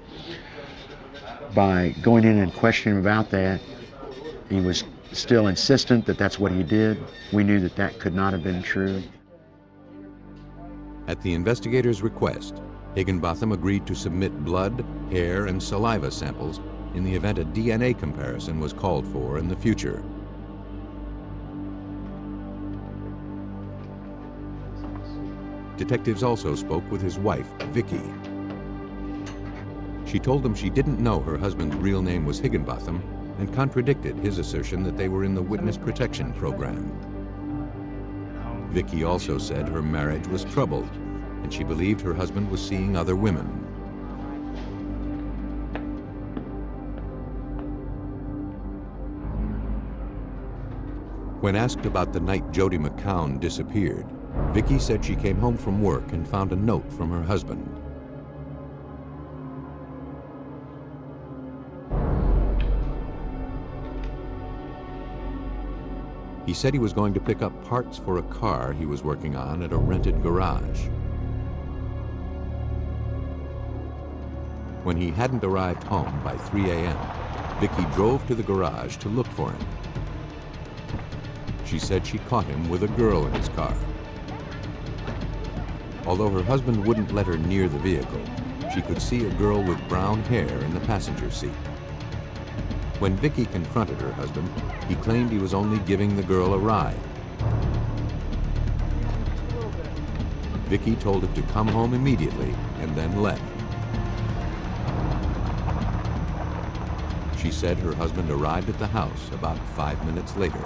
By going in and questioning him about that, he was still insistent that that's what he did. We knew that that could not have been true. At the investigators' request, Higginbotham agreed to submit blood, hair, and saliva samples in the event a DNA comparison was called for in the future. Detectives also spoke with his wife, Vicki. She told them she didn't know her husband's real name was Higginbotham and contradicted his assertion that they were in the witness protection program. Vicki also said her marriage was troubled and she believed her husband was seeing other women. When asked about the night Jody McCown disappeared, Vicki said she came home from work and found a note from her husband. He said he was going to pick up parts for a car he was working on at a rented garage. When he hadn't arrived home by 3 a.m., Vicki drove to the garage to look for him. She said she caught him with a girl in his car. Although her husband wouldn't let her near the vehicle, she could see a girl with brown hair in the passenger seat. When Vicki confronted her husband, he claimed he was only giving the girl a ride. Vicki told him to come home immediately and then left. She said her husband arrived at the house about 5 minutes later.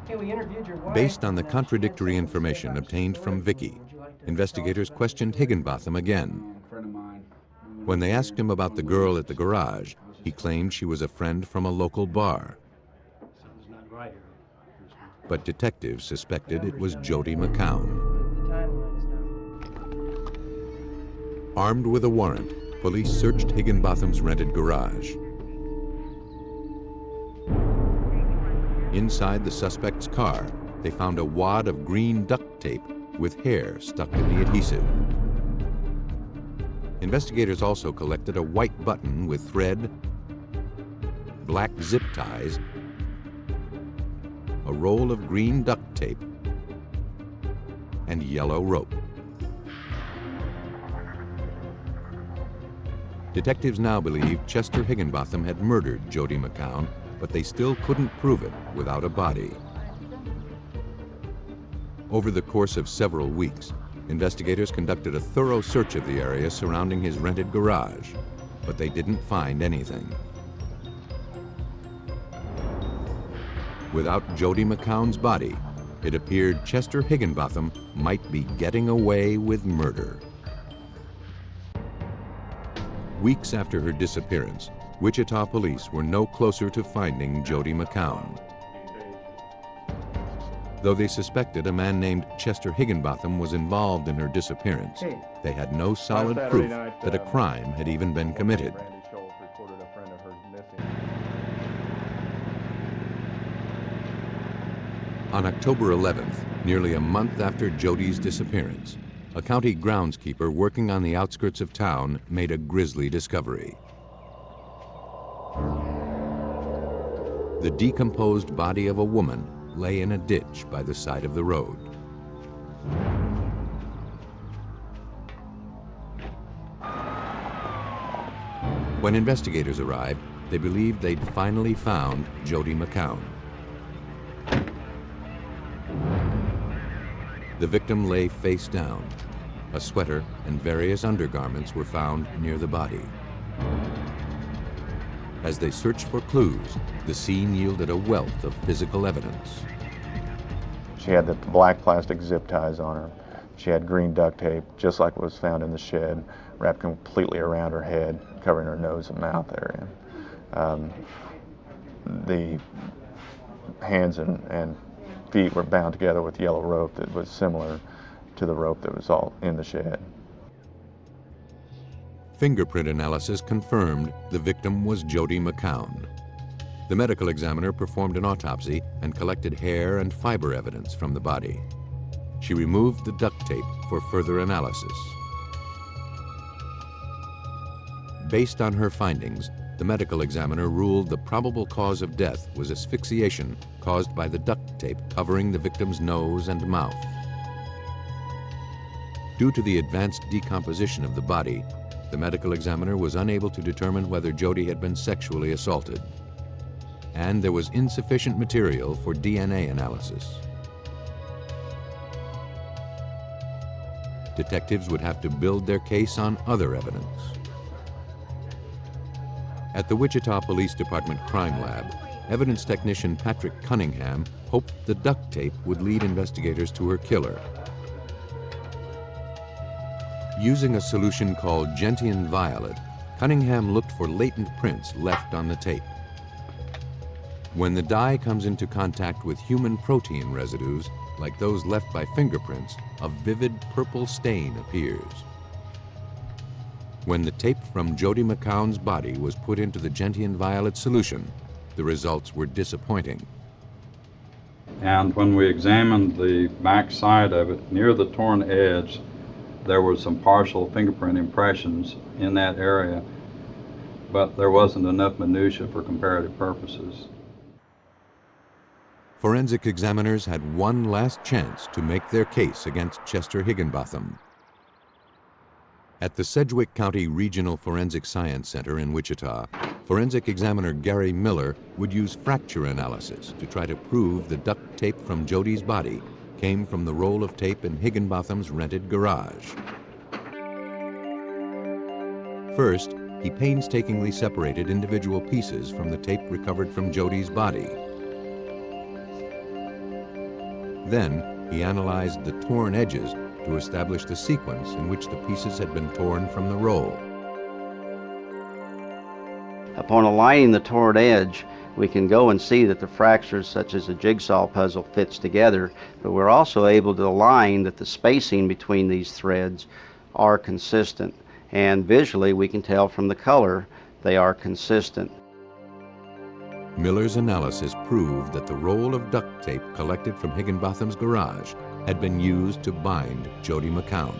Okay, we interviewed your wife. Based on the contradictory information obtained from Vicki, investigators questioned Higginbotham again. When they asked him about the girl at the garage, he claimed she was a friend from a local bar. But detectives suspected it was Jody McCown. Armed with a warrant, police searched Higginbotham's rented garage. Inside the suspect's car, they found a wad of green duct tape with hair stuck in the adhesive. Investigators also collected a white button with thread, black zip ties, a roll of green duct tape, and yellow rope. Detectives now believe Chester Higginbotham had murdered Jody McCown, but they still couldn't prove it without a body. Over the course of several weeks, investigators conducted a thorough search of the area surrounding his rented garage, but they didn't find anything. Without Jody McCown's body, it appeared Chester Higginbotham might be getting away with murder. Weeks after her disappearance, Wichita police were no closer to finding Jody McCown. Though they suspected a man named Chester Higginbotham was involved in her disappearance, they had no solid proof that a crime had even been committed. On October 11th, nearly a month after Jody's disappearance, a county groundskeeper working on the outskirts of town made a grisly discovery. The decomposed body of a woman lay in a ditch by the side of the road. When investigators arrived, they believed they'd finally found Jody McCown. The victim lay face down. A sweater and various undergarments were found near the body. As they searched for clues, the scene yielded a wealth of physical evidence. She had the black plastic zip ties on her. She had green duct tape, just like what was found in the shed, wrapped completely around her head, covering her nose and mouth area. The hands and feet were bound together with yellow rope that was similar to the rope that was all in the shed. Fingerprint analysis confirmed the victim was Jody McCown. The medical examiner performed an autopsy and collected hair and fiber evidence from the body. She removed the duct tape for further analysis. Based on her findings, the medical examiner ruled the probable cause of death was asphyxiation caused by the duct tape covering the victim's nose and mouth. Due to the advanced decomposition of the body, the medical examiner was unable to determine whether Jody had been sexually assaulted. And there was insufficient material for DNA analysis. Detectives would have to build their case on other evidence. At the Wichita Police Department Crime Lab, evidence technician Patrick Cunningham hoped the duct tape would lead investigators to her killer. Using a solution called gentian violet, Cunningham looked for latent prints left on the tape. When the dye comes into contact with human protein residues, like those left by fingerprints, a vivid purple stain appears. When the tape from Jody McCown's body was put into the gentian violet solution, the results were disappointing. And when we examined the back side of it, near the torn edge, there were some partial fingerprint impressions in that area, but there wasn't enough minutia for comparative purposes. Forensic examiners had one last chance to make their case against Chester Higginbotham. At the Sedgwick County Regional Forensic Science Center in Wichita, forensic examiner Gary Miller would use fracture analysis to try to prove the duct tape from Jody's body came from the roll of tape in Higginbotham's rented garage. First, he painstakingly separated individual pieces from the tape recovered from Jody's body. Then, he analyzed the torn edges to establish the sequence in which the pieces had been torn from the roll. Upon aligning the torn edge, we can go and see that the fractures, such as a jigsaw puzzle, fits together, but we're also able to align that the spacing between these threads are consistent. And visually, we can tell from the color they are consistent. Miller's analysis proved that the roll of duct tape collected from Higginbotham's garage had been used to bind Jody McCown.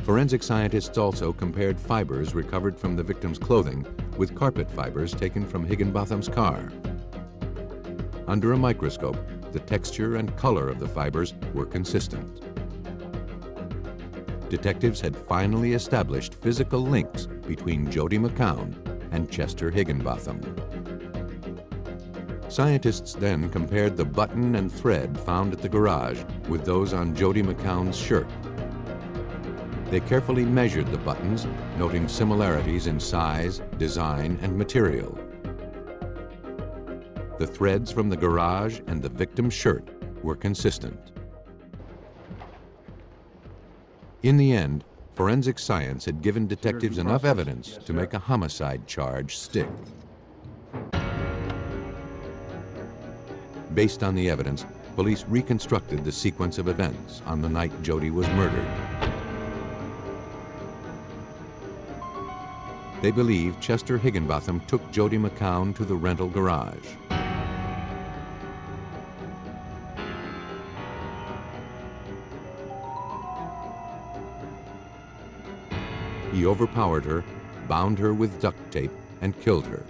Forensic scientists also compared fibers recovered from the victim's clothing with carpet fibers taken from Higginbotham's car. Under a microscope, the texture and color of the fibers were consistent. Detectives had finally established physical links between Jody McCown and Chester Higginbotham. Scientists then compared the button and thread found at the garage with those on Jody McCown's shirt. They carefully measured the buttons, noting similarities in size, design, and material. The threads from the garage and the victim's shirt were consistent. In the end, forensic science had given detectives enough evidence to make a homicide charge stick. Based on the evidence, police reconstructed the sequence of events on the night Jody was murdered. They believe Chester Higginbotham took Jody McCown to the rental garage. He overpowered her, bound her with duct tape, and killed her.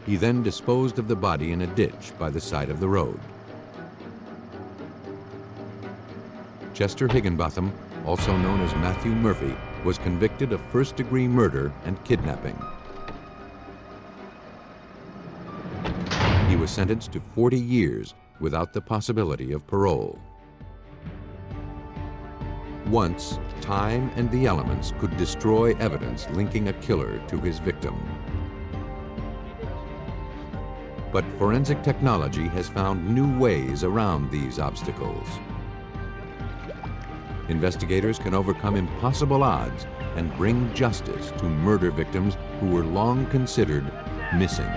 He then disposed of the body in a ditch by the side of the road. Chester Higginbotham also known as Matthew Murphy, was convicted of first-degree murder and kidnapping. He was sentenced to 40 years without the possibility of parole. Once, time and the elements could destroy evidence linking a killer to his victim. But forensic technology has found new ways around these obstacles. Investigators can overcome impossible odds and bring justice to murder victims who were long considered missing.